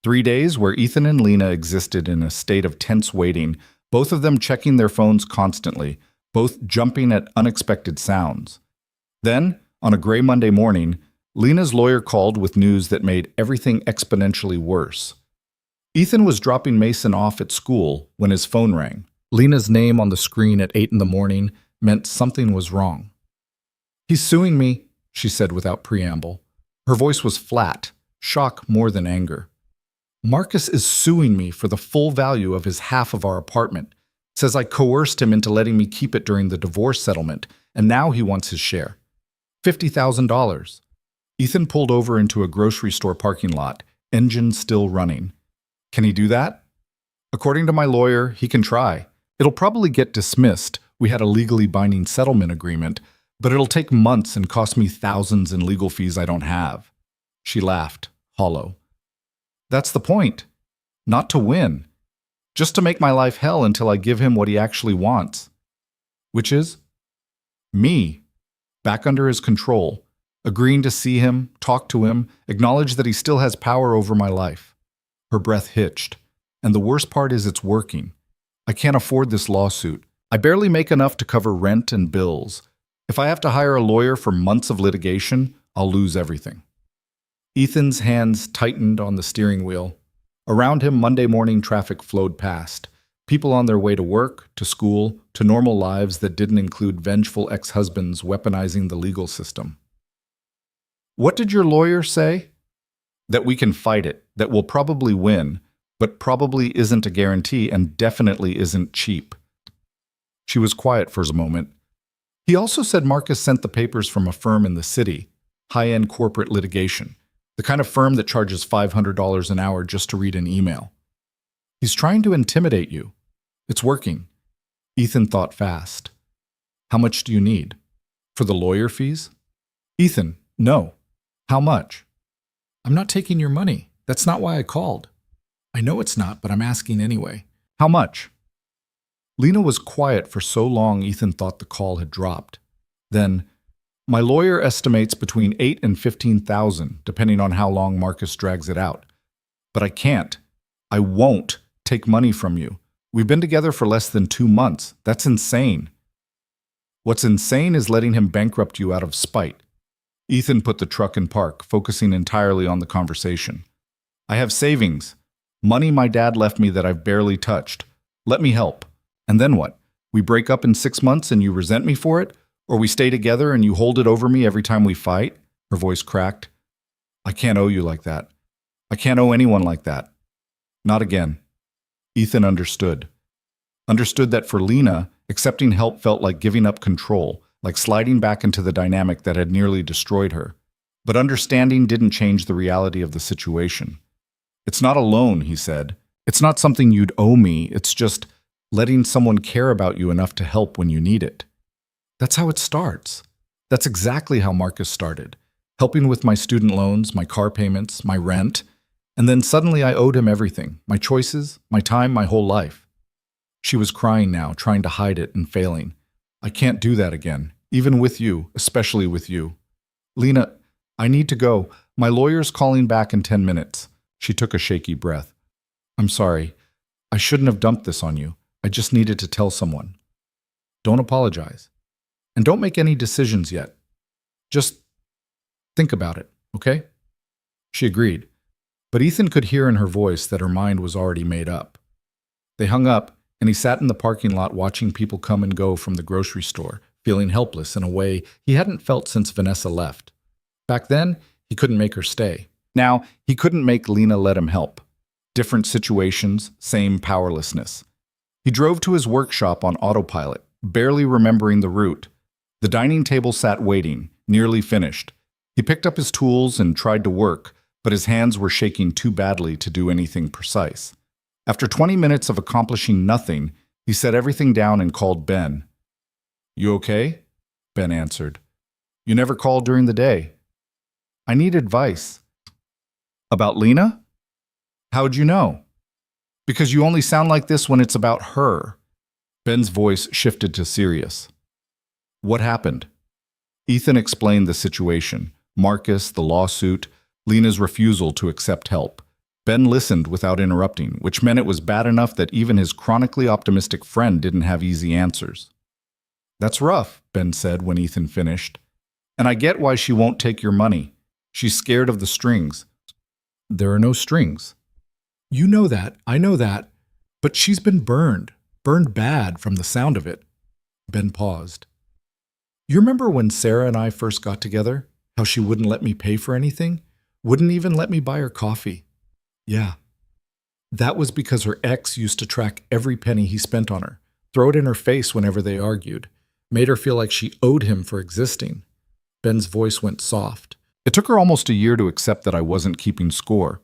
3 days where Ethan and Lena existed in a state of tense waiting, both of them checking their phones constantly, both jumping at unexpected sounds. Then, on a gray Monday morning, Lena's lawyer called with news that made everything exponentially worse. Ethan was dropping Mason off at school when his phone rang. Lena's name on the screen at 8 in the morning meant something was wrong. "He's suing me," she said without preamble. Her voice was flat, shock more than anger. "Marcus is suing me for the full value of his half of our apartment. Says I coerced him into letting me keep it during the divorce settlement, and now he wants his share. $50,000. Ethan pulled over into a grocery store parking lot, engine still running. "Can he do that?" "According to my lawyer, he can try. It'll probably get dismissed. We had a legally binding settlement agreement, but it'll take months and cost me thousands in legal fees I don't have." She laughed, hollow. "That's the point. Not to win. Just to make my life hell until I give him what he actually wants." "Which is?" "Me. Back under his control. Agreeing to see him, talk to him, acknowledge that he still has power over my life." Her breath hitched. "And the worst part is it's working. I can't afford this lawsuit. I barely make enough to cover rent and bills. If I have to hire a lawyer for months of litigation, I'll lose everything." Ethan's hands tightened on the steering wheel. Around him, Monday morning traffic flowed past. People on their way to work, to school, to normal lives that didn't include vengeful ex-husbands weaponizing the legal system. "What did your lawyer say?" "That we can fight it, that we'll probably win, but probably isn't a guarantee and definitely isn't cheap." She was quiet for a moment. "He also said Marcus sent the papers from a firm in the city, high-end corporate litigation, the kind of firm that charges $500 an hour just to read an email. He's trying to intimidate you. It's working." Ethan thought fast. "How much do you need? For the lawyer fees?" "Ethan, no. How much?" "I'm not taking your money. That's not why I called." "I know it's not, but I'm asking anyway." "How much?" Lena was quiet for so long Ethan thought the call had dropped. Then, "My lawyer estimates between 8 and 15,000, depending on how long Marcus drags it out. But I can't. I won't take money from you. We've been together for less than 2 months. That's insane." "What's insane is letting him bankrupt you out of spite." Ethan put the truck in park, focusing entirely on the conversation. "I have savings. Money my dad left me that I've barely touched. Let me help. And then what? We break up in 6 months and you resent me for it? Or we stay together and you hold it over me every time we fight?" Her voice cracked. "I can't owe you like that. I can't owe anyone like that. Not again." Ethan understood. Understood that for Lena, accepting help felt like giving up control, like sliding back into the dynamic that had nearly destroyed her. But understanding didn't change the reality of the situation. "It's not a loan," he said. "It's not something you'd owe me. It's just letting someone care about you enough to help when you need it. That's how it starts. That's exactly how Marcus started. Helping with my student loans, my car payments, my rent. And then suddenly I owed him everything. My choices, my time, my whole life." She was crying now, trying to hide it and failing. "I can't do that again, even with you, especially with you. Lena, I need to go. My lawyer's calling back in 10 minutes. She took a shaky breath. "I'm sorry. I shouldn't have dumped this on you. I just needed to tell someone." "Don't apologize. And don't make any decisions yet. Just think about it, okay?" She agreed, but Ethan could hear in her voice that her mind was already made up. They hung up, and he sat in the parking lot watching people come and go from the grocery store, feeling helpless in a way he hadn't felt since Vanessa left. Back then, he couldn't make her stay. Now, he couldn't make Lena let him help. Different situations, same powerlessness. He drove to his workshop on autopilot, barely remembering the route. The dining table sat waiting, nearly finished. He picked up his tools and tried to work, but his hands were shaking too badly to do anything precise. After 20 minutes of accomplishing nothing, he set everything down and called Ben. "You okay?" Ben answered. "You never called during the day." "I need advice." "About Lena?" "How'd you know?" "Because you only sound like this when it's about her." Ben's voice shifted to serious. "What happened?" Ethan explained the situation: Marcus, the lawsuit, Lena's refusal to accept help. Ben listened without interrupting, which meant it was bad enough that even his chronically optimistic friend didn't have easy answers. "That's rough," Ben said when Ethan finished. "And I get why she won't take your money. She's scared of the strings." "There are no strings." "You know that, I know that. But she's been burned bad from the sound of it." Ben paused. "You remember when Sarah and I first got together? How she wouldn't let me pay for anything? Wouldn't even let me buy her coffee." "Yeah. That was because her ex used to track every penny he spent on her, throw it in her face whenever they argued, made her feel like she owed him for existing." Ben's voice went soft. "It took her almost a year to accept that I wasn't keeping score,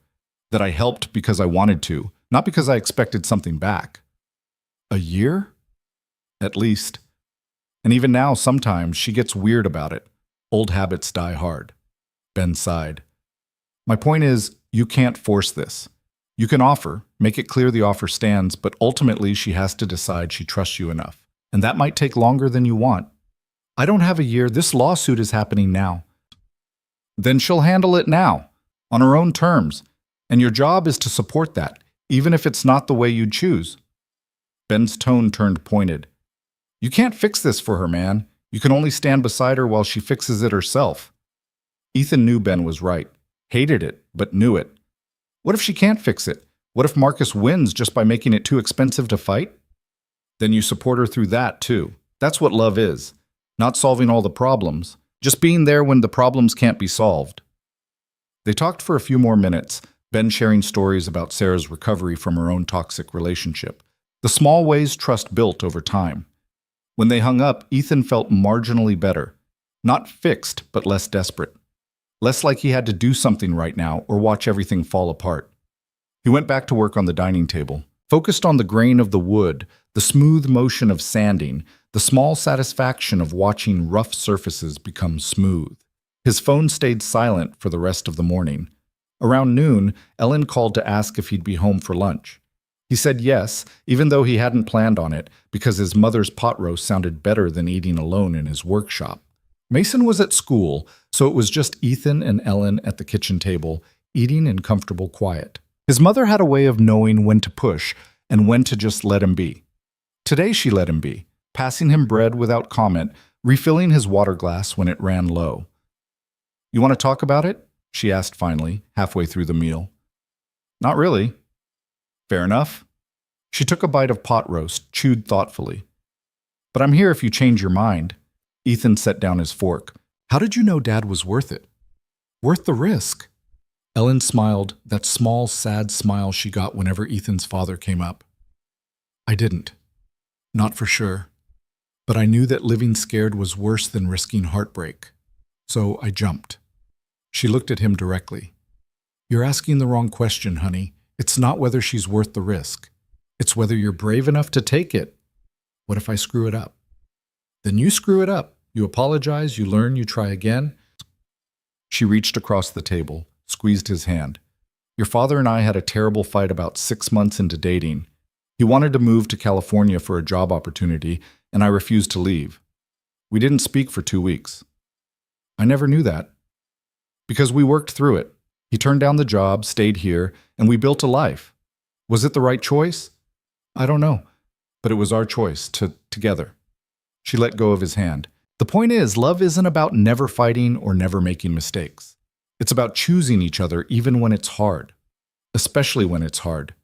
that I helped because I wanted to, not because I expected something back." "A year?" "At least. And even now, sometimes she gets weird about it. Old habits die hard." Ben sighed. "My point is, you can't force this. You can offer, make it clear the offer stands, but ultimately she has to decide she trusts you enough. And that might take longer than you want." "I don't have a year. This lawsuit is happening now." "Then she'll handle it now, on her own terms. And your job is to support that, even if it's not the way you'd choose." Ben's tone turned pointed. "You can't fix this for her, man. You can only stand beside her while she fixes it herself." Ethan knew Ben was right. Hated it, but knew it. What if she can't fix it? What if Marcus wins just by making it too expensive to fight? Then you support her through that, too. That's what love is. Not solving all the problems, just being there when the problems can't be solved. They talked for a few more minutes, Ben sharing stories about Sarah's recovery from her own toxic relationship. The small ways trust built over time. When they hung up, Ethan felt marginally better. Not fixed, but less desperate. Less like he had to do something right now or watch everything fall apart. He went back to work on the dining table, focused on the grain of the wood, the smooth motion of sanding, the small satisfaction of watching rough surfaces become smooth. His phone stayed silent for the rest of the morning. Around noon, Ellen called to ask if he'd be home for lunch. He said yes, even though he hadn't planned on it, because his mother's pot roast sounded better than eating alone in his workshop. Mason was at school, so it was just Ethan and Ellen at the kitchen table, eating in comfortable quiet. His mother had a way of knowing when to push and when to just let him be. Today she let him be, passing him bread without comment, refilling his water glass when it ran low. "You want to talk about it?" she asked finally, halfway through the meal. "Not really." "Fair enough." She took a bite of pot roast, chewed thoughtfully. "But I'm here if you change your mind." Ethan set down his fork. "How did you know Dad was worth it? Worth the risk?" Ellen smiled, that small, sad smile she got whenever Ethan's father came up. "I didn't. Not for sure. But I knew that living scared was worse than risking heartbreak. So I jumped." She looked at him directly. "You're asking the wrong question, honey. It's not whether she's worth the risk. It's whether you're brave enough to take it. What if I screw it up?" "Then you screw it up. You apologize, you learn, you try again." She reached across the table, squeezed his hand. "Your father and I had a terrible fight about 6 months into dating. He wanted to move to California for a job opportunity, and I refused to leave. We didn't speak for 2 weeks. I never knew that. Because we worked through it. He turned down the job, stayed here, and we built a life. Was it the right choice? I don't know, but it was our choice, together." She let go of his hand. "The point is, love isn't about never fighting or never making mistakes. It's about choosing each other even when it's hard, especially when it's hard."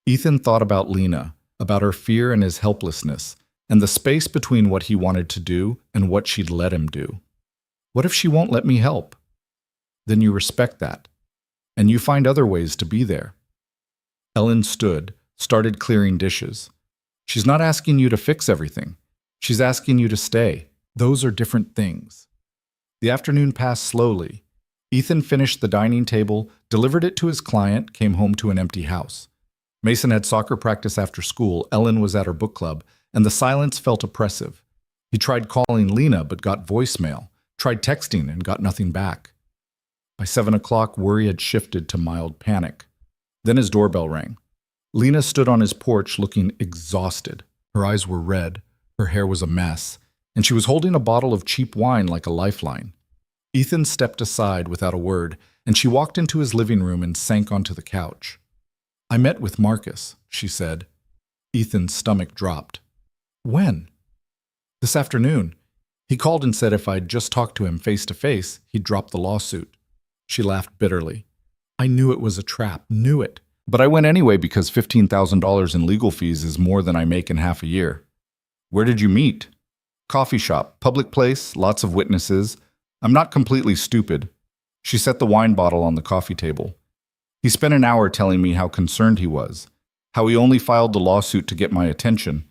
Ethan thought about Lena, about her fear and his helplessness, and the space between what he wanted to do and what she'd let him do. What if she won't let me help? Then you respect that, and you find other ways to be there. Ellen stood, started clearing dishes. "She's not asking you to fix everything. She's asking you to stay. Those are different things." The afternoon passed slowly. Ethan finished the dining table, delivered it to his client, came home to an empty house. Mason had soccer practice after school, Ellen was at her book club, and the silence felt oppressive. He tried calling Lena but got voicemail, tried texting and got nothing back. By 7 o'clock, worry had shifted to mild panic. Then his doorbell rang. Lena stood on his porch looking exhausted. Her eyes were red, her hair was a mess, and she was holding a bottle of cheap wine like a lifeline. Ethan stepped aside without a word, and she walked into his living room and sank onto the couch. "I met with Marcus," she said. Ethan's stomach dropped. "When?" "This afternoon. He called and said if I'd just talked to him face to face, he'd drop the lawsuit." She laughed bitterly. "I knew it was a trap, knew it. But I went anyway because $15,000 in legal fees is more than I make in half a year." "Where did you meet?" "Coffee shop, public place, lots of witnesses. I'm not completely stupid." She set the wine bottle on the coffee table. "He spent an hour telling me how concerned he was, how he only filed the lawsuit to get my attention,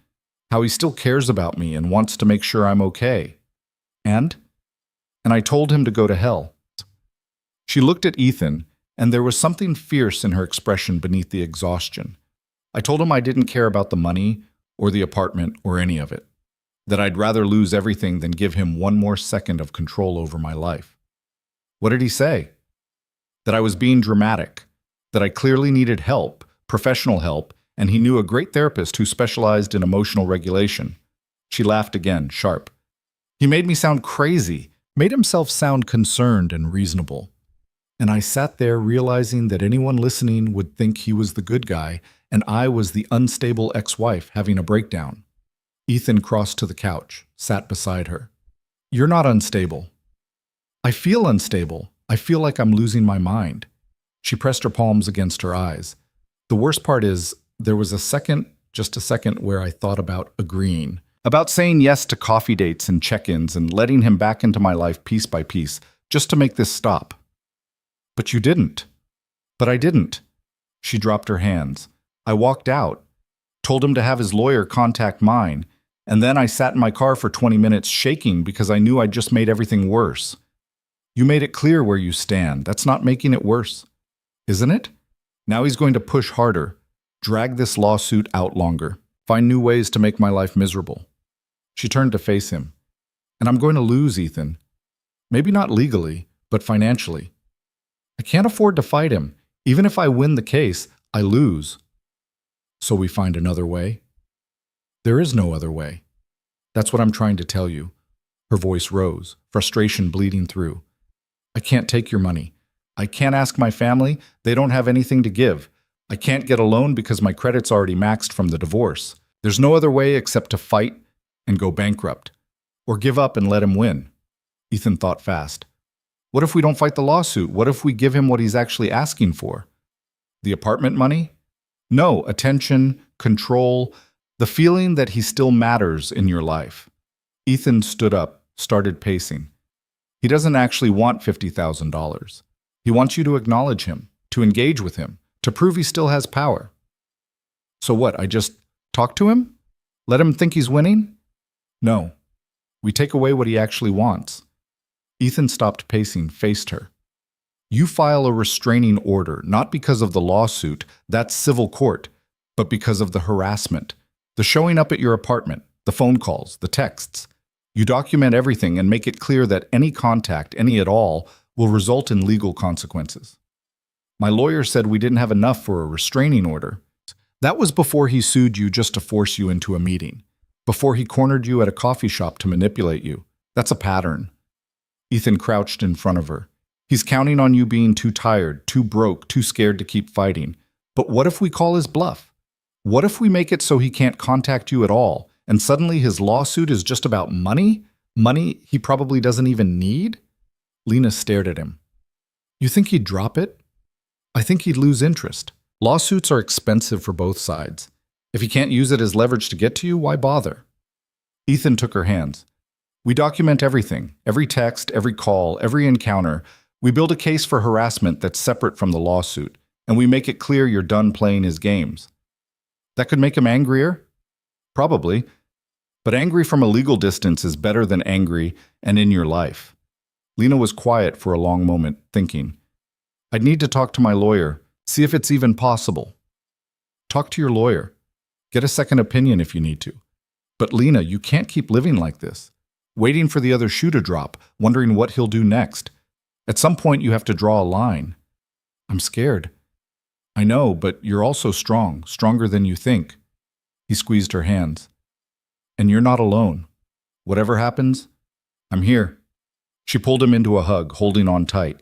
how he still cares about me and wants to make sure I'm okay. And I told him to go to hell." She looked at Ethan, and there was something fierce in her expression beneath the exhaustion. "I told him I didn't care about the money or the apartment or any of it, that I'd rather lose everything than give him one more second of control over my life." "What did he say?" "That I was being dramatic, that I clearly needed help, professional help, and he knew a great therapist who specialized in emotional regulation." She laughed again, sharp. "He made me sound crazy, made himself sound concerned and reasonable. And I sat there realizing that anyone listening would think he was the good guy, and I was the unstable ex-wife having a breakdown." Ethan crossed to the couch, sat beside her. "You're not unstable." "I feel unstable. I feel like I'm losing my mind." She pressed her palms against her eyes. "The worst part is, there was just a second where I thought about agreeing. About saying yes to coffee dates and check-ins and letting him back into my life piece by piece, just to make this stop." "But you didn't." "But I didn't." She dropped her hands. "I walked out, told him to have his lawyer contact mine, and then I sat in my car for 20 minutes shaking because I knew I'd just made everything worse." "You made it clear where you stand. That's not making it worse." "Isn't it? Now he's going to push harder, drag this lawsuit out longer, find new ways to make my life miserable." She turned to face him. "And I'm going to lose, Ethan. Maybe not legally, but financially. I can't afford to fight him. Even if I win the case, I lose." "So we find another way?" "There is no other way. That's what I'm trying to tell you." Her voice rose, frustration bleeding through. "I can't take your money. I can't ask my family. They don't have anything to give. I can't get a loan because my credit's already maxed from the divorce. There's no other way except to fight and go bankrupt, or give up and let him win." Ethan thought fast. "What if we don't fight the lawsuit? What if we give him what he's actually asking for?" "The apartment money?" "No, attention, control, the feeling that he still matters in your life." Ethan stood up, started pacing. "He doesn't actually want $50,000. He wants you to acknowledge him, to engage with him, to prove he still has power." "So what, I just talk to him? Let him think he's winning?" "No. We take away what he actually wants." Ethan stopped pacing, faced her. "You file a restraining order, not because of the lawsuit, that's civil court, but because of the harassment, the showing up at your apartment, the phone calls, the texts. You document everything and make it clear that any contact, any at all, will result in legal consequences. My lawyer said we didn't have enough for a restraining order. That was before he sued you just to force you into a meeting, before he cornered you at a coffee shop to manipulate you. That's a pattern." Ethan crouched in front of her. "He's counting on you being too tired, too broke, too scared to keep fighting. But what if we call his bluff? What if we make it so he can't contact you at all, and suddenly his lawsuit is just about money? Money he probably doesn't even need?" Lena stared at him. "You think he'd drop it?" "I think he'd lose interest. Lawsuits are expensive for both sides. If he can't use it as leverage to get to you, why bother?" Ethan took her hands. "We document everything, every text, every call, every encounter. We build a case for harassment that's separate from the lawsuit, and we make it clear you're done playing his games." "That could make him angrier?" "Probably. But angry from a legal distance is better than angry and in your life. Lena was quiet for a long moment, thinking. I'd need to talk to my lawyer, see if it's even possible. Talk to your lawyer. Get a second opinion if you need to. But Lena, you can't keep living like this, waiting for the other shoe to drop, wondering what he'll do next. At some point, you have to draw a line. I'm scared. I know, but you're also strong, stronger than you think. He squeezed her hands. And you're not alone. Whatever happens, I'm here. She pulled him into a hug, holding on tight.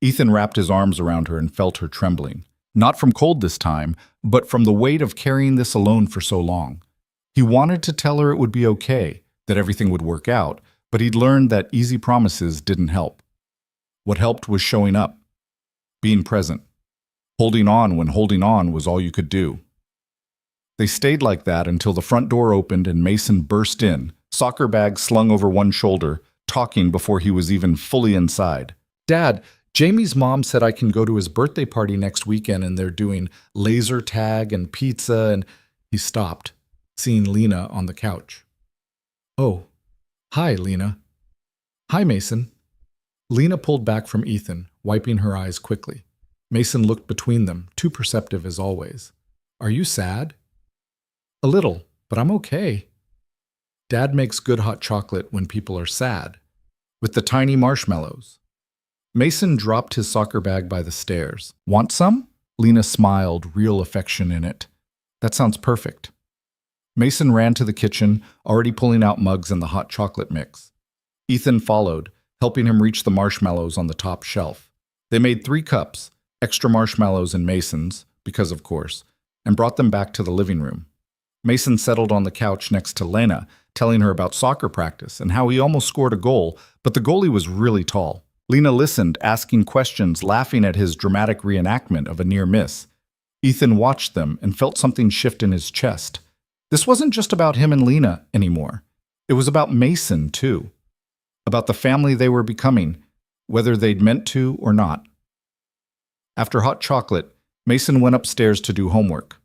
Ethan wrapped his arms around her and felt her trembling. Not from cold this time, but from the weight of carrying this alone for so long. He wanted to tell her it would be okay, that everything would work out, but he'd learned that easy promises didn't help. What helped was showing up, being present, holding on when holding on was all you could do. They stayed like that until the front door opened and Mason burst in, soccer bag slung over one shoulder, talking before he was even fully inside. Dad, Jamie's mom said I can go to his birthday party next weekend and they're doing laser tag and pizza and... He stopped, seeing Lena on the couch. Oh, hi, Lena. Hi, Mason. Lena pulled back from Ethan, wiping her eyes quickly. Mason looked between them, too perceptive as always. Are you sad? A little, but I'm okay. Dad makes good hot chocolate when people are sad, with the tiny marshmallows. Mason dropped his soccer bag by the stairs. Want some? Lena smiled, real affection in it. That sounds perfect. Mason ran to the kitchen, already pulling out mugs and the hot chocolate mix. Ethan followed, helping him reach the marshmallows on the top shelf. They made 3 cups, extra marshmallows and Mason's, because of course, and brought them back to the living room. Mason settled on the couch next to Lena, telling her about soccer practice and how he almost scored a goal, but the goalie was really tall. Lena listened, asking questions, laughing at his dramatic reenactment of a near miss. Ethan watched them and felt something shift in his chest. This wasn't just about him and Lena anymore. It was about Mason, too. About the family they were becoming, whether they'd meant to or not. After hot chocolate, Mason went upstairs to do homework.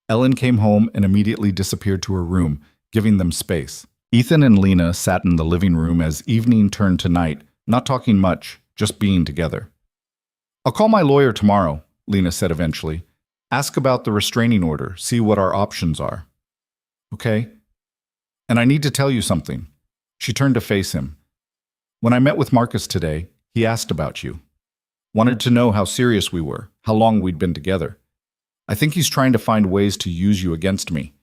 Ellen came home and immediately disappeared to her room, giving them space. Ethan and Lena sat in the living room as evening turned to night, not talking much, just being together. I'll call my lawyer tomorrow, Lena said eventually. Ask about the restraining order, see what our options are. Okay? And I need to tell you something. She turned to face him. When I met with Marcus today, he asked about you. Wanted to know how serious we were, how long we'd been together. I think he's trying to find ways to use you against me.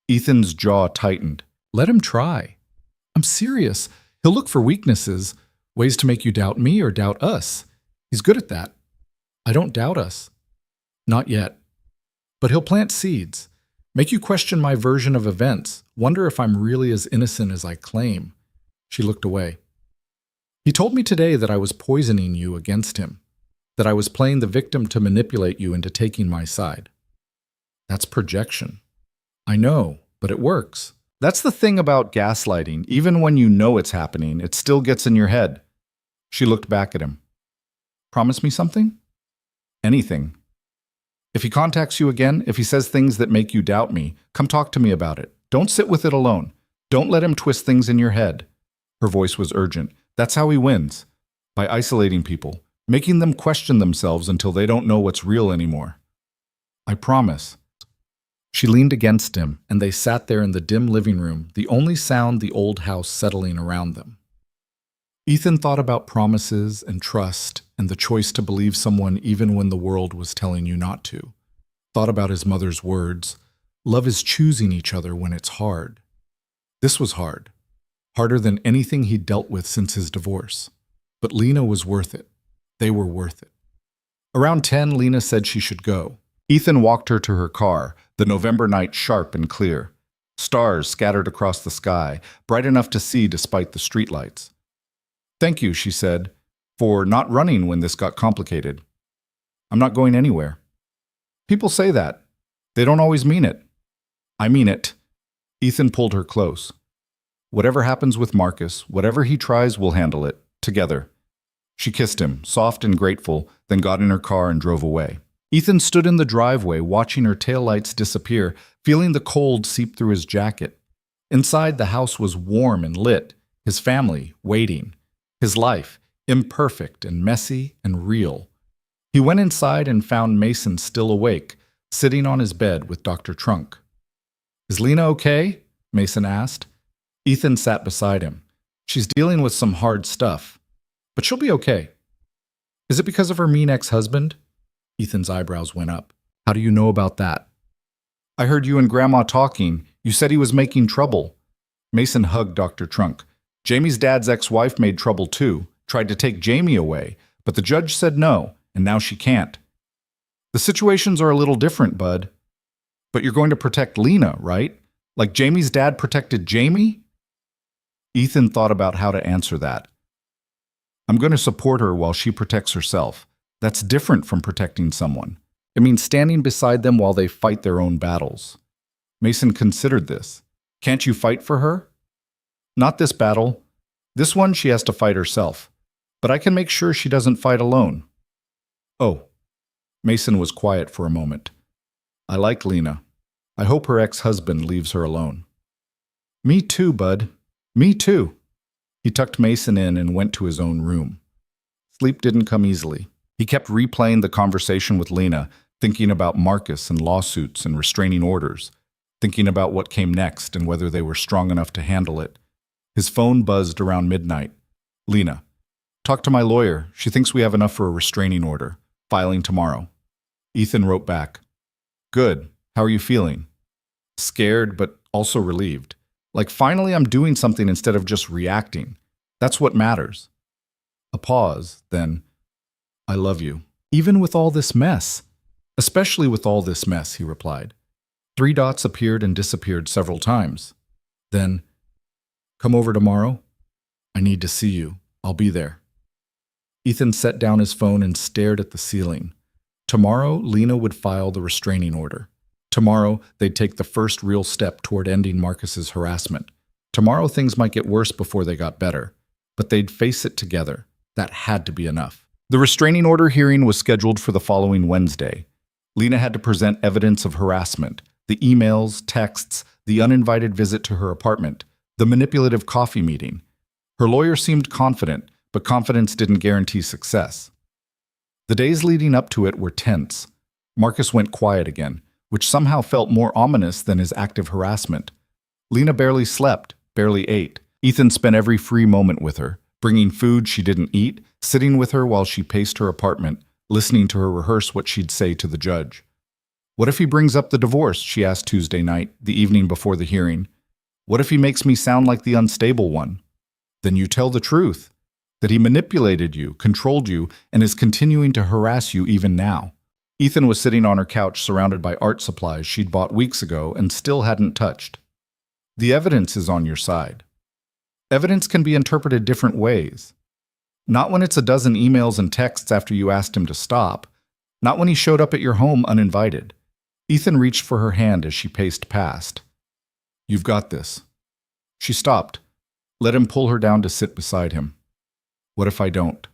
Ethan's jaw tightened. Let him try. I'm serious. He'll look for weaknesses, ways to make you doubt me or doubt us. He's good at that. I don't doubt us. Not yet. But he'll plant seeds, make you question my version of events, wonder if I'm really as innocent as I claim. She looked away. He told me today that I was poisoning you against him, that I was playing the victim to manipulate you into taking my side. That's projection. I know, but it works. That's the thing about gaslighting. Even when you know it's happening, it still gets in your head. She looked back at him. Promise me something? Anything. If he contacts you again, if he says things that make you doubt me, come talk to me about it. Don't sit with it alone. Don't let him twist things in your head. Her voice was urgent. That's how he wins. By isolating people, making them question themselves until they don't know what's real anymore. I promise. She leaned against him, and they sat there in the dim living room, the only sound the old house settling around them. Ethan thought about promises and trust and the choice to believe someone even when the world was telling you not to. Thought about his mother's words, love is choosing each other when it's hard. This was hard, harder than anything he'd dealt with since his divorce. But Lena was worth it. They were worth it. Around 10, Lena said she should go. Ethan walked her to her car, the November night sharp and clear. Stars scattered across the sky, bright enough to see despite the streetlights. Thank you, she said, for not running when this got complicated. I'm not going anywhere. People say that. They don't always mean it. I mean it. Ethan pulled her close. Whatever happens with Marcus, whatever he tries, we'll handle it. Together. She kissed him, soft and grateful, then got in her car and drove away. Ethan stood in the driveway, watching her taillights disappear, feeling the cold seep through his jacket. Inside, the house was warm and lit, his family waiting. His life, imperfect and messy and real. He went inside and found Mason still awake, sitting on his bed with Dr. Trunk. "Is Lena okay?" Mason asked. Ethan sat beside him. "She's dealing with some hard stuff, but she'll be okay." "Is it because of her mean ex-husband?" Ethan's eyebrows went up. "How do you know about that?" "I heard you and Grandma talking. You said he was making trouble." Mason hugged Dr. Trunk. "Jamie's dad's ex-wife made trouble too, tried to take Jamie away, but the judge said no, and now she can't." "The situations are a little different, Bud." "But you're going to protect Lena, right? Like Jamie's dad protected Jamie?" Ethan thought about how to answer that. "I'm going to support her while she protects herself. That's different from protecting someone. It means standing beside them while they fight their own battles." Mason considered this. "Can't you fight for her?" "Not this battle. This one she has to fight herself. But I can make sure she doesn't fight alone." "Oh." Mason was quiet for a moment. "I like Lena. I hope her ex-husband leaves her alone." "Me too, Bud. Me too." He tucked Mason in and went to his own room. Sleep didn't come easily. He kept replaying the conversation with Lena, thinking about Marcus and lawsuits and restraining orders, thinking about what came next and whether they were strong enough to handle it. His phone buzzed around midnight. "Lena, talk to my lawyer. She thinks we have enough for a restraining order. Filing tomorrow." Ethan wrote back, "Good. How are you feeling?" "Scared, but also relieved. Like finally I'm doing something instead of just reacting. That's what matters." A pause, then, "I love you. Even with all this mess." "Especially with all this mess," he replied. Three dots appeared and disappeared several times. Then, "Come over tomorrow? I need to see you. I'll be there." Ethan set down his phone and stared at the ceiling. Tomorrow, Lena would file the restraining order. Tomorrow, they'd take the first real step toward ending Marcus's harassment. Tomorrow, things might get worse before they got better. But they'd face it together. That had to be enough. The restraining order hearing was scheduled for the following Wednesday. Lena had to present evidence of harassment, the emails, texts, the uninvited visit to her apartment, the manipulative coffee meeting. Her lawyer seemed confident, but confidence didn't guarantee success. The days leading up to it were tense. Marcus went quiet again, which somehow felt more ominous than his active harassment. Lena barely slept, barely ate. Ethan spent every free moment with her, bringing food she didn't eat, sitting with her while she paced her apartment, listening to her rehearse what she'd say to the judge. "What if he brings up the divorce?" she asked Tuesday night, the evening before the hearing. "What if he makes me sound like the unstable one?" "Then you tell the truth, that he manipulated you, controlled you, and is continuing to harass you even now." Ethan was sitting on her couch surrounded by art supplies she'd bought weeks ago and still hadn't touched. "The evidence is on your side." "Evidence can be interpreted different ways. Not when it's a dozen emails and texts after you asked him to stop. Not when he showed up at your home uninvited." Ethan reached for her hand as she paced past. "You've got this." She stopped, let him pull her down to sit beside him. "What if I don't?"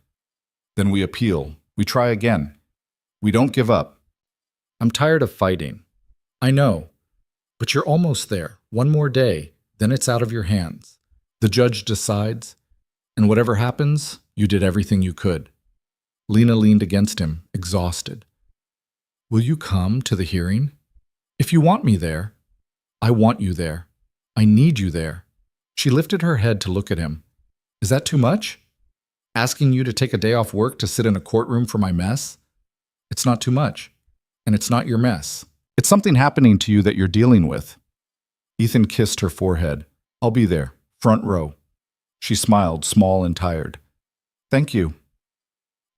"Then we appeal. We try again. We don't give up." "I'm tired of fighting." "I know. But you're almost there. One more day, then it's out of your hands. The judge decides, and whatever happens, you did everything you could." Lena leaned against him, exhausted. "Will you come to the hearing? If you want me there." "I want you there. I need you there." She lifted her head to look at him. "Is that too much? Asking you to take a day off work to sit in a courtroom for my mess? It's not too much. And it's not your mess. It's something happening to you that you're dealing with." Ethan kissed her forehead. "I'll be there, front row." She smiled, small and tired. "Thank you."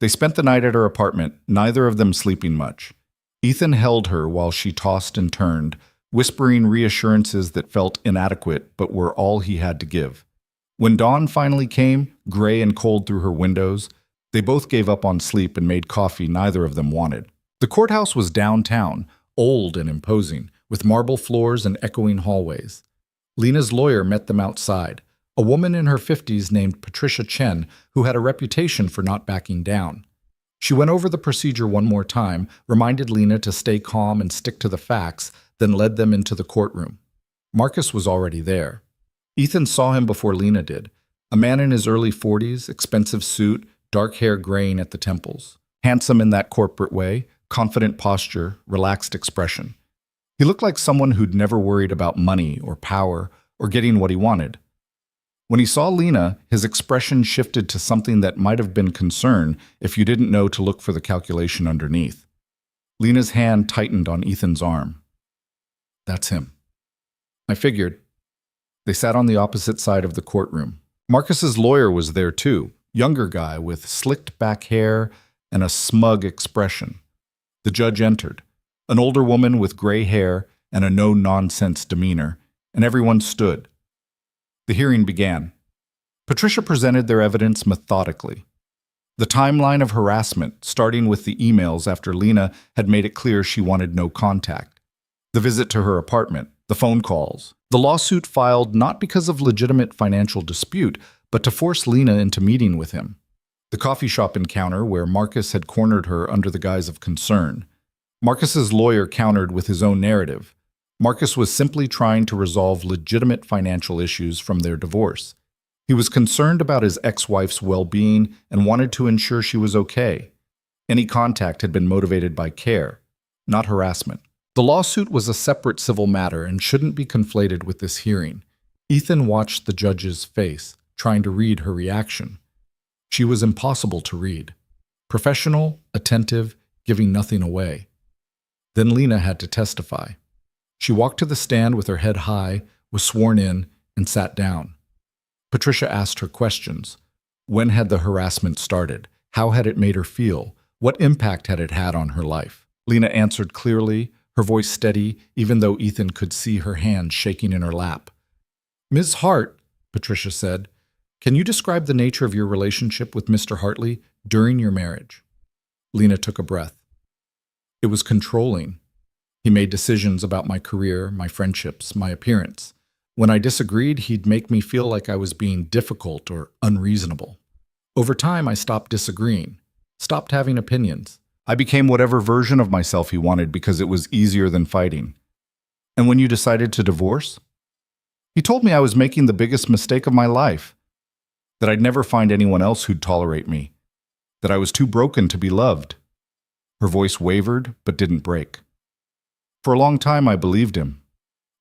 They spent the night at her apartment, neither of them sleeping much. Ethan held her while she tossed and turned, whispering reassurances that felt inadequate but were all he had to give. When dawn finally came, gray and cold through her windows, they both gave up on sleep and made coffee neither of them wanted. The courthouse was downtown, old and imposing, with marble floors and echoing hallways. Lena's lawyer met them outside, a woman in her 50s named Patricia Chen, who had a reputation for not backing down. She went over the procedure one more time, reminded Lena to stay calm and stick to the facts, then led them into the courtroom. Marcus was already there. Ethan saw him before Lena did. A man in his early 40s, expensive suit, dark hair graying at the temples. Handsome in that corporate way, confident posture, relaxed expression. He looked like someone who'd never worried about money or power or getting what he wanted. When he saw Lena, his expression shifted to something that might have been concern if you didn't know to look for the calculation underneath. Lena's hand tightened on Ethan's arm. That's him. I figured. They sat on the opposite side of the courtroom. Marcus's lawyer was there too, younger guy with slicked back hair and a smug expression. The judge entered, an older woman with gray hair and a no-nonsense demeanor, and everyone stood. The hearing began. Patricia presented their evidence methodically. The timeline of harassment, starting with the emails after Lena had made it clear she wanted no contact, the visit to her apartment, the phone calls, the lawsuit filed not because of legitimate financial dispute, but to force Lena into meeting with him, the coffee shop encounter where Marcus had cornered her under the guise of concern. Marcus's lawyer countered with his own narrative. Marcus was simply trying to resolve legitimate financial issues from their divorce. He was concerned about his ex-wife's well-being and wanted to ensure she was okay. Any contact had been motivated by care, not harassment. The lawsuit was a separate civil matter and shouldn't be conflated with this hearing. Ethan watched the judge's face, trying to read her reaction. She was impossible to read. Professional, attentive, giving nothing away. Then Lena had to testify. She walked to the stand with her head high, was sworn in, and sat down. Patricia asked her questions. When had the harassment started? How had it made her feel? What impact had it had on her life? Lena answered clearly, her voice steady, even though Ethan could see her hand shaking in her lap. Ms. Hart, Patricia said, can you describe the nature of your relationship with Mr. Hartley during your marriage? Lena took a breath. It was controlling. He made decisions about my career, my friendships, my appearance. When I disagreed, he'd make me feel like I was being difficult or unreasonable. Over time, I stopped disagreeing, stopped having opinions. I became whatever version of myself he wanted because it was easier than fighting. And when you decided to divorce? He told me I was making the biggest mistake of my life, that I'd never find anyone else who'd tolerate me, that I was too broken to be loved. Her voice wavered, but didn't break. For a long time, I believed him.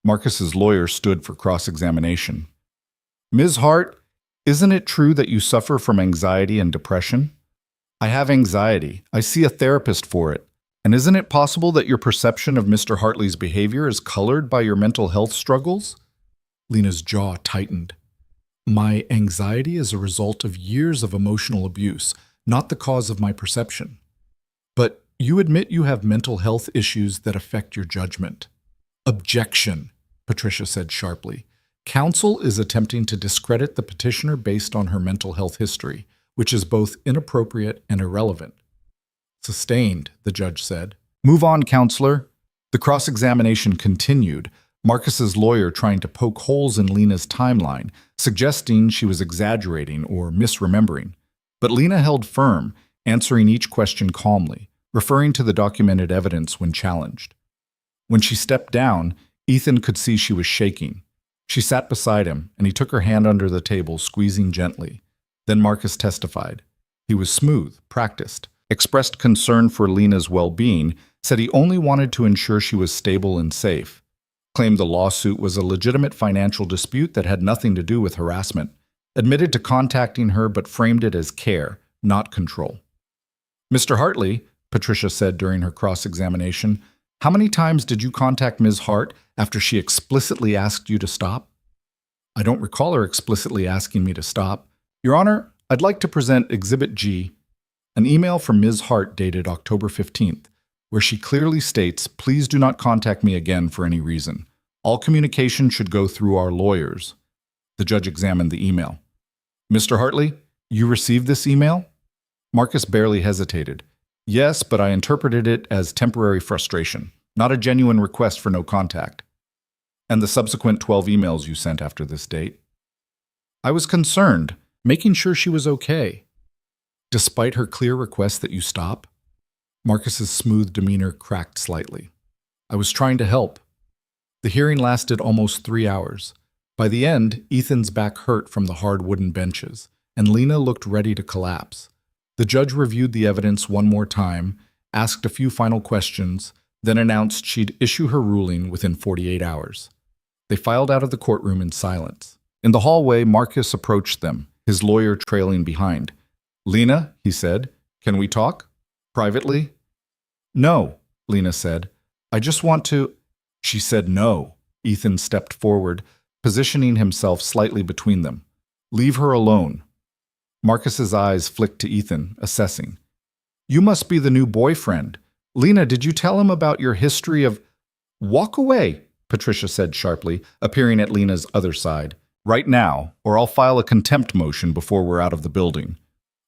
Marcus's lawyer stood for cross-examination. Ms. Hart, isn't it true that you suffer from anxiety and depression? I have anxiety. I see a therapist for it. And isn't it possible that your perception of Mr. Hartley's behavior is colored by your mental health struggles? Lena's jaw tightened. My anxiety is a result of years of emotional abuse, not the cause of my perception. But you admit you have mental health issues that affect your judgment. Objection, Patricia said sharply. Counsel is attempting to discredit the petitioner based on her mental health history, which is both inappropriate and irrelevant. Sustained, the judge said. Move on, counselor. The cross-examination continued, Marcus's lawyer trying to poke holes in Lena's timeline, suggesting she was exaggerating or misremembering. But Lena held firm, answering each question calmly, referring to the documented evidence when challenged. When she stepped down, Ethan could see she was shaking. She sat beside him, and he took her hand under the table, squeezing gently. Then Marcus testified. He was smooth, practiced, expressed concern for Lena's well-being, said he only wanted to ensure she was stable and safe, claimed the lawsuit was a legitimate financial dispute that had nothing to do with harassment, admitted to contacting her but framed it as care, not control. Mr. Hartley, Patricia said during her cross-examination, how many times did you contact Ms. Hart after she explicitly asked you to stop? I don't recall her explicitly asking me to stop. Your Honor, I'd like to present Exhibit G, an email from Ms. Hart dated October 15th, where she clearly states, please do not contact me again for any reason. All communication should go through our lawyers. The judge examined the email. Mr. Hartley, you received this email? Marcus barely hesitated. Yes, but I interpreted it as temporary frustration, not a genuine request for no contact. And the subsequent 12 emails you sent after this date? I was concerned, making sure she was okay. Despite her clear request that you stop? Marcus's smooth demeanor cracked slightly. I was trying to help. The hearing lasted almost 3 hours. By the end, Ethan's back hurt from the hard wooden benches, and Lena looked ready to collapse. The judge reviewed the evidence one more time, asked a few final questions, then announced she'd issue her ruling within 48 hours. They filed out of the courtroom in silence. In the hallway, Marcus approached them, his lawyer trailing behind. "Lena," he said, "can we talk? Privately?" "No," Lena said. "I just want to—" She said no. Ethan stepped forward, positioning himself slightly between them. "Leave her alone." Marcus's eyes flicked to Ethan, assessing. "You must be the new boyfriend. Lena, did you tell him about your history of—" "Walk away," Patricia said sharply, appearing at Lena's other side. "Right now, or I'll file a contempt motion before we're out of the building."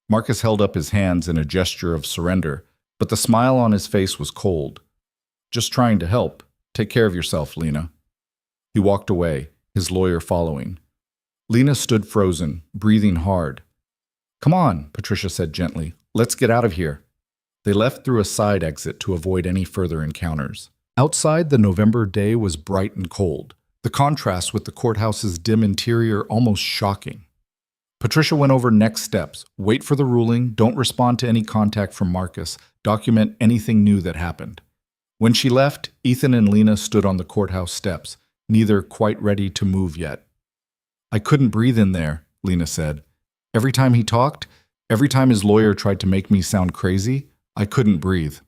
Marcus held up his hands in a gesture of surrender, but the smile on his face was cold. "Just trying to help. Take care of yourself, Lena." He walked away, his lawyer following. Lena stood frozen, breathing hard. "Come on," Patricia said gently. "Let's get out of here." They left through a side exit to avoid any further encounters. Outside, the November day was bright and cold, the contrast with the courthouse's dim interior almost shocking. Patricia went over next steps. Wait for the ruling, don't respond to any contact from Marcus, document anything new that happened. When she left, Ethan and Lena stood on the courthouse steps, neither quite ready to move yet. "I couldn't breathe in there," Lena said. "Every time he talked, every time his lawyer tried to make me sound crazy, I couldn't breathe."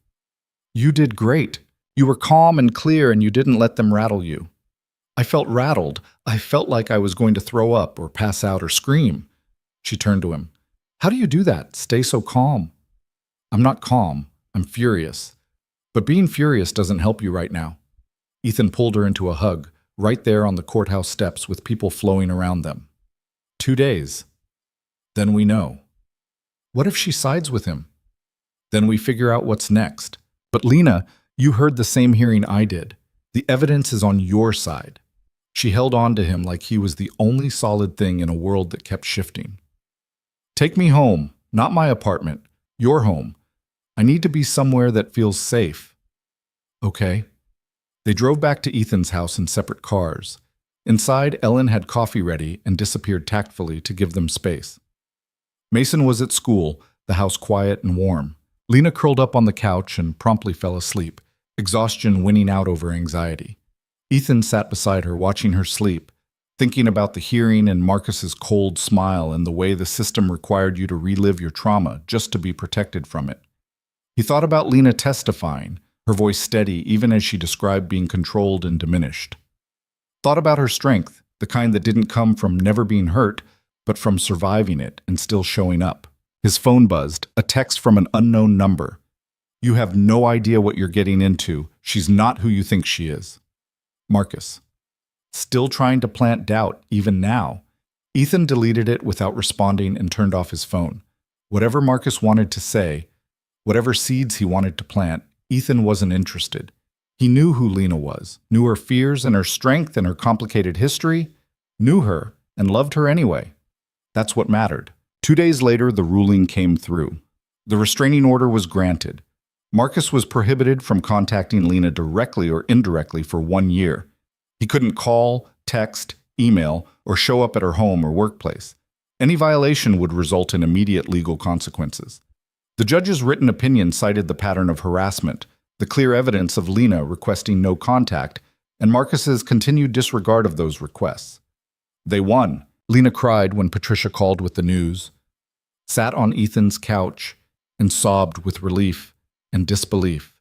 "You did great. You were calm and clear and you didn't let them rattle you." "I felt rattled. I felt like I was going to throw up or pass out or scream." She turned to him. "How do you do that? Stay so calm." "I'm not calm. I'm furious. But being furious doesn't help you right now." Ethan pulled her into a hug, right there on the courthouse steps with people flowing around them. 2 days. Then we know. What if she sides with him? Then we figure out what's next. But Lena, you heard the same hearing I did. The evidence is on your side. She held on to him like he was the only solid thing in a world that kept shifting. "Take me home, not my apartment, your home. I need to be somewhere that feels safe." "Okay." They drove back to Ethan's house in separate cars. Inside, Ellen had coffee ready and disappeared tactfully to give them space. Mason was at school, the house quiet and warm. Lena curled up on the couch and promptly fell asleep, exhaustion winning out over anxiety. Ethan sat beside her, watching her sleep, thinking about the hearing and Marcus's cold smile and the way the system required you to relive your trauma just to be protected from it. He thought about Lena testifying, her voice steady even as she described being controlled and diminished. Thought about her strength, the kind that didn't come from never being hurt, but from surviving it and still showing up. His phone buzzed, a text from an unknown number. "You have no idea what you're getting into. She's not who you think she is." Marcus. Still trying to plant doubt, even now. Ethan deleted it without responding and turned off his phone. Whatever Marcus wanted to say, whatever seeds he wanted to plant, Ethan wasn't interested. He knew who Lena was, knew her fears and her strength and her complicated history, knew her and loved her anyway. That's what mattered. 2 days later, the ruling came through. The restraining order was granted. Marcus was prohibited from contacting Lena directly or indirectly for 1 year. He couldn't call, text, email, or show up at her home or workplace. Any violation would result in immediate legal consequences. The judge's written opinion cited the pattern of harassment, the clear evidence of Lena requesting no contact, and Marcus's continued disregard of those requests. They won. Lena cried when Patricia called with the news, sat on Ethan's couch, and sobbed with relief and disbelief,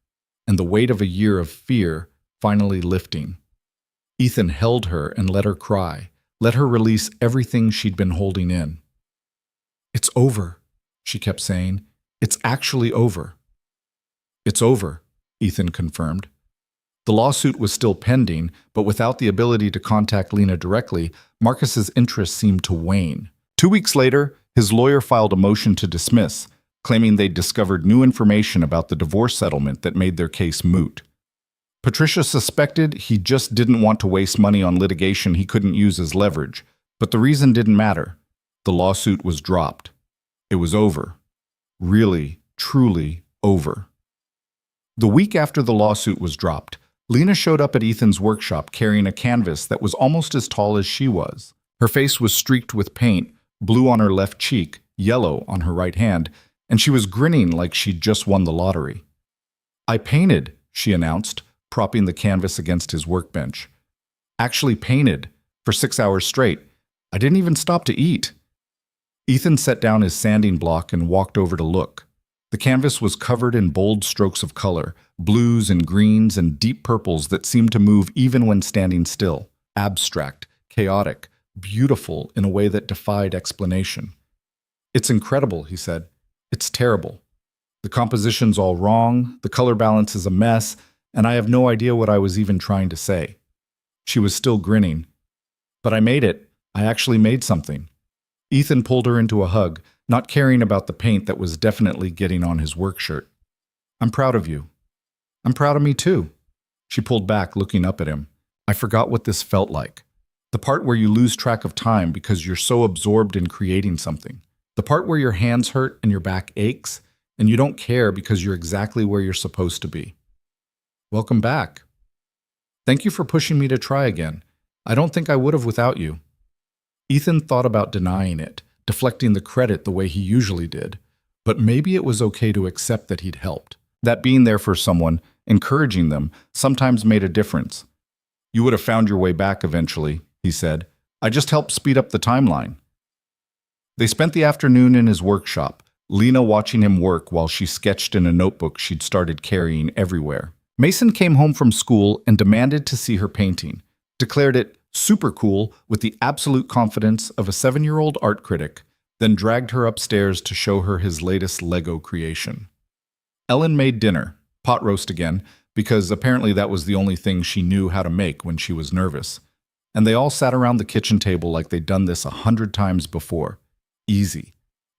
and the weight of a year of fear finally lifting. Ethan held her and let her cry, let her release everything she'd been holding in. "It's over," she kept saying. "It's actually over." "It's over," Ethan confirmed. The lawsuit was still pending, but without the ability to contact Lena directly, Marcus's interest seemed to wane. 2 weeks later, his lawyer filed a motion to dismiss, claiming they'd discovered new information about the divorce settlement that made their case moot. Patricia suspected he just didn't want to waste money on litigation he couldn't use as leverage, but the reason didn't matter. The lawsuit was dropped. It was over. Really, truly over. The week after the lawsuit was dropped, Lena showed up at Ethan's workshop carrying a canvas that was almost as tall as she was. Her face was streaked with paint, blue on her left cheek, yellow on her right hand, and she was grinning like she'd just won the lottery. "I painted," she announced, propping the canvas against his workbench. "Actually painted, for 6 hours straight. I didn't even stop to eat." Ethan set down his sanding block and walked over to look. The canvas was covered in bold strokes of color, blues and greens and deep purples that seemed to move even when standing still. Abstract, chaotic, beautiful in a way that defied explanation. "It's incredible," he said. "It's terrible. The composition's all wrong, the color balance is a mess, and I have no idea what I was even trying to say." She was still grinning. "But I made it. I actually made something." Ethan pulled her into a hug, not caring about the paint that was definitely getting on his work shirt. "I'm proud of you." "I'm proud of me too." She pulled back, looking up at him. "I forgot what this felt like. The part where you lose track of time because you're so absorbed in creating something. The part where your hands hurt and your back aches, and you don't care because you're exactly where you're supposed to be." "Welcome back." "Thank you for pushing me to try again. I don't think I would have without you." Ethan thought about denying it, deflecting the credit the way he usually did, but maybe it was okay to accept that he'd helped. That being there for someone, encouraging them, sometimes made a difference. "You would have found your way back eventually," he said. "I just helped speed up the timeline." They spent the afternoon in his workshop, Lena watching him work while she sketched in a notebook she'd started carrying everywhere. Mason came home from school and demanded to see her painting, declared it super cool with the absolute confidence of a 7-year-old art critic, then dragged her upstairs to show her his latest Lego creation. Ellen made dinner, pot roast again, because apparently that was the only thing she knew how to make when she was nervous. And they all sat around the kitchen table like they'd done this 100 times before. Easy.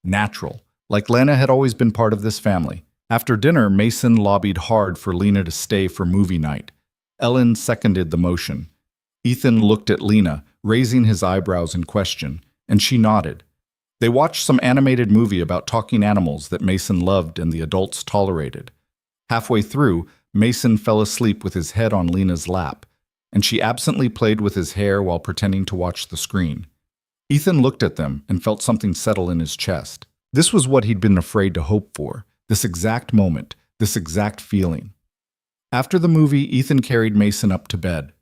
Natural. Like Lena had always been part of this family. After dinner, Mason lobbied hard for Lena to stay for movie night. Ellen seconded the motion. Ethan looked at Lena, raising his eyebrows in question, and she nodded. They watched some animated movie about talking animals that Mason loved and the adults tolerated. Halfway through, Mason fell asleep with his head on Lena's lap, and she absently played with his hair while pretending to watch the screen. Ethan looked at them and felt something settle in his chest. This was what he'd been afraid to hope for, this exact moment, this exact feeling. After the movie, Ethan carried Mason up to bed.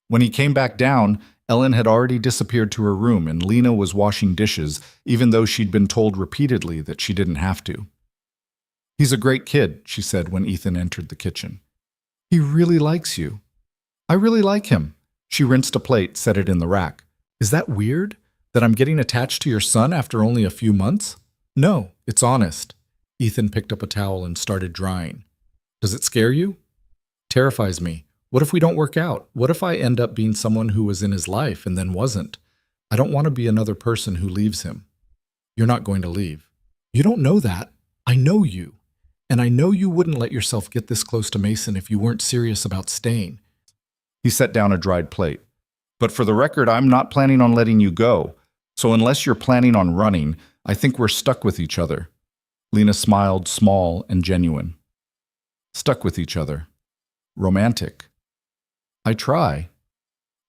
When he came back down, Ellen had already disappeared to her room and Lena was washing dishes, even though she'd been told repeatedly that she didn't have to. "He's a great kid," she said when Ethan entered the kitchen. "He really likes you." "I really like him." She rinsed a plate, set it in the rack. "Is that weird? That I'm getting attached to your son after only a few months?" "No, it's honest." Ethan picked up a towel and started drying. "Does it scare you?" "Terrifies me. What if we don't work out? What if I end up being someone who was in his life and then wasn't? I don't want to be another person who leaves him." "You're not going to leave." "You don't know that. I know you. And I know you wouldn't let yourself get this close to Mason if you weren't serious about staying." He set down a dried plate. "But for the record, I'm not planning on letting you go. So unless you're planning on running, I think we're stuck with each other." Lena smiled, small and genuine. "Stuck with each other. Romantic." "I try."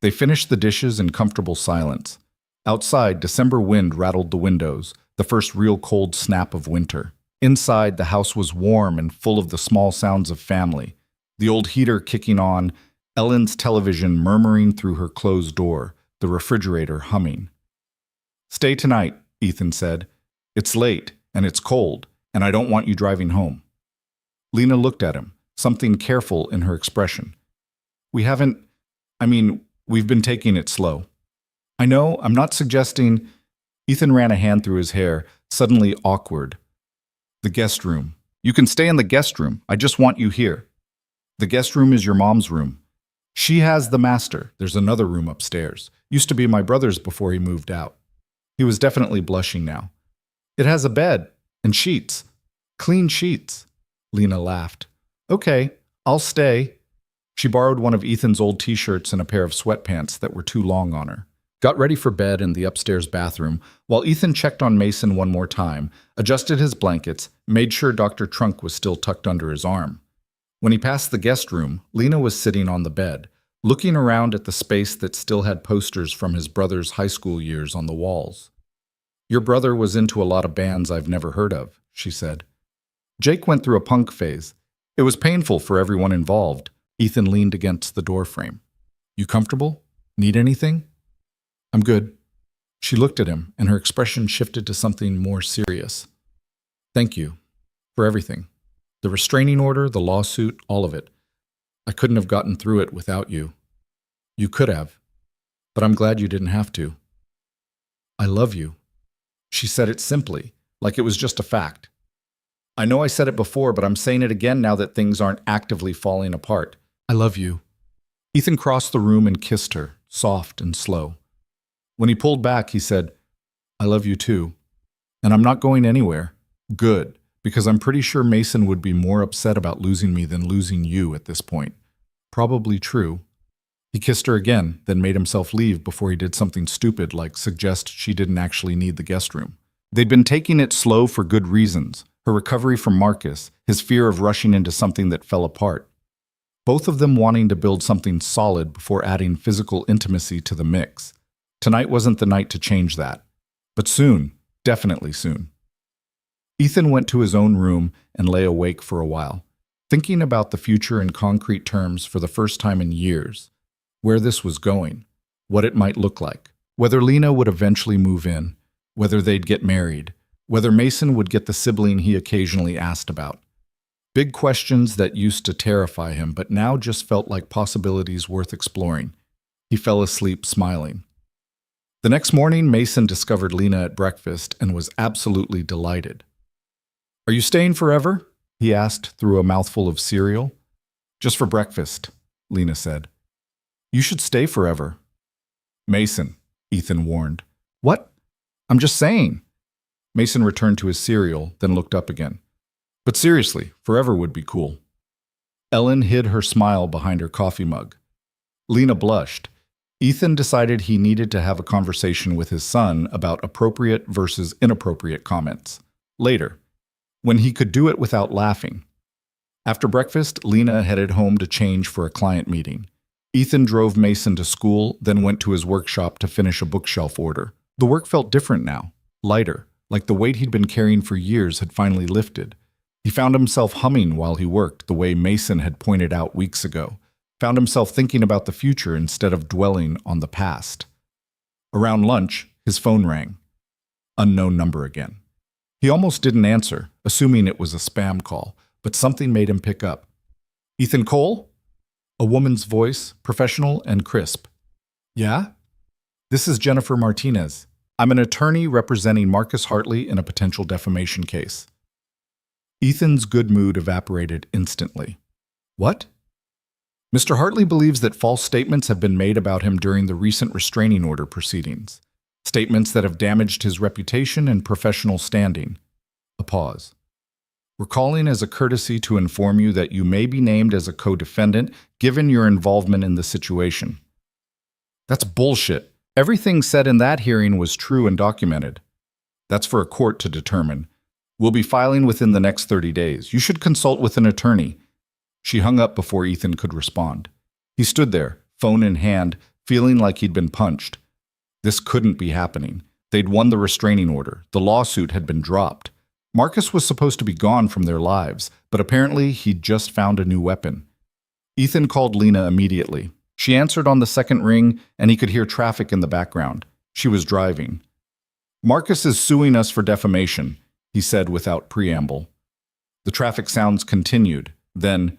They finished the dishes in comfortable silence. Outside, December wind rattled the windows, the first real cold snap of winter. Inside, the house was warm and full of the small sounds of family. The old heater kicking on, Ellen's television murmuring through her closed door, the refrigerator humming. "Stay tonight," Ethan said. "It's late, and it's cold, and I don't want you driving home." Lena looked at him, something careful in her expression. We've been taking it slow." "I know, I'm not suggesting—" Ethan ran a hand through his hair, suddenly awkward. "The guest room. You can stay in the guest room. I just want you here. The guest room is your mom's room. She has the master. There's another room upstairs. Used to be my brother's before he moved out." He was definitely blushing now. "It has a bed and sheets. Clean sheets." Lena laughed. "Okay, I'll stay." She borrowed one of Ethan's old t-shirts and a pair of sweatpants that were too long on her. Got ready for bed in the upstairs bathroom, while Ethan checked on Mason one more time, adjusted his blankets, made sure Dr. Trunk was still tucked under his arm. When he passed the guest room, Lena was sitting on the bed, looking around at the space that still had posters from his brother's high school years on the walls. "Your brother was into a lot of bands I've never heard of," she said. Jake went through a punk phase. It was painful for everyone involved. Ethan leaned against the doorframe. You comfortable? Need anything? I'm good. She looked at him, and her expression shifted to something more serious. Thank you. For everything. The restraining order, the lawsuit, all of it. I couldn't have gotten through it without you. You could have. But I'm glad you didn't have to. I love you. She said it simply, like it was just a fact. I know I said it before, but I'm saying it again now that things aren't actively falling apart. I love you. Ethan crossed the room and kissed her, soft and slow. When he pulled back, he said, I love you too. And I'm not going anywhere. Good, because I'm pretty sure Mason would be more upset about losing me than losing you at this point. Probably true. He kissed her again, then made himself leave before he did something stupid like suggest she didn't actually need the guest room. They'd been taking it slow for good reasons. Her recovery from Marcus, his fear of rushing into something that fell apart. Both of them wanting to build something solid before adding physical intimacy to the mix. Tonight wasn't the night to change that. But soon, definitely soon. Ethan went to his own room and lay awake for a while, thinking about the future in concrete terms for the first time in years. Where this was going, what it might look like, whether Lena would eventually move in, whether they'd get married, whether Mason would get the sibling he occasionally asked about. Big questions that used to terrify him, but now just felt like possibilities worth exploring. He fell asleep smiling. The next morning, Mason discovered Lena at breakfast and was absolutely delighted. Are you staying forever? He asked through a mouthful of cereal. Just for breakfast, Lena said. You should stay forever. Mason, Ethan warned. What? I'm just saying. Mason returned to his cereal, then looked up again. But seriously, forever would be cool. Ellen hid her smile behind her coffee mug. Lena blushed. Ethan decided he needed to have a conversation with his son about appropriate versus inappropriate comments. Later, when he could do it without laughing. After breakfast, Lena headed home to change for a client meeting. Ethan drove Mason to school, then went to his workshop to finish a bookshelf order. The work felt different now, lighter, like the weight he'd been carrying for years had finally lifted. He found himself humming while he worked, the way Mason had pointed out weeks ago. Found himself thinking about the future instead of dwelling on the past. Around lunch, his phone rang. Unknown number again. He almost didn't answer, assuming it was a spam call, but something made him pick up. Ethan Cole? A woman's voice, professional and crisp. Yeah? This is Jennifer Martinez. I'm an attorney representing Marcus Hartley in a potential defamation case. Ethan's good mood evaporated instantly. What? Mr. Hartley believes that false statements have been made about him during the recent restraining order proceedings. Statements that have damaged his reputation and professional standing. A pause. We're calling as a courtesy to inform you that you may be named as a co-defendant given your involvement in the situation. That's bullshit. Everything said in that hearing was true and documented. That's for a court to determine. We'll be filing within the next 30 days. You should consult with an attorney. She hung up before Ethan could respond. He stood there, phone in hand, feeling like he'd been punched. This couldn't be happening. They'd won the restraining order. The lawsuit had been dropped. Marcus was supposed to be gone from their lives, but apparently he'd just found a new weapon. Ethan called Lena immediately. She answered on the second ring, and he could hear traffic in the background. She was driving. Marcus is suing us for defamation, he said without preamble. The traffic sounds continued. Then,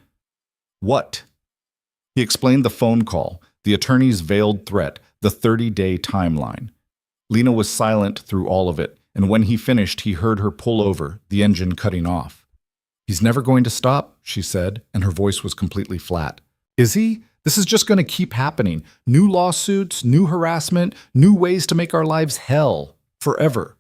what? He explained the phone call, the attorney's veiled threat, the 30-day timeline. Lena was silent through all of it, and when he finished, he heard her pull over, the engine cutting off. He's never going to stop, she said, and her voice was completely flat. Is he? This is just going to keep happening. New lawsuits, new harassment, new ways to make our lives hell. Forever.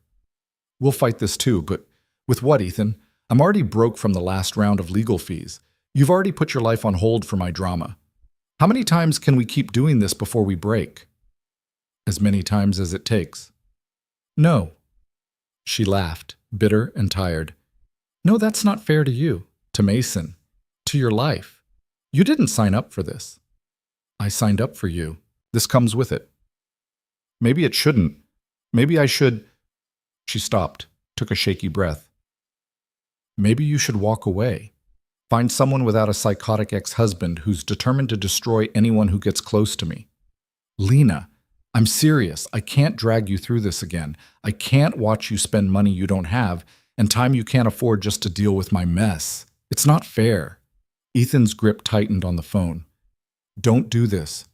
We'll fight this too, but with what, Ethan? I'm already broke from the last round of legal fees. You've already put your life on hold for my drama. How many times can we keep doing this before we break? As many times as it takes. No. She laughed, bitter and tired. No, that's not fair to you, to Mason, to your life. You didn't sign up for this. I signed up for you. This comes with it. Maybe it shouldn't. Maybe I should. She stopped, took a shaky breath. Maybe you should walk away. Find someone without a psychotic ex-husband who's determined to destroy anyone who gets close to me. Lena, I'm serious. I can't drag you through this again. I can't watch you spend money you don't have and time you can't afford just to deal with my mess. It's not fair. Ethan's grip tightened on the phone. Don't do this.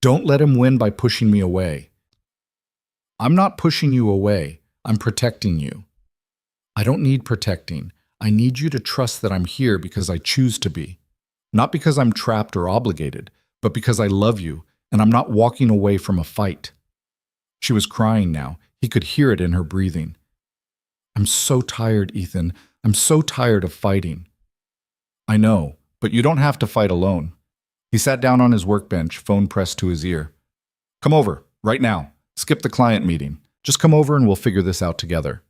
Don't let him win by pushing me away. I'm not pushing you away. I'm protecting you. I don't need protecting. I need you to trust that I'm here because I choose to be. Not because I'm trapped or obligated, but because I love you and I'm not walking away from a fight. She was crying now. He could hear it in her breathing. I'm so tired, Ethan. I'm so tired of fighting. I know, but you don't have to fight alone. He sat down on his workbench, phone pressed to his ear. Come over, right now. Skip the client meeting. Just come over and we'll figure this out together.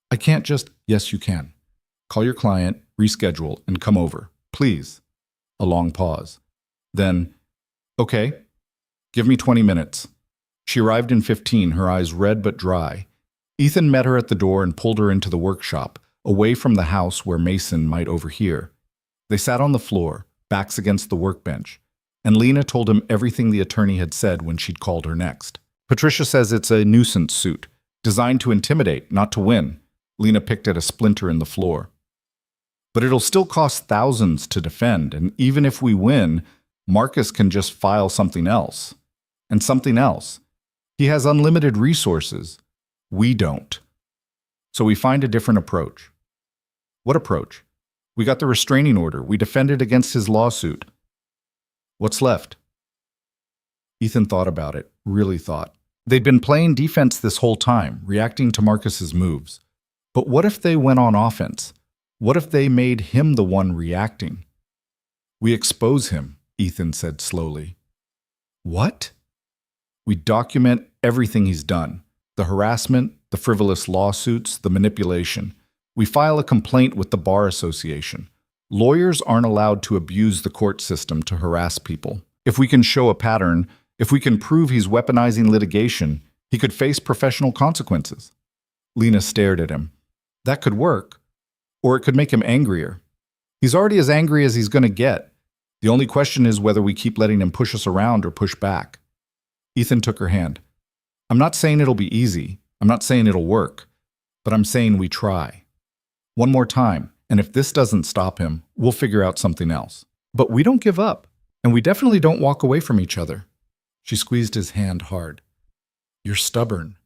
I can't just... Yes, you can. Call your client, reschedule, and come over. Please. A long pause. Then, okay, give me 20 minutes. She arrived in 15, her eyes red but dry. Ethan met her at the door and pulled her into the workshop, away from the house where Mason might overhear. They sat on the floor, backs against the workbench, and Lena told him everything the attorney had said when she'd called her next. Patricia says it's a nuisance suit, designed to intimidate, not to win. Lena picked at a splinter in the floor. But it'll still cost thousands to defend, and even if we win, Marcus can just file something else. And something else. He has unlimited resources. We don't. So we find a different approach. What approach? We got the restraining order. We defended against his lawsuit. What's left? Ethan thought about it, really thought. They'd been playing defense this whole time, reacting to Marcus's moves. But what if they went on offense? What if they made him the one reacting? We expose him, Ethan said slowly. What? We document everything he's done. The harassment, the frivolous lawsuits, the manipulation. We file a complaint with the Bar Association. Lawyers aren't allowed to abuse the court system to harass people. If we can show a pattern, if we can prove he's weaponizing litigation, he could face professional consequences. Lena stared at him. That could work. Or it could make him angrier. He's already as angry as he's going to get. The only question is whether we keep letting him push us around or push back. Ethan took her hand. I'm not saying it'll be easy. I'm not saying it'll work. But I'm saying we try. One more time, and if this doesn't stop him, we'll figure out something else. But we don't give up, and we definitely don't walk away from each other. She squeezed his hand hard. You're stubborn.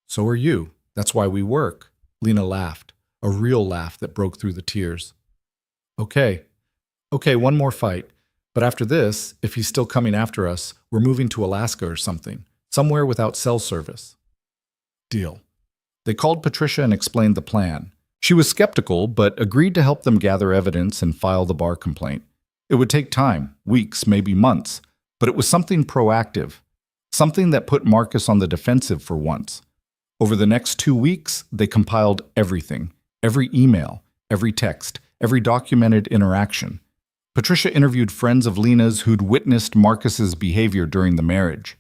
So are you. That's why we work. Lena laughed, a real laugh that broke through the tears. Okay, one more fight. But after this, if he's still coming after us, we're moving to Alaska or something, somewhere without cell service. Deal. They called Patricia and explained the plan. She was skeptical, but agreed to help them gather evidence and file the bar complaint. It would take time, weeks, maybe months, but it was something proactive, something that put Marcus on the defensive for once. Over the next 2 weeks, they compiled everything, every email, every text, every documented interaction. Patricia interviewed friends of Lena's who'd witnessed Marcus's behavior during the marriage.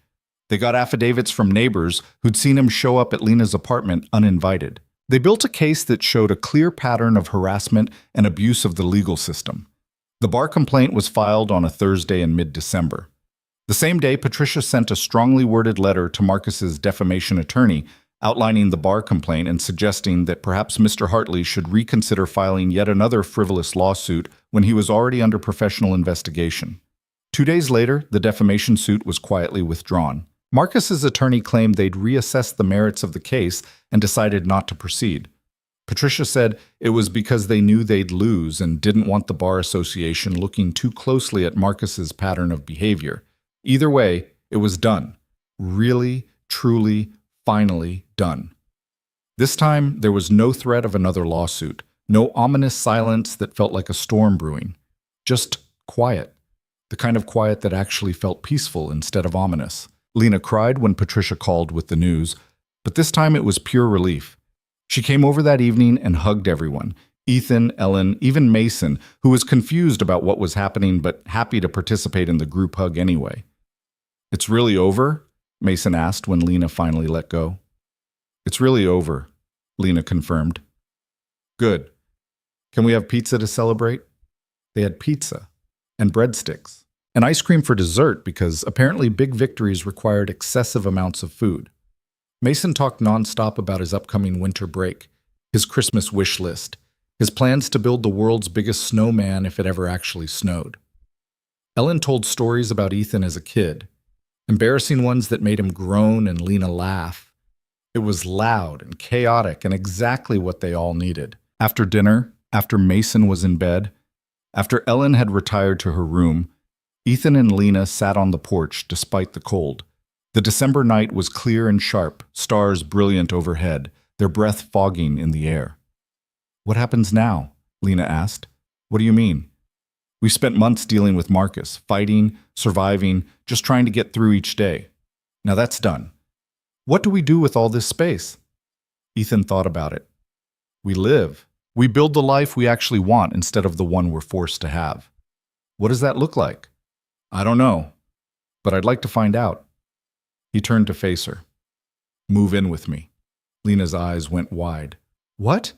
They got affidavits from neighbors who'd seen him show up at Lena's apartment uninvited. They built a case that showed a clear pattern of harassment and abuse of the legal system. The bar complaint was filed on a Thursday in mid-December. The same day, Patricia sent a strongly worded letter to Marcus's defamation attorney outlining the bar complaint and suggesting that perhaps Mr. Hartley should reconsider filing yet another frivolous lawsuit when he was already under professional investigation. 2 days later, the defamation suit was quietly withdrawn. Marcus's attorney claimed they'd reassessed the merits of the case and decided not to proceed. Patricia said it was because they knew they'd lose and didn't want the Bar Association looking too closely at Marcus's pattern of behavior. Either way, it was done. Really, truly, finally done. This time, there was no threat of another lawsuit, no ominous silence that felt like a storm brewing. Just quiet. The kind of quiet that actually felt peaceful instead of ominous. Lena cried when Patricia called with the news, but this time it was pure relief. She came over that evening and hugged everyone. Ethan, Ellen, even Mason, who was confused about what was happening but happy to participate in the group hug anyway. It's really over? Mason asked when Lena finally let go. It's really over, Lena confirmed. Good. Can we have pizza to celebrate? They had pizza and breadsticks and ice cream for dessert because apparently big victories required excessive amounts of food. Mason talked nonstop about his upcoming winter break, his Christmas wish list, his plans to build the world's biggest snowman if it ever actually snowed. Ellen told stories about Ethan as a kid, embarrassing ones that made him groan and Lena laugh. It was loud and chaotic and exactly what they all needed. After dinner, after Mason was in bed, after Ellen had retired to her room, Ethan and Lena sat on the porch despite the cold. The December night was clear and sharp, stars brilliant overhead, their breath fogging in the air. "What happens now?" Lena asked. "What do you mean?" "We spent months dealing with Marcus, fighting, surviving, just trying to get through each day. Now that's done. What do we do with all this space?" Ethan thought about it. "We live. We build the life we actually want instead of the one we're forced to have." "What does that look like?" "I don't know, but I'd like to find out." He turned to face her. "Move in with me." Lena's eyes went wide. "What?"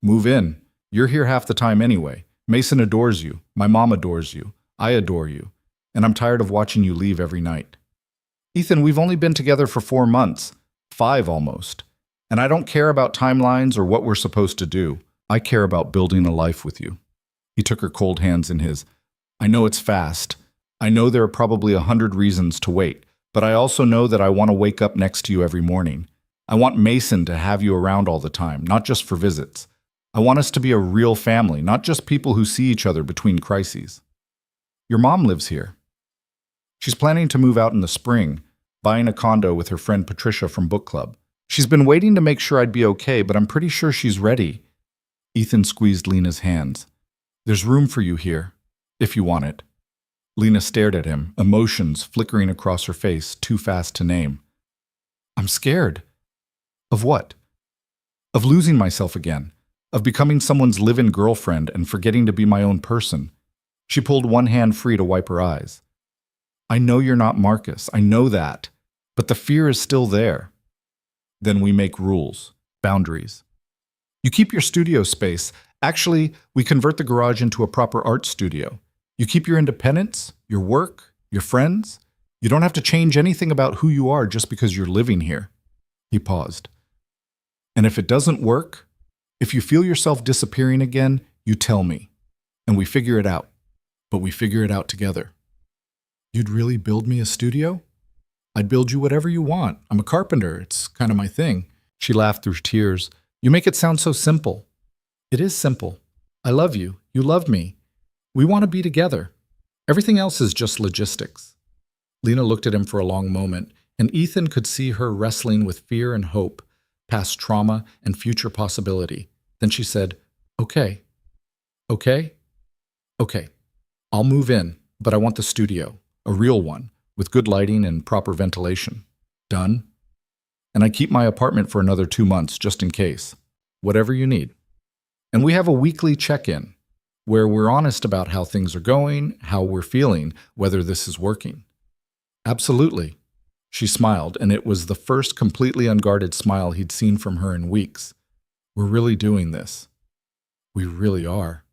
"Move in. You're here half the time anyway. Mason adores you. My mom adores you. I adore you. And I'm tired of watching you leave every night." "Ethan, we've only been together for 4 months. 5 almost. And I don't care about timelines or what we're supposed to do. I care about building a life with you." He took her cold hands in his. "I know it's fast. I know there are probably 100 reasons to wait, but I also know that I want to wake up next to you every morning. I want Mason to have you around all the time, not just for visits. I want us to be a real family, not just people who see each other between crises." "Your mom lives here." "She's planning to move out in the spring, buying a condo with her friend Patricia from book club. She's been waiting to make sure I'd be okay, but I'm pretty sure she's ready." Ethan squeezed Lena's hands. "There's room for you here, if you want it." Lena stared at him, emotions flickering across her face, too fast to name. "I'm scared." "Of what?" "Of losing myself again. Of becoming someone's live-in girlfriend and forgetting to be my own person." She pulled one hand free to wipe her eyes. "I know you're not Marcus. I know that. But the fear is still there." "Then we make rules, boundaries. You keep your studio space. Actually, we convert the garage into a proper art studio. You keep your independence, your work, your friends. You don't have to change anything about who you are just because you're living here." He paused. "And if it doesn't work, if you feel yourself disappearing again, you tell me. And we figure it out. But we figure it out together." "You'd really build me a studio?" "I'd build you whatever you want. I'm a carpenter. It's kind of my thing." She laughed through tears. "You make it sound so simple." "It is simple. I love you. You love me. We want to be together. Everything else is just logistics." Lena looked at him for a long moment, and Ethan could see her wrestling with fear and hope, past trauma and future possibility. Then she said, "Okay. Okay? Okay. I'll move in, but I want the studio, a real one, with good lighting and proper ventilation." "Done. And I keep my apartment for another 2 months, just in case. Whatever you need. And we have a weekly check-in, where we're honest about how things are going, how we're feeling, whether this is working." "Absolutely." She smiled, and it was the first completely unguarded smile he'd seen from her in weeks. "We're really doing this." "We really are."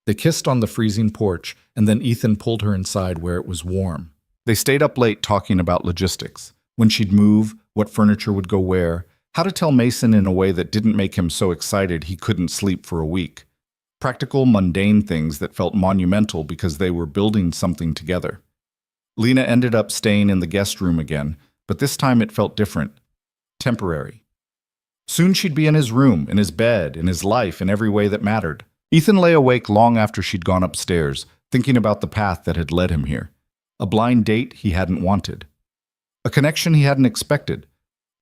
They kissed on the freezing porch, and then Ethan pulled her inside where it was warm. They stayed up late talking about logistics, when she'd move, what furniture would go where, how to tell Mason in a way that didn't make him so excited he couldn't sleep for a week. Practical, mundane things that felt monumental because they were building something together. Lena ended up staying in the guest room again, but this time it felt different. Temporary. Soon she'd be in his room, in his bed, in his life, in every way that mattered. Ethan lay awake long after she'd gone upstairs, thinking about the path that had led him here. A blind date he hadn't wanted. A connection he hadn't expected.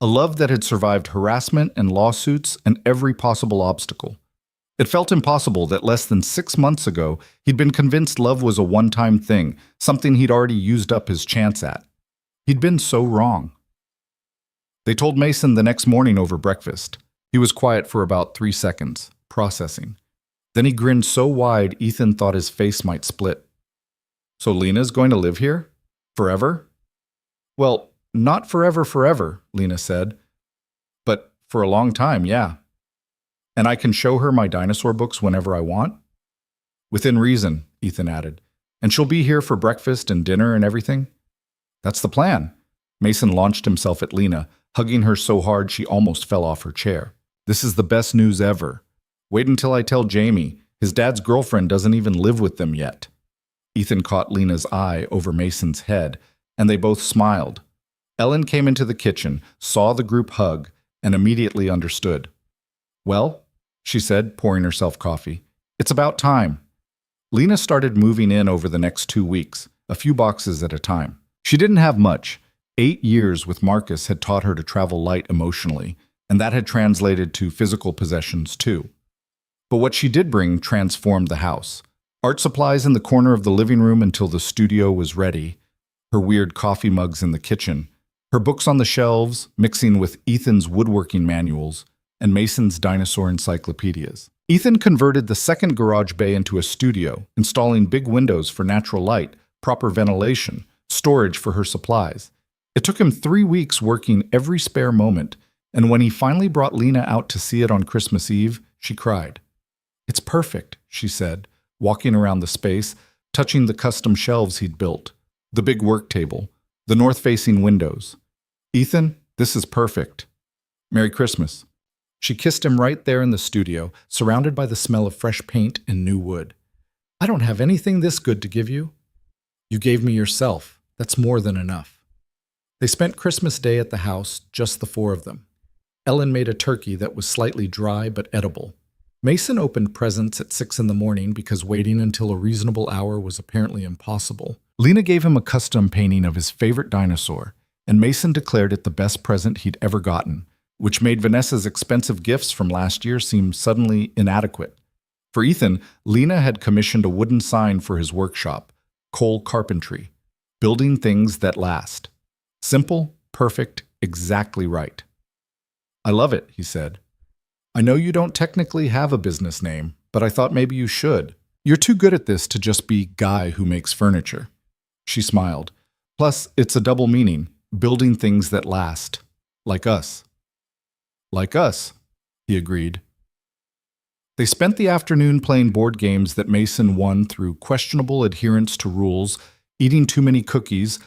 A love that had survived harassment and lawsuits and every possible obstacle. It felt impossible that less than 6 months ago, he'd been convinced love was a one-time thing, something he'd already used up his chance at. He'd been so wrong. They told Mason the next morning over breakfast. He was quiet for about 3 seconds, processing. Then he grinned so wide Ethan thought his face might split. "So Lena's going to live here? Forever?" "Well, not forever, Lena said. But for a long time, yeah." And I can show her my dinosaur books whenever I want? Within reason, Ethan added. And she'll be here for breakfast and dinner and everything? That's the plan. Mason launched himself at Lena, hugging her so hard she almost fell off her chair. This is the best news ever. Wait until I tell Jamie. His dad's girlfriend doesn't even live with them yet. Ethan caught Lena's eye over Mason's head, and they both smiled. Ellen came into the kitchen, saw the group hug, and immediately understood. Well, she said, pouring herself coffee, it's about time. Lena started moving in over the next 2 weeks, a few boxes at a time. She didn't have much. 8 years with Marcus had taught her to travel light emotionally, and that had translated to physical possessions too. But what she did bring transformed the house. Art supplies in the corner of the living room until the studio was ready, her weird coffee mugs in the kitchen, her books on the shelves, mixing with Ethan's woodworking manuals and Mason's dinosaur encyclopedias. Ethan converted the second garage bay into a studio, installing big windows for natural light, proper ventilation, storage for her supplies. It took him 3 weeks working every spare moment, and when he finally brought Lena out to see it on Christmas Eve, she cried. It's perfect, she said, walking around the space, touching the custom shelves he'd built, the big work table, the north-facing windows. Ethan, this is perfect. Merry Christmas. She kissed him right there in the studio, surrounded by the smell of fresh paint and new wood. I don't have anything this good to give you. You gave me yourself. That's more than enough. They spent Christmas Day at the house, just the 4 of them. Ellen made a turkey that was slightly dry but edible. Mason opened presents at 6 in the morning because waiting until a reasonable hour was apparently impossible. Lena gave him a custom painting of his favorite dinosaur, and Mason declared it the best present he'd ever gotten, which made Vanessa's expensive gifts from last year seem suddenly inadequate. For Ethan, Lena had commissioned a wooden sign for his workshop, Cole Carpentry, building things that last. Simple, perfect, exactly right. I love it, he said. I know you don't technically have a business name, but I thought maybe you should. You're too good at this to just be guy who makes furniture. She smiled. Plus, it's a double meaning, building things that last. Like us. Like us, he agreed. They spent the afternoon playing board games that Mason won through questionable adherence to rules, eating too many cookies,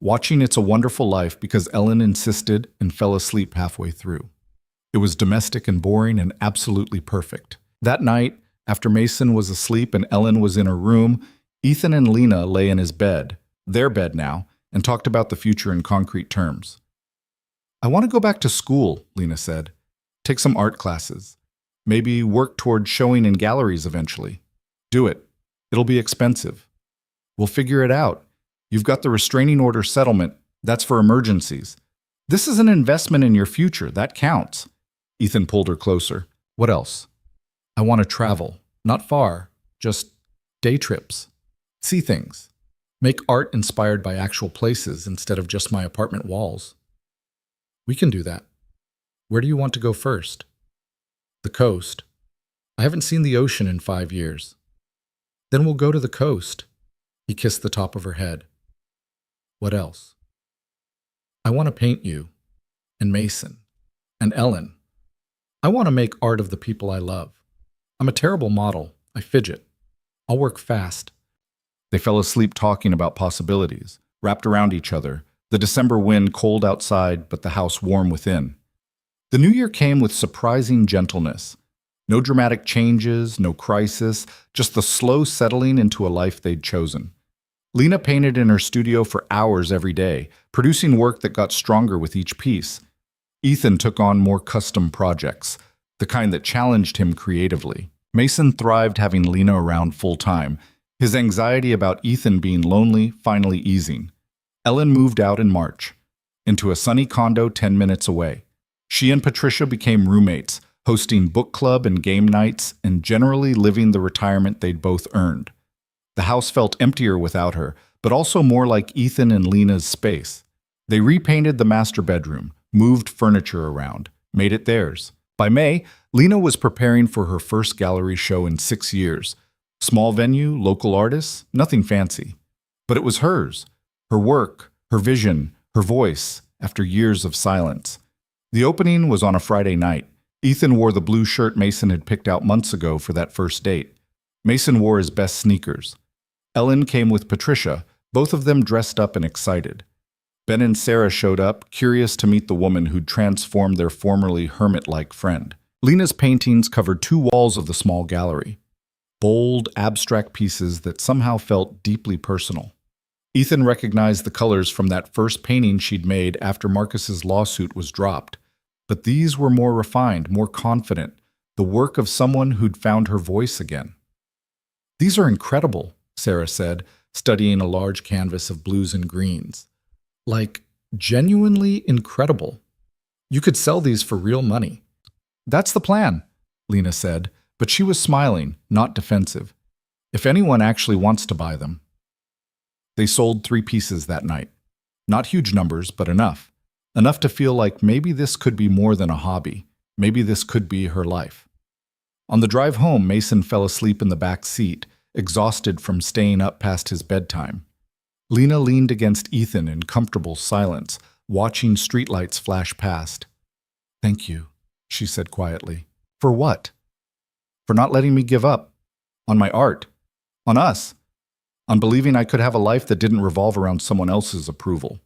watching It's a Wonderful Life because Ellen insisted and fell asleep halfway through. It was domestic and boring and absolutely perfect. That night, after Mason was asleep and Ellen was in her room, Ethan and Lena lay in his bed, their bed now, and talked about the future in concrete terms. I want to go back to school, Lena said. Take some art classes. Maybe work toward showing in galleries eventually. Do it. It'll be expensive. We'll figure it out. You've got the restraining order settlement. That's for emergencies. This is an investment in your future. That counts. Ethan pulled her closer. What else? I want to travel. Not far. Just day trips. See things. Make art inspired by actual places instead of just my apartment walls. We can do that. Where do you want to go first? The coast. I haven't seen the ocean in 5 years. Then we'll go to the coast. He kissed the top of her head. What else? I want to paint you, and Mason, and Ellen. I want to make art of the people I love. I'm a terrible model. I fidget. I'll work fast. They fell asleep talking about possibilities, wrapped around each other, the December wind cold outside but the house warm within. The new year came with surprising gentleness. No dramatic changes, no crisis, just the slow settling into a life they'd chosen. Lena painted in her studio for hours every day, producing work that got stronger with each piece. Ethan took on more custom projects, the kind that challenged him creatively. Mason thrived having Lena around full-time, his anxiety about Ethan being lonely finally easing. Ellen moved out in March, into a sunny condo 10 minutes away. She and Patricia became roommates, hosting book club and game nights and generally living the retirement they'd both earned. The house felt emptier without her, but also more like Ethan and Lena's space. They repainted the master bedroom, moved furniture around, made it theirs. By May, Lena was preparing for her first gallery show in 6 years. Small venue, local artists, nothing fancy. But it was hers. Her work, her vision, her voice, after years of silence. The opening was on a Friday night. Ethan wore the blue shirt Mason had picked out months ago for that first date. Mason wore his best sneakers. Ellen came with Patricia, both of them dressed up and excited. Ben and Sarah showed up, curious to meet the woman who'd transformed their formerly hermit-like friend. Lena's paintings covered 2 walls of the small gallery. Bold, abstract pieces that somehow felt deeply personal. Ethan recognized the colors from that first painting she'd made after Marcus's lawsuit was dropped. But these were more refined, more confident, the work of someone who'd found her voice again. "These are incredible," Sarah said, studying a large canvas of blues and greens. "Like, genuinely incredible. You could sell these for real money." "That's the plan," Lena said, but she was smiling, not defensive. "If anyone actually wants to buy them." They sold 3 pieces that night. Not huge numbers, but enough. Enough to feel like maybe this could be more than a hobby. Maybe this could be her life. On the drive home, Mason fell asleep in the back seat, exhausted from staying up past his bedtime. Lena leaned against Ethan in comfortable silence, watching streetlights flash past. "Thank you," she said quietly. "For what?" "For not letting me give up. On my art. On us. On believing I could have a life that didn't revolve around someone else's approval.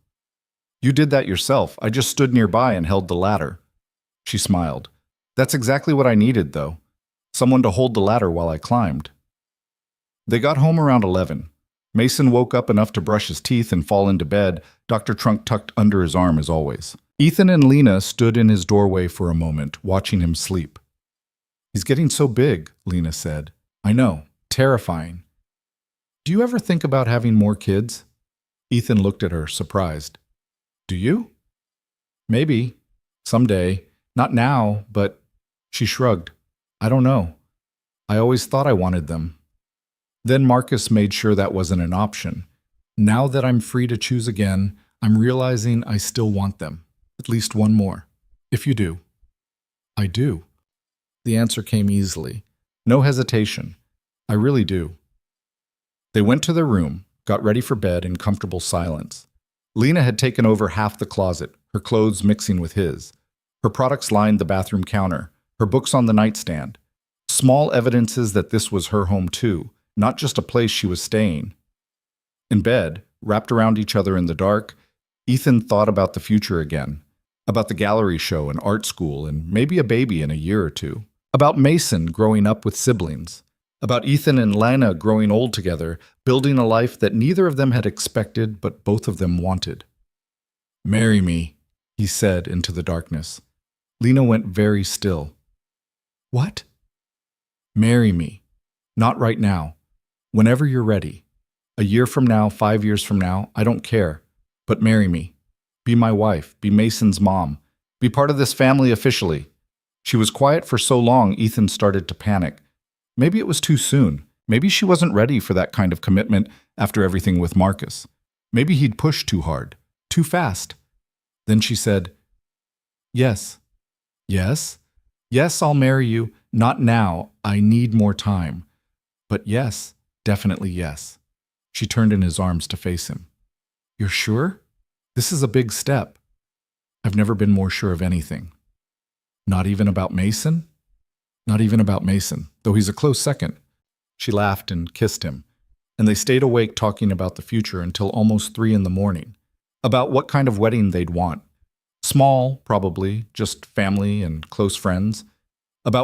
You did that yourself. I just stood nearby and held the ladder." She smiled. "That's exactly what I needed, though. Someone to hold the ladder while I climbed." They got home around 11. Mason woke up enough to brush his teeth and fall into bed, Dr. Trunk tucked under his arm as always. Ethan and Lena stood in his doorway for a moment, watching him sleep. "He's getting so big," Lena said. "I know. Terrifying. Do you ever think about having more kids?" Ethan looked at her, surprised. "Do you?" "Maybe. Someday. Not now, but..." She shrugged. "I don't know. I always thought I wanted them." Then Marcus made sure that wasn't an option. "Now that I'm free to choose again, I'm realizing I still want them. At least one more. If you do." "I do." The answer came easily. No hesitation. "I really do." They went to their room, got ready for bed in comfortable silence. Lena had taken over half the closet, her clothes mixing with his. Her products lined the bathroom counter, her books on the nightstand. Small evidences that this was her home too, not just a place she was staying. In bed, wrapped around each other in the dark, Ethan thought about the future again. About the gallery show and art school and maybe a baby in a year or 2. About Mason growing up with siblings. About Ethan and Lena growing old together, building a life that neither of them had expected but both of them wanted. "Marry me," he said into the darkness. Lena went very still. "What?" "Marry me. Not right now. Whenever you're ready. A year from now, 5 years from now, I don't care. But marry me. Be my wife. Be Mason's mom. Be part of this family officially." She was quiet for so long, Ethan started to panic. Maybe it was too soon. Maybe she wasn't ready for that kind of commitment after everything with Marcus. Maybe he'd pushed too hard, too fast. Then she said, "Yes. Yes? Yes, I'll marry you. Not now. I need more time. But yes, definitely yes." She turned in his arms to face him. "You're sure? This is a big step." "I've never been more sure of anything." "Not even about Mason?" "Not even about Mason, though he's a close second." She laughed and kissed him, and they stayed awake talking about the future until almost 3 in the morning, about what kind of wedding they'd want. Small, probably, just family and close friends,